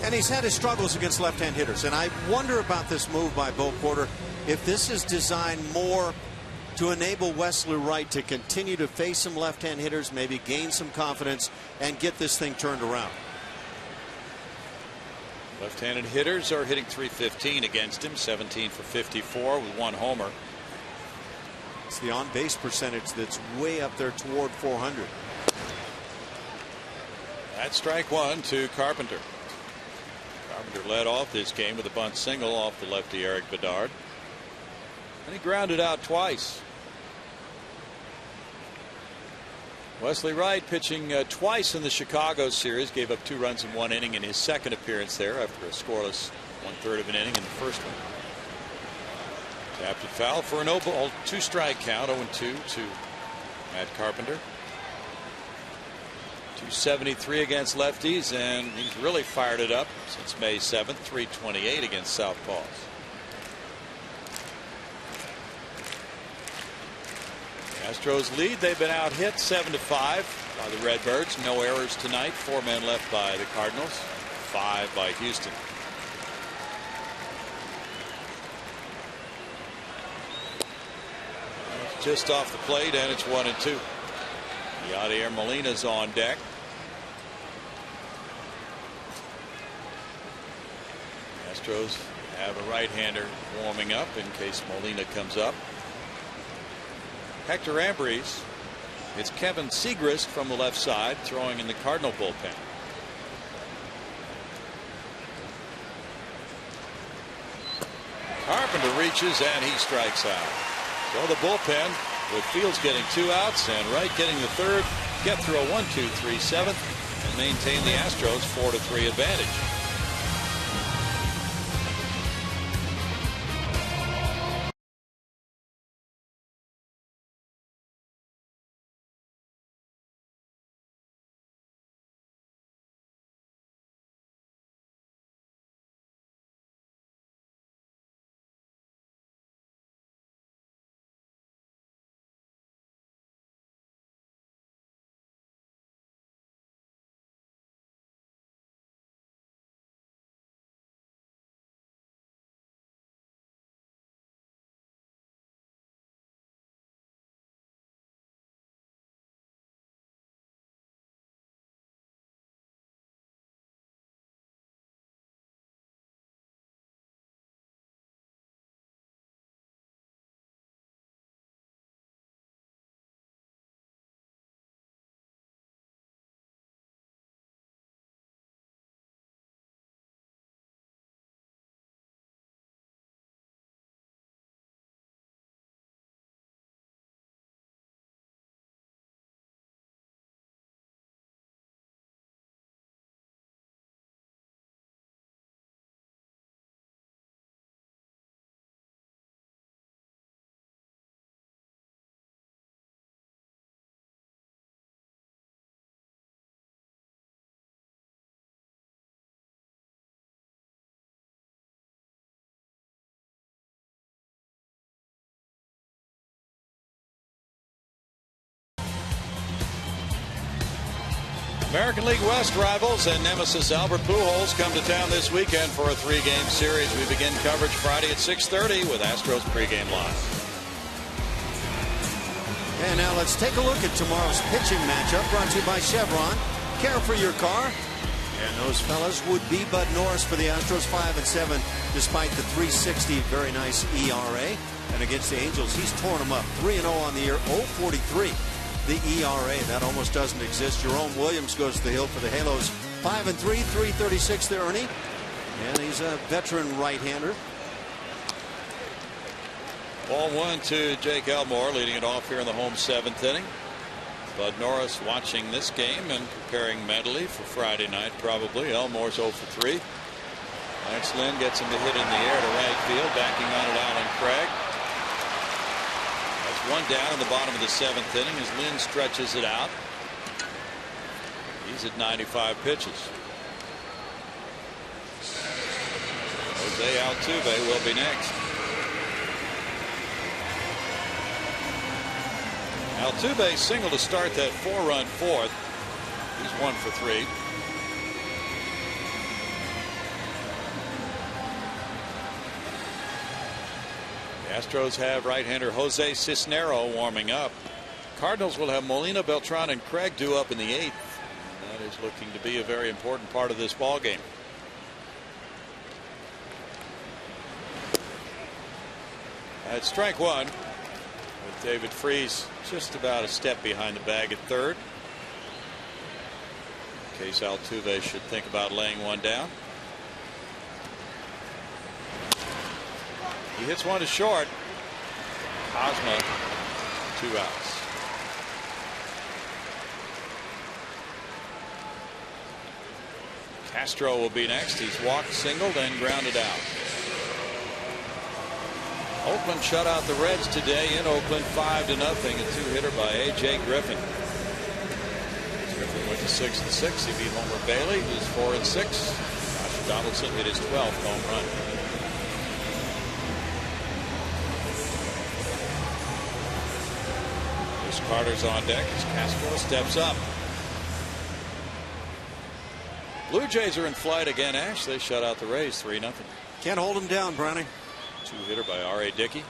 Speaker 2: And he's had his struggles against left-hand hitters. And I wonder about this move by Bo Porter, if this is designed more to enable Wesley Wright to continue to face some left-hand hitters, maybe gain some confidence, and get this thing turned around.
Speaker 1: Left-handed hitters are hitting .315 against him, 17 for 54 with 1 homer.
Speaker 2: It's the on-base percentage that's way up there toward 400.
Speaker 1: That's strike 1 to Carpenter. Carpenter led off this game with a bunt single off the lefty Eric Bedard. And he grounded out twice. Wesley Wright pitching twice in the Chicago series, gave up 2 runs in 1 inning in his second appearance there after a scoreless 1/3 of an inning in the first one. Tapped it foul for a 0-ball, 2-strike count, 0-2 to Matt Carpenter. 273 against lefties, and he's really fired it up since May 7th, 328 against southpaws. Astros lead. They've been out hit 7-5 by the Redbirds. No errors tonight. 4 men left by the Cardinals, 5 by Houston. Just off the plate, and it's 1-2. Yadier Molina's on deck. Astros have a right-hander warming up in case Molina comes up. Hector Ambrose. It's Kevin Segrist from the left side throwing in the Cardinal bullpen. Carpenter reaches and he strikes out. So the bullpen with Fields getting 2 outs and Wright getting the 3rd, get through a 1-2-3 7th and maintain the Astros 4-3 advantage. American League West rivals and nemesis Albert Pujols come to town this weekend for a 3-game series. We begin coverage Friday at 6:30 with Astros pregame live.
Speaker 2: And now let's take a look at tomorrow's pitching matchup, brought to you by Chevron. Care for your car. And those fellas would be Bud Norris for the Astros, 5-7, despite the 3.60, very nice ERA. And against the Angels, he's torn them up. 3-0 on the year, 0.43. The ERA, that almost doesn't exist. Jerome Williams goes to the hill for the Halos. 5-3, 3.36 to Ernie. And he's a veteran right-hander.
Speaker 1: Ball 1 to Jake Elmore, leading it off here in the home 7th inning. Bud Norris watching this game and preparing mentally for Friday night, probably. Elmore's 0 for 3. Lance Lynn gets him to hit in the air to right field. Backing on it, Alan Craig. That's one down in the bottom of the 7th inning as Lynn stretches it out. He's at 95 pitches. Jose Altuve will be next. Altuve single to start that 4-run 4th. He's 1 for 3. The Astros have right-hander Jose Cisnero warming up. Cardinals will have Molina, Beltran, and Craig due up in the 8th. That is looking to be a very important part of this ball game. At strike one, with David Freese just about a step behind the bag at third. In case Altuve should think about laying one down. He hits one to short. Cosma, 2 outs. Castro will be next. He's walked, singled, and grounded out. Oakland shut out the Reds today in Oakland 5-0. A 2-hitter by A.J. Griffin. Griffin went to 6-6. He beat Homer Bailey, who's 4-6. Josh Donaldson hit his 12th home run. Chris Carter's on deck as Castro steps up. Blue Jays are in flight again, Ash. They shut out the Rays 3-0.
Speaker 2: Can't hold him down, Browning.
Speaker 1: 2-hitter by R.A. Dickey.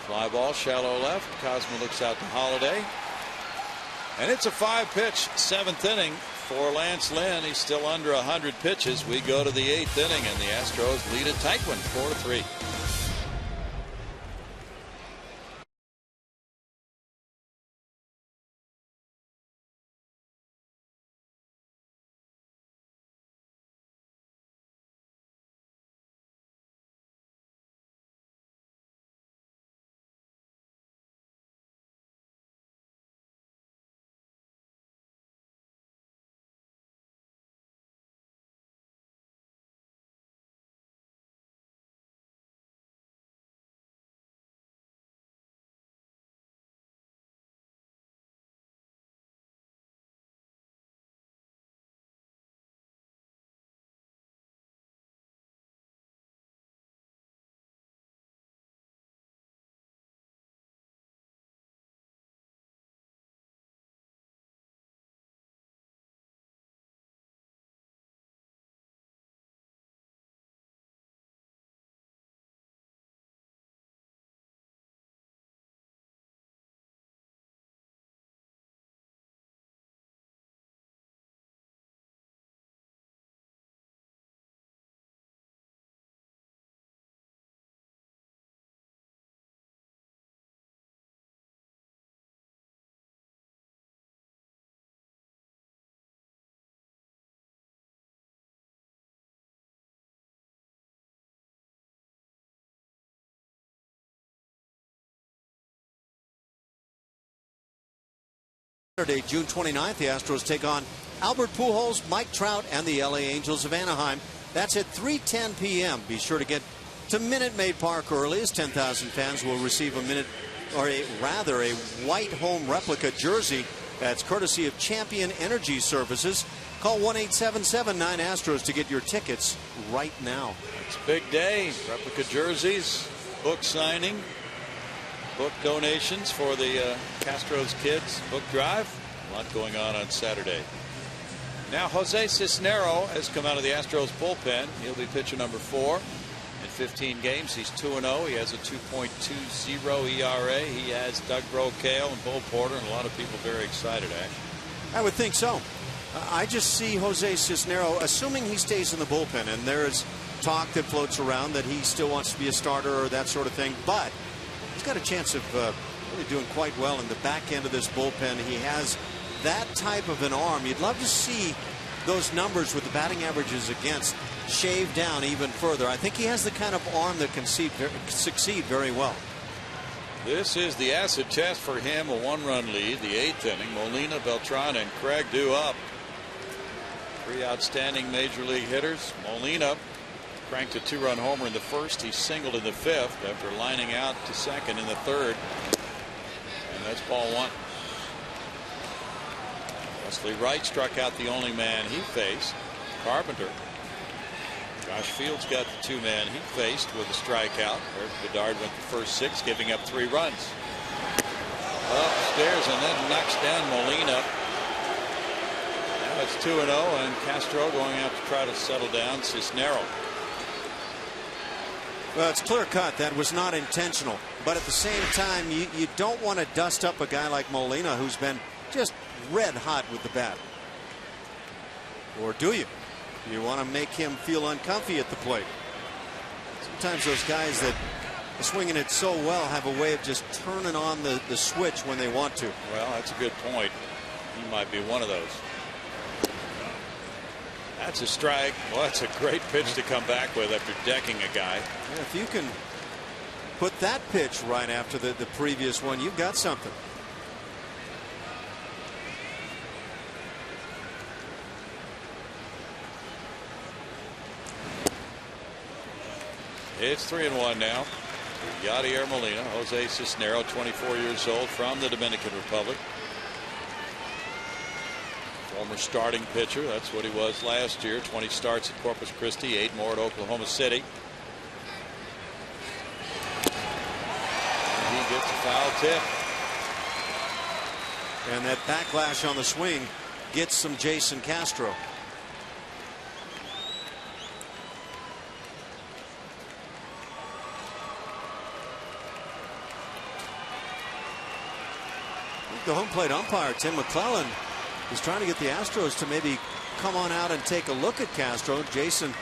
Speaker 1: Fly ball, shallow left. Cosmo looks out to Holiday. And it's a 5-pitch 7th inning for Lance Lynn. He's still under 100 pitches. We go to the 8th inning, and the Astros lead a tight one, 4-3.
Speaker 2: Saturday, June 29th, the Astros take on Albert Pujols, Mike Trout, and the LA Angels of Anaheim. That's at 3:10 p.m. Be sure to get to Minute Maid Park early, as 10,000 fans will receive a white home replica jersey. That's courtesy of Champion Energy Services. Call 1-877-9-ASTROS to get your tickets right now.
Speaker 1: It's a big day. Replica jerseys, book signing, book donations for the Castro's Kids book drive. A lot going on Saturday. Now Jose Cisnero has come out of the Astros bullpen. He'll be pitcher number 4 in 15 games. He's 2-0. He has a 2.20 ERA. He has Doug Brocail and Bo Porter, and a lot of people very excited, Ash.
Speaker 2: I would think so. I just see Jose Cisnero, assuming he stays in the bullpen, and there is talk that floats around that he still wants to be a starter or that sort of thing, but he's got a chance of really doing quite well in the back end of this bullpen. He has that type of an arm. You'd love to see those numbers with the batting averages against shaved down even further. I think he has the kind of arm that can succeed very well.
Speaker 1: This is the acid test for him. A 1-run lead, the 8th inning. Molina, Beltran, and Craig due up. Three outstanding major league hitters. Molina cranked a 2-run homer in the first. He singled in the fifth after lining out to second in the third. And that's ball one. Wesley Wright struck out the only man he faced, Carpenter. Josh Fields got the two-man he faced with a strikeout. Eric Bedard went the first 6, giving up 3 runs. Upstairs and then knocks down Molina. Now it's 2-0, and Castro going out to try to settle down Cisnero.
Speaker 2: Well, it's clear cut that was not intentional, but at the same time, you don't want to dust up a guy like Molina, who's been just red hot with the bat. Or do you? You want to make him feel uncomfy at the plate. Sometimes those guys that are swinging it so well have a way of just turning on the switch when they want to.
Speaker 1: Well, that's a good point. He might be one of those. That's a strike. Well, that's a great pitch to come back with after decking a guy.
Speaker 2: Yeah, if you can put that pitch right after the previous one, you've got something.
Speaker 1: It's 3-1 now to Yadier Molina. Jose Cisnero, 24 years old, from the Dominican Republic. Former starting pitcher. That's what he was last year. 20 starts at Corpus Christi, 8 more at Oklahoma City. And he gets a foul tip.
Speaker 2: And that backlash on the swing gets some Jason Castro. The home plate umpire, Tim McClellan, is trying to get the Astros to maybe come on out and take a look at Castro. Jason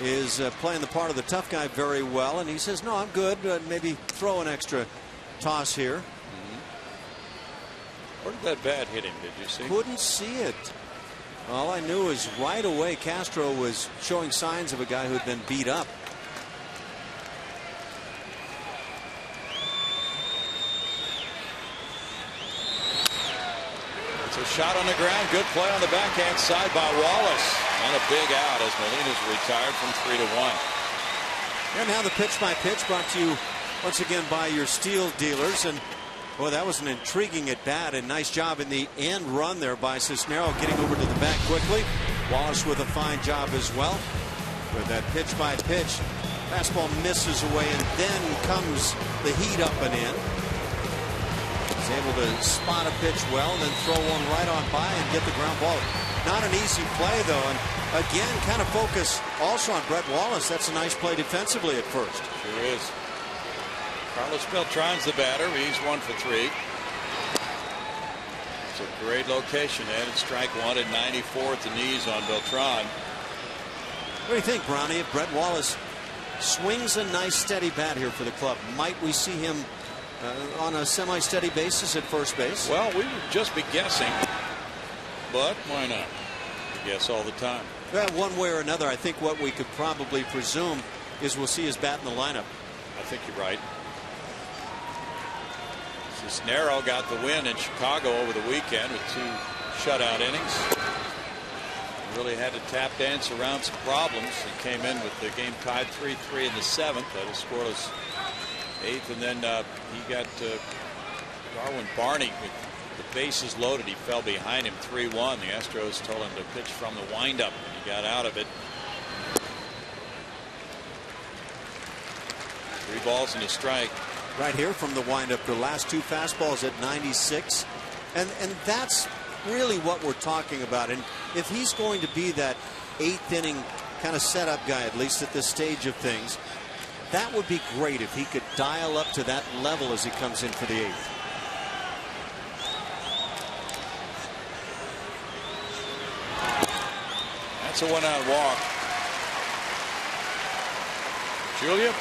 Speaker 2: is playing the part of the tough guy very well, and he says, no, I'm good. Maybe throw an extra toss here.
Speaker 1: Where did that bat hit him? Did you see?
Speaker 2: Couldn't see it. All I knew is right away Castro was showing signs of a guy who had been beat up.
Speaker 1: It's a shot on the ground. Good play on the backhand side by Wallace. And a big out as Molina's retired from 3-1.
Speaker 2: And now the pitch by pitch brought to you once again by your steel dealers. And boy, that was an intriguing at bat, and nice job in the end run there by Cisnero, getting over to the bat quickly. Wallace with a fine job as well. With that pitch by pitch, fastball misses away, and then comes the heat up and in. He's able to spot a pitch well and then throw one right on by and get the ground ball. Not an easy play, though, and again, kind of focus also on Brett Wallace. That's a nice play defensively at first.
Speaker 1: Sure is. Carlos Beltran's the batter. He's 1 for 3. It's a great location. Added strike one at 94 at the knees on Beltran.
Speaker 2: What do you think, Brownie? If Brett Wallace swings a nice steady bat here for the club, might we see him on a semi-steady basis at first base?
Speaker 1: Well, we would just be guessing, but why not? We guess all the time.
Speaker 2: Well, one way or another, I think what we could probably presume is we'll see his bat in the lineup.
Speaker 1: I think you're right. Cisnero got the win in Chicago over the weekend with 2 shutout innings. Really had to tap dance around some problems. He came in with the game tied 3-3 in the 7th. That is scoreless 8th, and then he got Darwin Barney with the bases loaded. He fell behind him 3-1. The Astros told him to pitch from the windup, and he got out of it. 3 balls and a strike.
Speaker 2: Right here from the windup, the last 2 fastballs at 96, and that's really what we're talking about. And if he's going to be that 8th inning kind of setup guy, at least at this stage of things, that would be great if he could dial up to that level as he comes in for the 8th.
Speaker 1: That's a 1-out walk. Julia?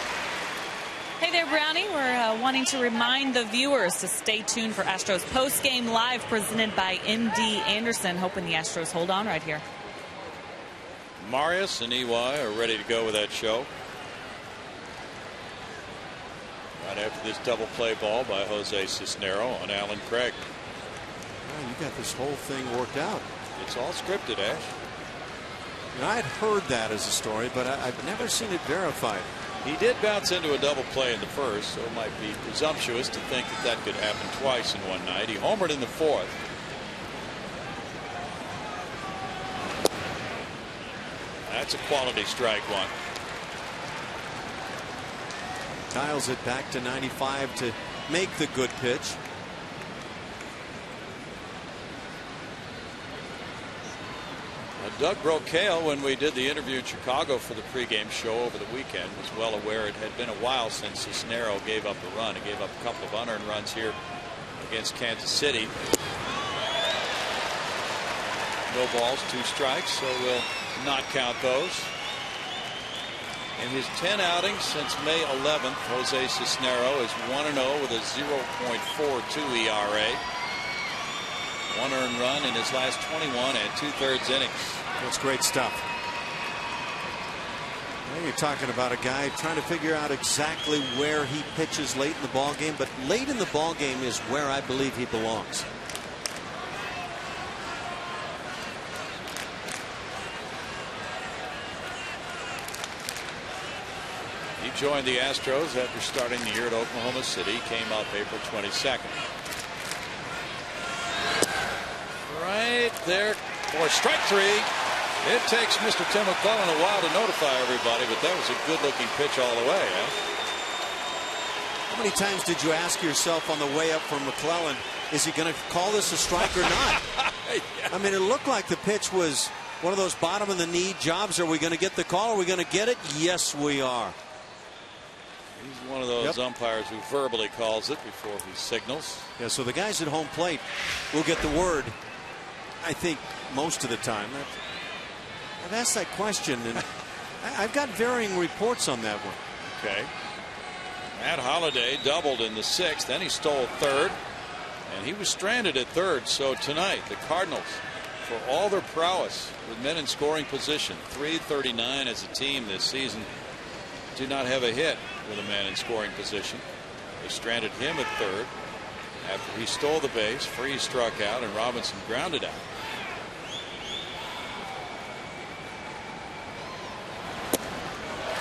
Speaker 3: Hey there, Brownie. We're wanting to remind the viewers to stay tuned for Astros Post-Game Live presented by MD Anderson. Hoping the Astros hold on right here.
Speaker 1: Marius and EY are ready to go with that show. Right after this double play ball by Jose Cisnero on Alan Craig.
Speaker 2: Oh, you got this whole thing worked out.
Speaker 1: It's all scripted, Ash.
Speaker 2: I'd heard that as a story, but I've never seen it verified.
Speaker 1: He did bounce into a double play in the first, so it might be presumptuous to think that that could happen twice in one night. He homered in the fourth. That's a quality strike one.
Speaker 2: Dials it back to 95 to make the good pitch.
Speaker 1: Doug Brocail, when we did the interview in Chicago for the pregame show over the weekend, was well aware it had been a while since Cisnero gave up a run. He gave up a couple of unearned runs here against Kansas City. No balls, 2 strikes, so we'll not count those. In his 10 outings since May 11th, Jose Cisnero is 1-0 with a 0.42 ERA. 1 earned run in his last 21 and 2/3 innings.
Speaker 2: That's great stuff. Now you're talking about a guy trying to figure out exactly where he pitches late in the ball game, but late in the ball game is where I believe he belongs.
Speaker 1: He joined the Astros after starting the year at Oklahoma City. Came up April 22nd. Right there for strike 3. It takes Mr. Tim McClellan a while to notify everybody, but that was a good-looking pitch all the way.
Speaker 2: How many times did you ask yourself on the way up from McClellan, is he going to call this a strike or not?
Speaker 1: Yeah.
Speaker 2: I mean, it looked like the pitch was one of those bottom of the knee jobs. Are we going to get the call? Are we going to get it? Yes, we are.
Speaker 1: He's one of those umpires who verbally calls it before he signals.
Speaker 2: Yeah, so the guys at home plate will get the word, I think, most of the time. I've asked that question, and I've got varying reports on that one.
Speaker 1: Okay. Matt Holliday doubled in the 6th, then he stole 3rd, and he was stranded at 3rd. So tonight, the Cardinals, for all their prowess with men in scoring position, .339 as a team this season, do not have a hit with a man in scoring position. They stranded him at 3rd after he stole the base. Freese struck out and Robinson grounded out.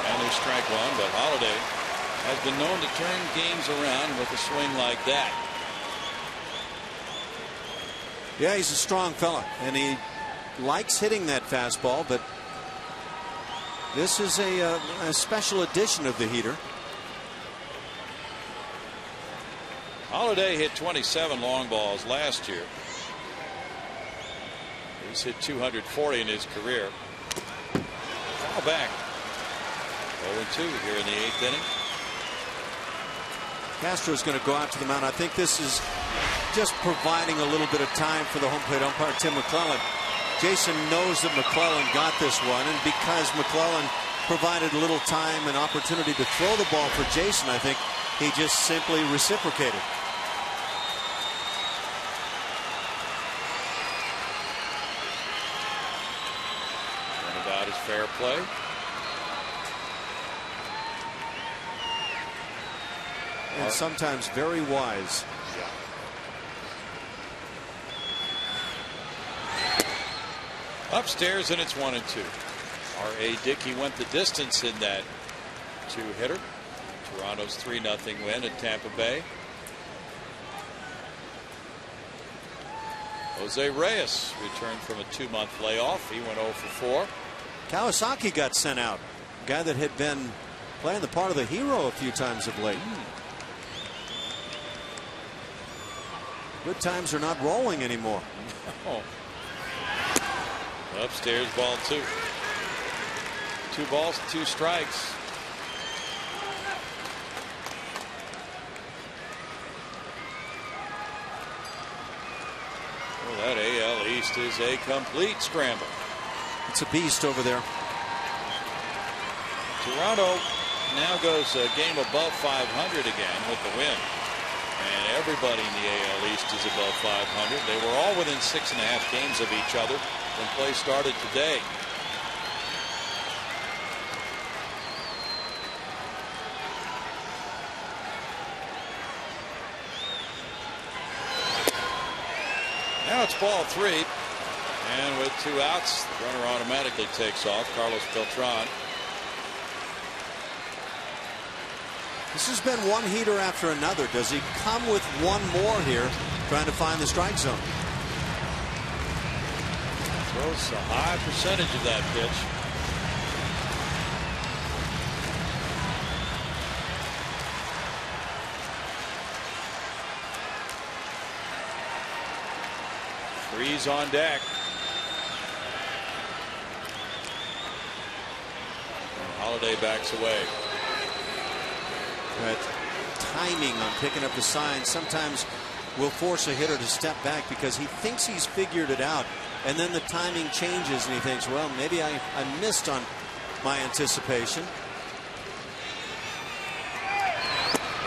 Speaker 1: And there's strike 1, but Holliday has been known to turn games around with a swing like that.
Speaker 2: Yeah, he's a strong fella, and he likes hitting that fastball, but this is a special edition of the heater.
Speaker 1: Holliday hit 27 long balls last year. He's hit 240 in his career. Foul back. 0-2 here in the 8th inning.
Speaker 2: Castro's going to go out to the mound. I think this is just providing a little bit of time for the home plate umpire, Tim McClellan. Jason knows that McClellan got this one, and because McClellan provided a little time and opportunity to throw the ball for Jason, I think he just simply reciprocated.
Speaker 1: And about his fair play.
Speaker 2: And sometimes very wise.
Speaker 1: Upstairs, and it's 1-2. R.A. Dickey went the distance in that 2-hitter. Toronto's 3-0 win at Tampa Bay. Jose Reyes returned from a 2-month layoff. He went 0 for 4.
Speaker 2: Kawasaki got sent out. A guy that had been playing the part of the hero a few times of late. Good times are not rolling anymore.
Speaker 1: Oh. Upstairs, ball 2. 2 balls, 2 strikes. Well, that AL East is a complete scramble.
Speaker 2: It's a beast over there.
Speaker 1: Toronto now goes a game above 500 again with the win. And everybody in the AL East is above 500. They were all within 6.5 games of each other when play started today. Now it's ball 3. And with 2 outs, the runner automatically takes off. Carlos Beltran.
Speaker 2: This has been one heater after another. Does he come with one more here, trying to find the strike zone?
Speaker 1: Throws a high percentage of that pitch. Freeze on deck. Holiday backs away.
Speaker 2: That timing on picking up the sign sometimes will force a hitter to step back because he thinks he's figured it out, and then the timing changes and he thinks, well, maybe I missed on my anticipation.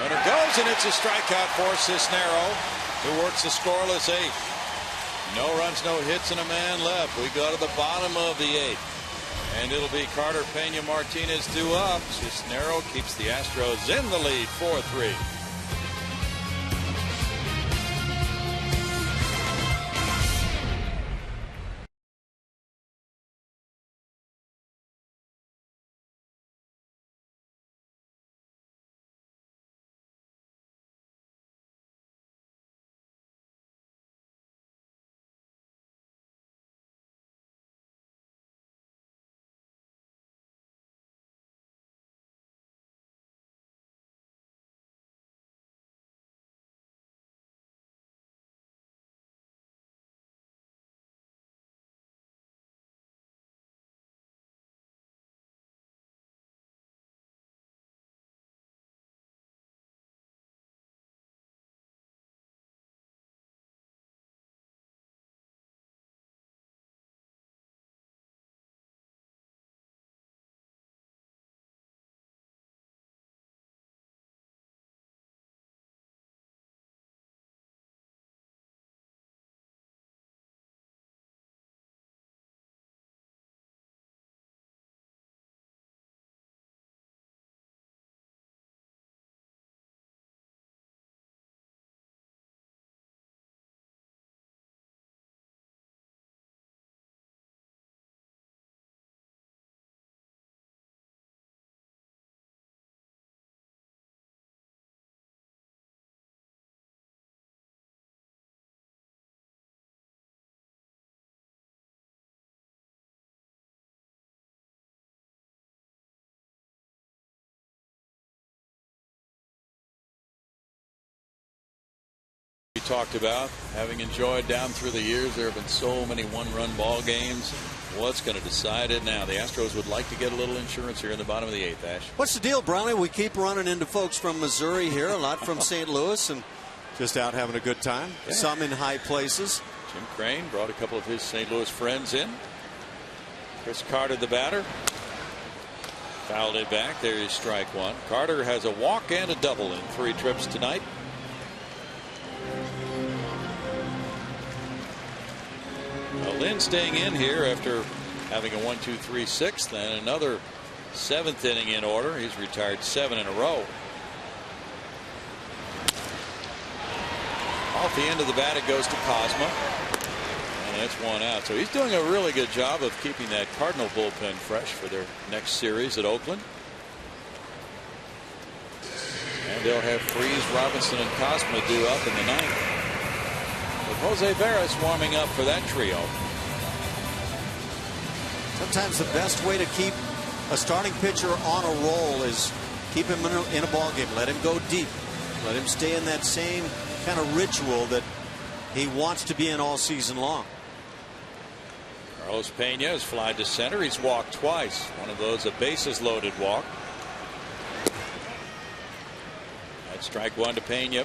Speaker 1: Runner goes, and it's a strikeout for Cisnero, who works the scoreless 8th. No runs, no hits, and a man left. We go to the bottom of the 8th. And it'll be Carter Pena Martinez due up. Cisnero keeps the Astros in the lead 4-3. We talked about, having enjoyed down through the years, there have been so many one-run ball games. What's going to decide it now? The Astros would like to get a little insurance here in the bottom of the 8th, Ash.
Speaker 2: What's the deal, Brownie? We keep running into folks from Missouri here, a lot from St. Louis, and just out having a good time. Yeah. Some in high places.
Speaker 1: Jim Crane brought a couple of his St. Louis friends in. Chris Carter, the batter. Fouled it back. There is strike 1. Carter has a walk and a double in 3 trips tonight. Lynn staying in here after having a 1-2-3 6th and another 7th inning in order. He's retired 7 in a row. Off the end of the bat, it goes to Cosma, and that's 1 out. So he's doing a really good job of keeping that Cardinal bullpen fresh for their next series at Oakland. And they'll have Freese, Robinson, and Cosma due up in the 9th. With Jose Veras warming up for that trio.
Speaker 2: Sometimes the best way to keep a starting pitcher on a roll is keep him in a ball game. Let him go deep. Let him stay in that same kind of ritual that he wants to be in all season long.
Speaker 1: Carlos Pena has flied to center. He's walked twice. One of those a bases loaded walk. That's strike 1 to Pena.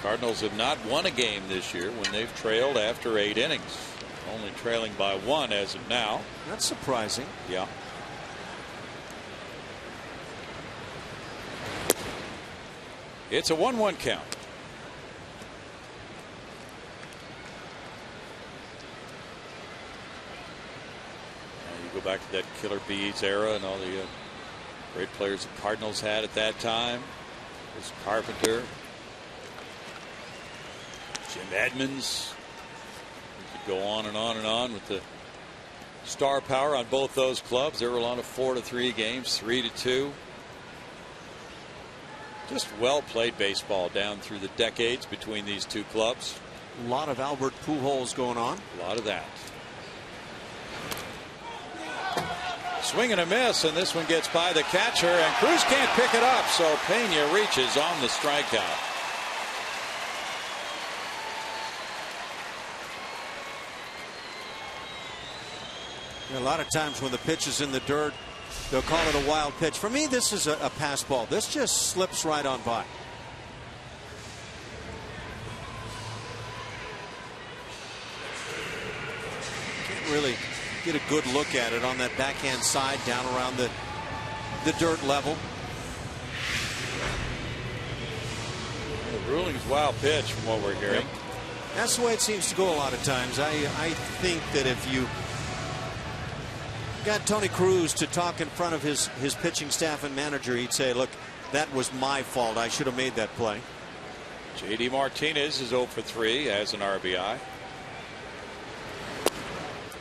Speaker 1: Cardinals have not won a game this year when they've trailed after 8 innings. Only trailing by 1 as of now.
Speaker 2: That's surprising.
Speaker 1: Yeah. It's a 1-1 count. Now you go back to that Killer Bees era and all the great players the Cardinals had at that time. There's Carpenter, Jim Edmonds, go on and on and on with the star power on both those clubs. They were on a 4-3 games, 3-2. Just well played baseball down through the decades between these two clubs.
Speaker 2: A lot of Albert Pujols going on.
Speaker 1: A lot of that. Swing and a miss, and this one gets by the catcher, and Cruz can't pick it up, so Pena reaches on the strikeout.
Speaker 2: A lot of times when the pitch is in the dirt, they'll call it a wild pitch. For me, this is a pass ball. This just slips right on by. Can't really get a good look at it on that backhand side down around the dirt level.
Speaker 1: The ruling's wild pitch from what we're hearing.
Speaker 2: That's the way it seems to go a lot of times. I think that if you got Tony Cruz to talk in front of his pitching staff and manager, he'd say, look, that was my fault. I should have made that play.
Speaker 1: J.D. Martinez is 0 for 3 as an RBI.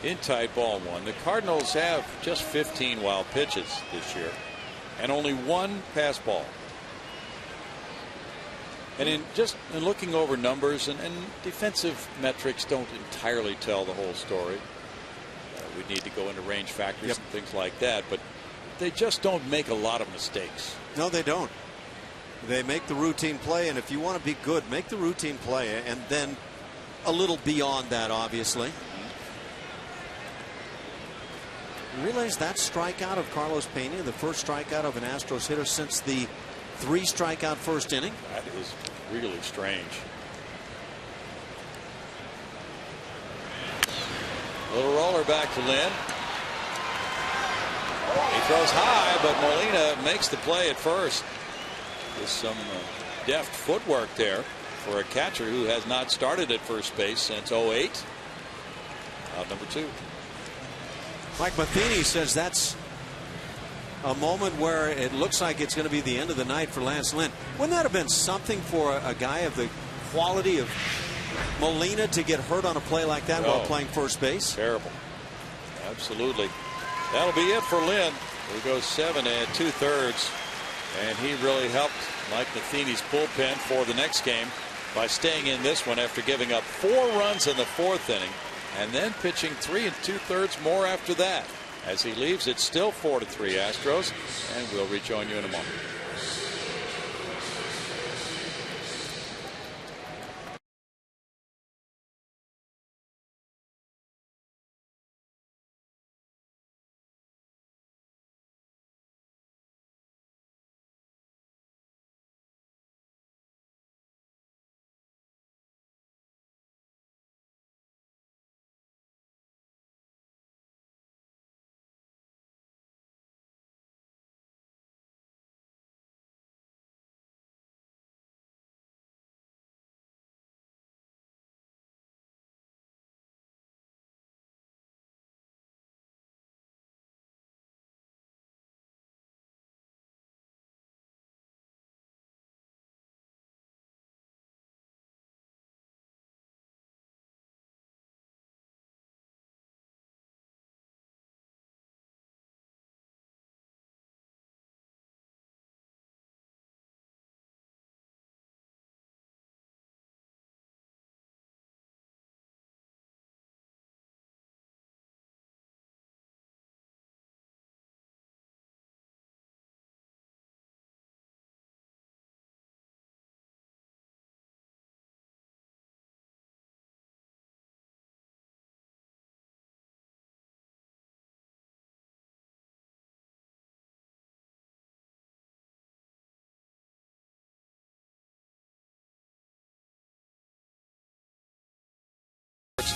Speaker 1: In tight ball one. The Cardinals have just 15 wild pitches this year and only one pass ball. And in looking over numbers and defensive metrics don't entirely tell the whole story. We need to go into range factors and things like that, but they just don't make a lot of mistakes.
Speaker 2: No, they don't. They make the routine play, and if you want to be good, make the routine play, and then a little beyond that, obviously. You realize that strikeout of Carlos Pena, the first strikeout of an Astros hitter since the 3 strikeout first inning?
Speaker 1: That is really strange. Little roller back to Lynn. He throws high, but Molina makes the play at first. With some deft footwork there for a catcher who has not started at first base since 08. Out number 2.
Speaker 2: Mike Matheny says that's a moment where it looks like it's going to be the end of the night for Lance Lynn. Wouldn't that have been something for a guy of the quality of Molina to get hurt on a play like that while playing first base?
Speaker 1: Terrible. Absolutely. That'll be it for Lynn. He goes 7 2/3. And he really helped Mike Matheny's bullpen for the next game by staying in this one after giving up 4 runs in the 4th inning and then pitching 3 2/3 more after that. As he leaves, it's still 4-3 Astros, and we'll rejoin you in a moment.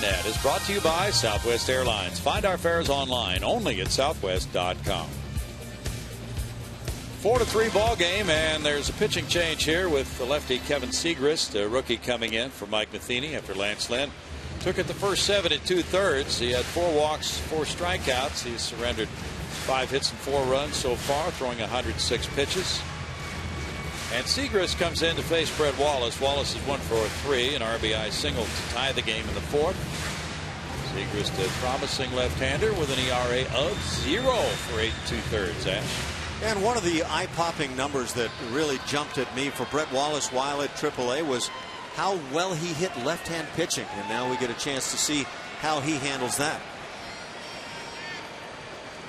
Speaker 1: Net is brought to you by Southwest Airlines. Find our fares online only at southwest.com. 4-3 ball game, and there's a pitching change here with the lefty Kevin Segrist, a rookie, coming in for Mike Matheny after Lance Lynn took it the first 7 2/3. He had 4 walks, 4 strikeouts. He's surrendered 5 hits and 4 runs so far, throwing 106 pitches. And Segrist comes in to face Brett Wallace. Wallace is 1 for 3, an RBI single to tie the game in the 4th. Segrist, a promising left-hander with an ERA of 0 for 8 2/3. Ash.
Speaker 2: And one of the eye-popping numbers that really jumped at me for Brett Wallace while at AAA was how well he hit left-hand pitching. And now we get a chance to see how he handles that.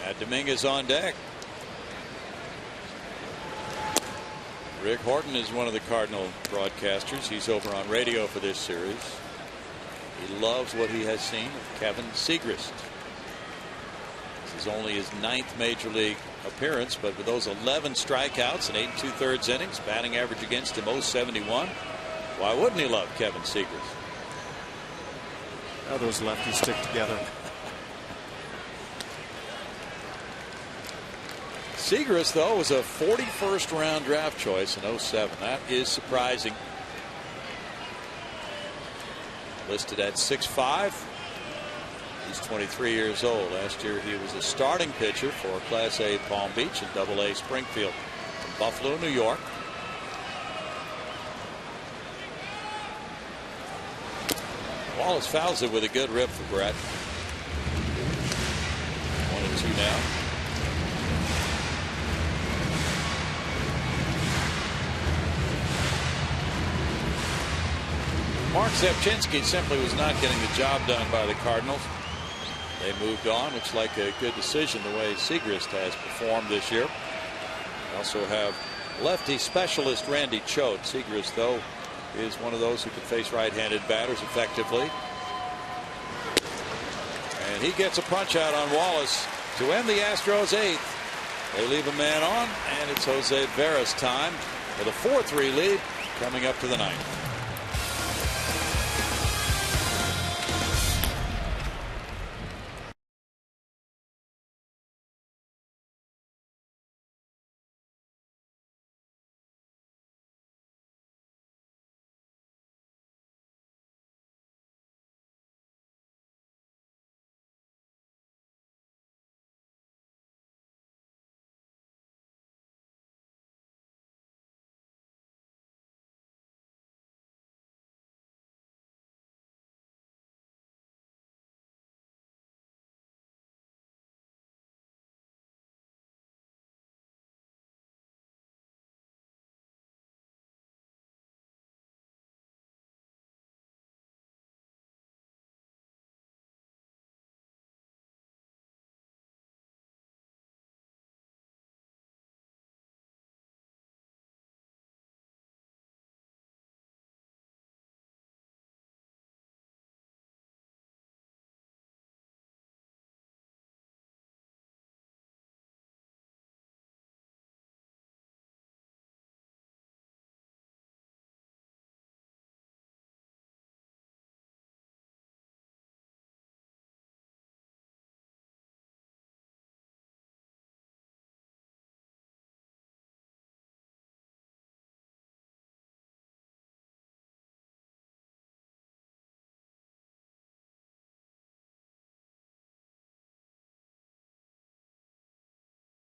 Speaker 1: Matt Dominguez on deck. Rick Horton is one of the Cardinal broadcasters. He's over on radio for this series. He loves what he has seen of Kevin Segrist. This is only his 9th major league appearance, but with those 11 strikeouts and 8 2/3 innings, batting average against him 0.71. Why wouldn't he love Kevin Segrist?
Speaker 2: Oh, those lefties stick together.
Speaker 1: Segrist, though, was a 41st round draft choice in 07. That is surprising. Listed at 6'5". He's 23 years old. Last year he was a starting pitcher for Class A Palm Beach and AA Springfield from Buffalo, New York. Wallace fouls it with a good rip for Brett. 1-2 now. Mark Zepchinski simply was not getting the job done by the Cardinals. They moved on. Looks like a good decision the way Segrist has performed this year. We also have lefty specialist Randy Choate. Segrist, though, is one of those who can face right-handed batters effectively. And he gets a punch out on Wallace to end the Astros' 8th. They leave a man on, and it's Jose Veras time with a 4-3 lead coming up to the 9th.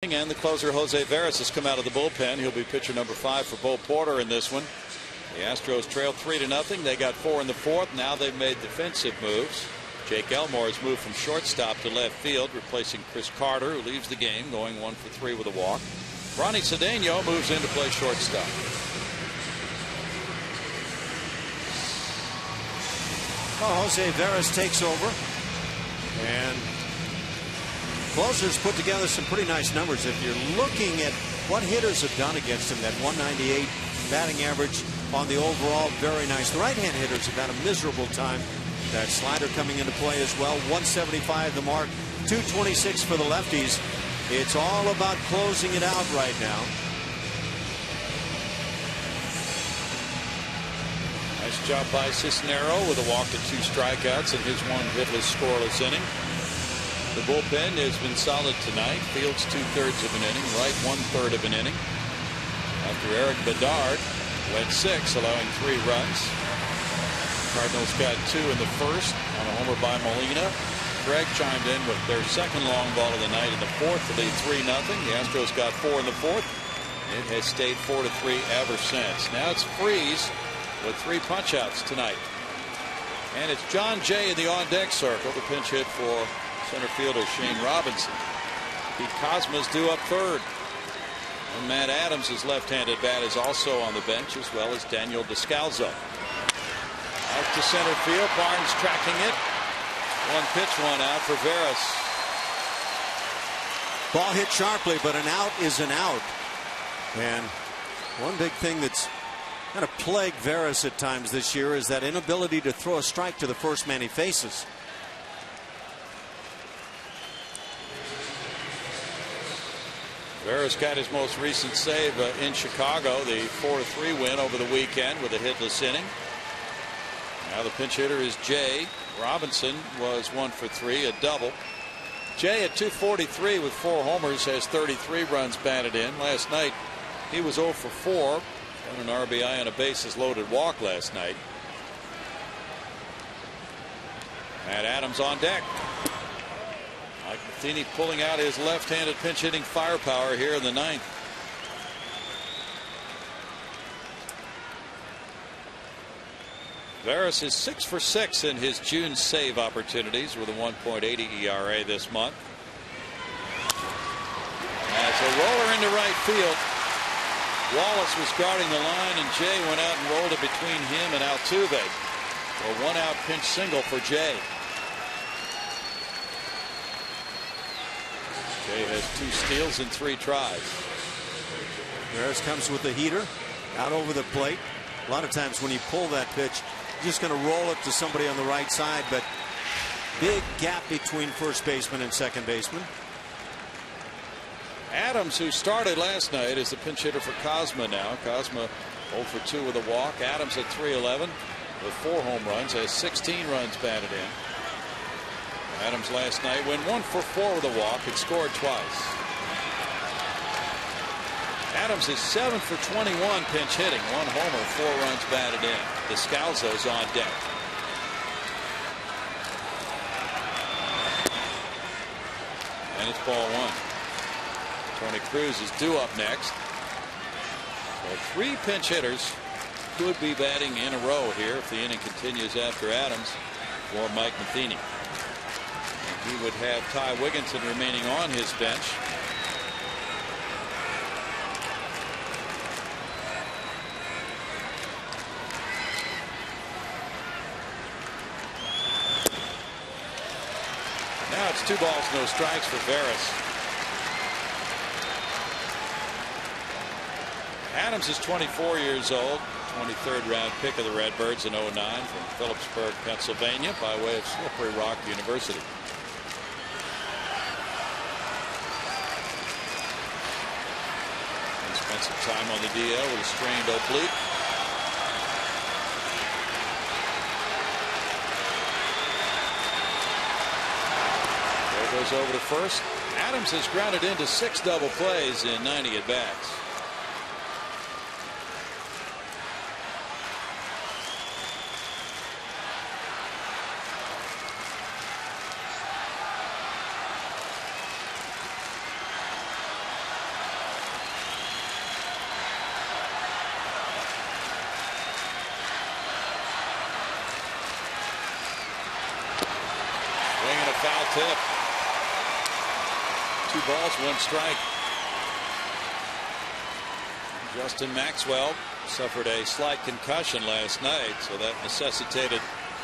Speaker 1: And the closer Jose Veras has come out of the bullpen. He'll be pitcher number 5 for Bo Porter in this one. The Astros trail 3-0. They got 4 in the 4th. Now they've made defensive moves. Jake Elmore has moved from shortstop to left field, replacing Chris Carter, who leaves the game, going 1 for 3 with a walk. Ronnie Cedeno moves in to play shortstop.
Speaker 2: Well, Jose Veras takes over, and closers put together some pretty nice numbers. If you're looking at what hitters have done against him, that 198 batting average on the overall, very nice. The right-hand hitters have had a miserable time. That slider coming into play as well. 175 the mark, 226 for the lefties. It's all about closing it out right now.
Speaker 1: Nice job by Cisnero with a walk to 2 strikeouts in his 1 hitless scoreless inning. The bullpen has been solid tonight. Fields 2/3 of an inning, Wright 1/3 of an inning. After Eric Bedard went 6, allowing 3 runs. Cardinals got 2 in the 1st on a homer by Molina. Craig chimed in with their 2nd long ball of the night in the 4th to lead 3-0. The Astros got 4 in the 4th. It has stayed 4-3 ever since. Now it's Freese with 3 punch-outs tonight. And it's John Jay in the on-deck circle. The pinch hit for center fielder Shane Robinson. Pete Kozma's due up third. And Matt Adams' left-handed bat is also on the bench, as well as Daniel Descalzo. Out to center field. Barnes tracking it. One pitch, one out for Veras.
Speaker 2: Ball hit sharply, but an out is an out. And one big thing that's kind of plagued Veras at times this year is that inability to throw a strike to the first man he faces.
Speaker 1: Veras got his most recent save in Chicago, the 4-3 win over the weekend with a hitless inning. Now the pinch hitter is Jay. Robinson was 1 for 3, a double. Jay at 243 with 4 homers has 33 runs batted in. Last night he was 0 for 4. Got an RBI and a bases loaded walk last night. Matt Adams on deck. Mike Matheny pulling out his left-handed pinch hitting firepower here in the 9th. Veras is 6 for 6 in his June save opportunities with a 1.80 ERA this month. As a roller into right field. Wallace was guarding the line, and Jay went out and rolled it between him and Altuve. A one-out pinch single for Jay. Jay has 2 steals and 3 tries.
Speaker 2: Veras comes with the heater out over the plate. A lot of times when you pull that pitch, you're just going to roll it to somebody on the right side, but big gap between first baseman and second baseman.
Speaker 1: Adams, who started last night, is the pinch hitter for Kozma now. Kozma 0 for 2 with a walk. Adams at 311 with 4 home runs, has 16 runs batted in. Adams last night went 1 for 4 with a walk. Had scored twice. Adams is 7 for 21 pinch hitting, 1 homer, 4 runs batted in. Descalzo's on deck. And it's ball 1. Tony Cruz is due up next. So 3 pinch hitters could be batting in a row here if the inning continues after Adams for Mike Matheny. And he would have Ty Wigginton remaining on his bench. Now it's 2 balls, no strikes for Veras. Adams is 24 years old, 23rd round pick of the Redbirds in 09 from Phillipsburg, Pennsylvania, by way of Slippery Rock University. He spent some time on the DL with a strained oblique. There goes over to first. Adams has grounded into 6 double plays in 90 at-bats. Foul tip. 2 balls, 1 strike. Justin Maxwell suffered a slight concussion last night, so that necessitated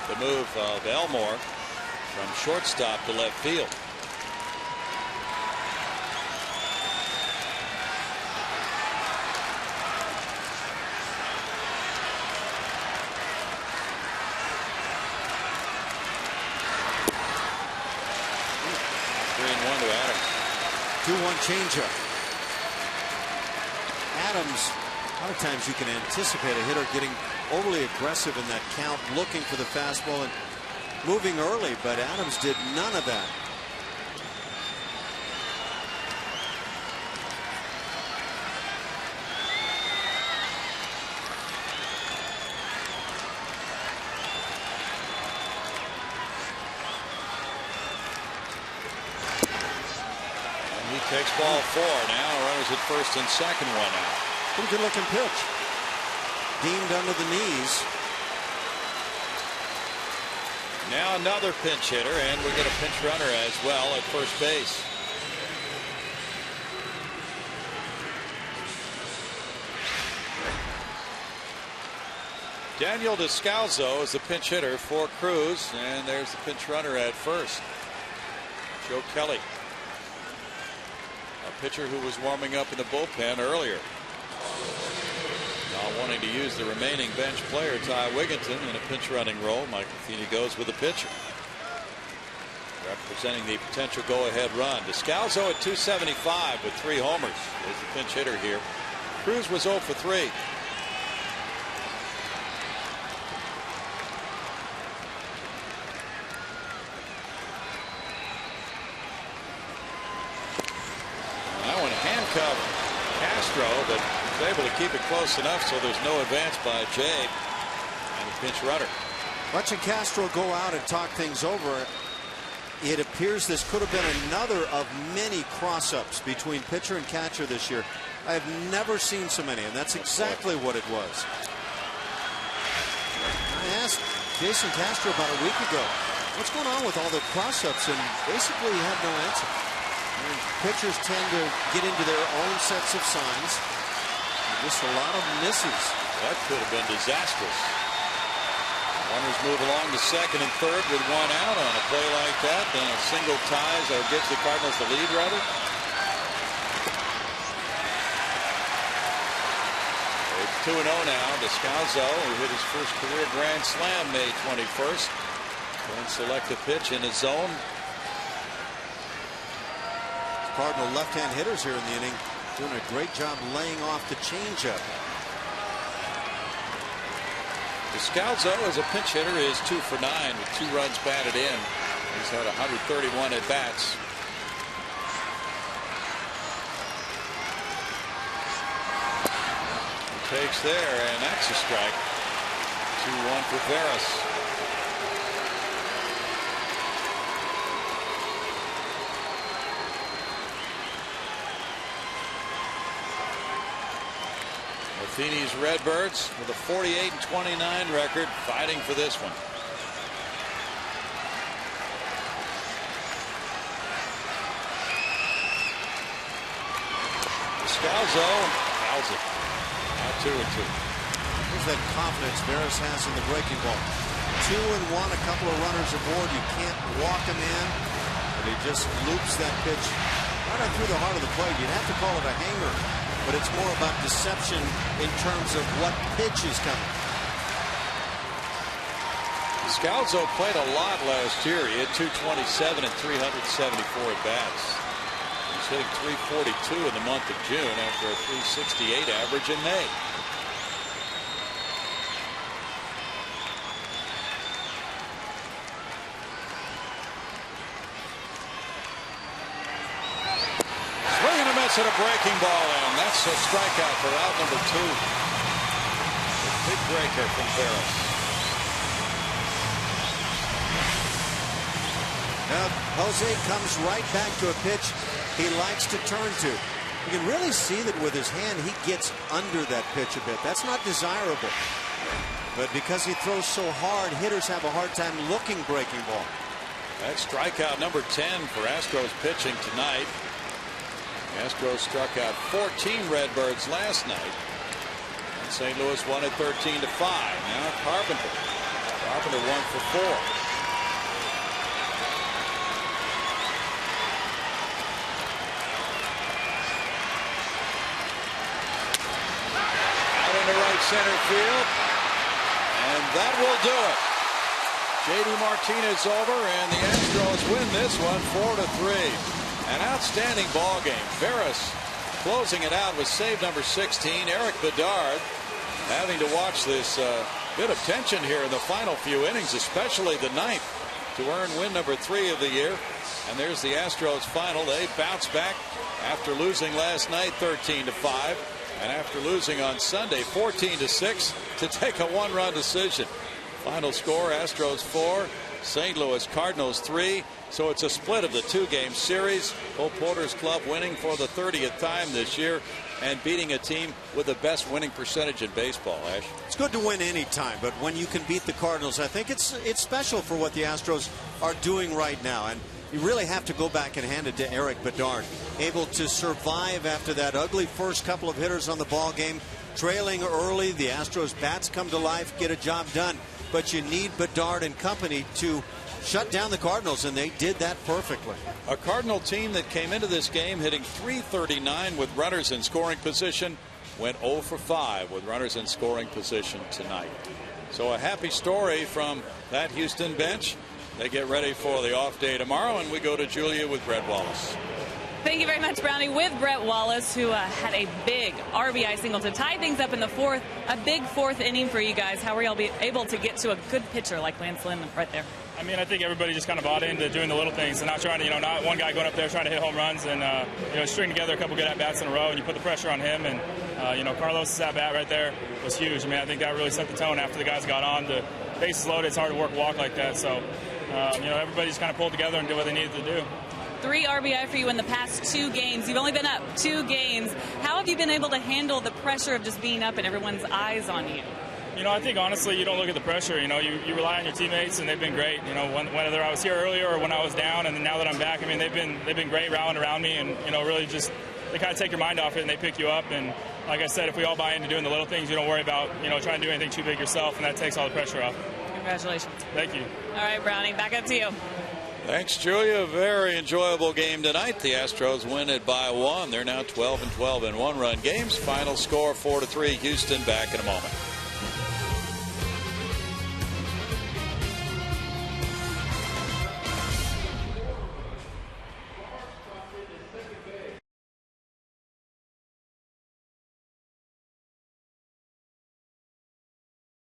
Speaker 1: the move of Elmore from shortstop to left field. To Adams.
Speaker 2: 2-1 changeup. Adams, a lot of times you can anticipate a hitter getting overly aggressive in that count, looking for the fastball and moving early, but Adams did none of that.
Speaker 1: Takes ball 4 now. Runners at first and second, 1 out.
Speaker 2: Pretty good looking pitch. Deemed under the knees.
Speaker 1: Now another pinch hitter, and we get a pinch runner as well at first base. Daniel Descalzo is the pinch hitter for Cruz, and there's the pinch runner at first. Joe Kelly, a pitcher who was warming up in the bullpen earlier. Now wanting to use the remaining bench player, Ty Wigginton, in a pinch running role. Mike Matheny goes with the pitcher. Representing the potential go-ahead run. Descalzo at 275 with 3 homers. Is the pinch hitter here. Cruz was 0 for 3. That one handcuffed Castro, but was able to keep it close enough so there's no advance by Jade. And the pinch runner.
Speaker 2: Watching Castro go out and talk things over, it appears this could have been another of many cross-ups between pitcher and catcher this year. I have never seen so many, and that's exactly what it was. I asked Jason Castro about a week ago, what's going on with all the cross-ups, and basically he had no answer. And pitchers tend to get into their own sets of signs. Just a lot of misses.
Speaker 1: That could have been disastrous. Runners move along to second and third with 1 out on a play like that. Then a single ties or gives the Cardinals the lead, rather. It's 2-0 now. Descalzo, who hit his first career grand slam May 21st. Then select the pitch in his zone.
Speaker 2: Cardinal left-hand hitters here in the inning doing a great job laying off the changeup.
Speaker 1: Descalzo, as a pinch hitter, is 2 for 9 with 2 runs batted in. He's had 131 at bats. He takes there, and that's a strike. 2-1 for Veras. Matheny's Redbirds with a 48-29 record, fighting for this one. Descalzo fouls it. Now 2-2.
Speaker 2: Here's that confidence Veras has in the breaking ball. 2-1, a couple of runners aboard. You can't walk him in, but he just loops that pitch right on through the heart of the plate. You'd have to call it a hanger, but it's more about deception in terms of what pitch is coming.
Speaker 1: Descalzo played a lot last year. He had 227 and 374 at bats. He's hitting 342 in the month of June after a 368 average in May. At a breaking ball, and that's a strikeout for out number 2. A big breaker from Veras.
Speaker 2: Now Jose comes right back to a pitch he likes to turn to. You can really see that with his hand he gets under that pitch a bit. That's not desirable, but because he throws so hard, hitters have a hard time looking breaking ball.
Speaker 1: That's strikeout number 10 for Astros pitching tonight. Astros struck out 14 Redbirds last night. And St. Louis won at 13-5. Now Carpenter. Carpenter 1 for 4. Out into right center field. And that will do it. J.D. Martinez over, and the Astros win this one 4-3. An outstanding ball game. Veras closing it out with save number 16. Eric Bedard having to watch this bit of tension here in the final few innings, especially the ninth, to earn win number 3 of the year. And there's the Astros final. They bounce back after losing last night 13-5, and after losing on Sunday 14-6 to take a 1-run decision. Final score: Astros 4, St. Louis Cardinals 3. So it's a split of the 2-game series. Cole Porter's club winning for the 30th time this year and beating a team with the best winning percentage in baseball, Ash.
Speaker 2: It's good to win any time, but when you can beat the Cardinals, I think it's special for what the Astros are doing right now. And you really have to go back and hand it to Eric Bedard, able to survive after that ugly first couple of hitters on the ball game. Trailing early, the Astros bats come to life, get a job done. But you need Bedard and company to shut down the Cardinals, and they did that perfectly.
Speaker 1: A Cardinal team that came into this game hitting .339 with runners in scoring position went 0 for 5 with runners in scoring position tonight. So a happy story from that Houston bench. They get ready for the off day tomorrow, and we go to Julia with Brett Wallace.
Speaker 3: Thank you very much, Brownie. With Brett Wallace, who had a big RBI single to tie things up in the fourth. A big fourth inning for you guys. How were y'all able to get to a good pitcher like Lance Lynn right there?
Speaker 4: I mean, I think everybody just kind of bought into doing the little things and not trying to, not one guy going up there trying to hit home runs and, string together a couple good at-bats in a row, and you put the pressure on him. And, Carlos's at-bat right there was huge. I mean, I think that really set the tone after the guys got on. The bases loaded, it's hard to work a walk like that. So, everybody just kind of pulled together and did what they needed to do.
Speaker 3: 3 RBI for you in the past 2 games. You've only been up 2 games. How have you been able to handle the pressure of just being up and everyone's eyes on you?
Speaker 4: I think honestly you don't look at the pressure. You rely on your teammates, and they've been great. Whether I was here earlier or when I was down, and now that I'm back, I mean they've been great rallying around me, and really just they kind of take your mind off it and they pick you up. And like I said, if we all buy into doing the little things, you don't worry about trying to do anything too big yourself, and that takes all the pressure off.
Speaker 3: Congratulations.
Speaker 4: Thank you.
Speaker 3: All right, Brownie, back up to you.
Speaker 1: Thanks, Julia. Very enjoyable game tonight. The Astros win it by 1. They're now 12-12 in one-run games. Final score 4-3. Houston. Back in a moment.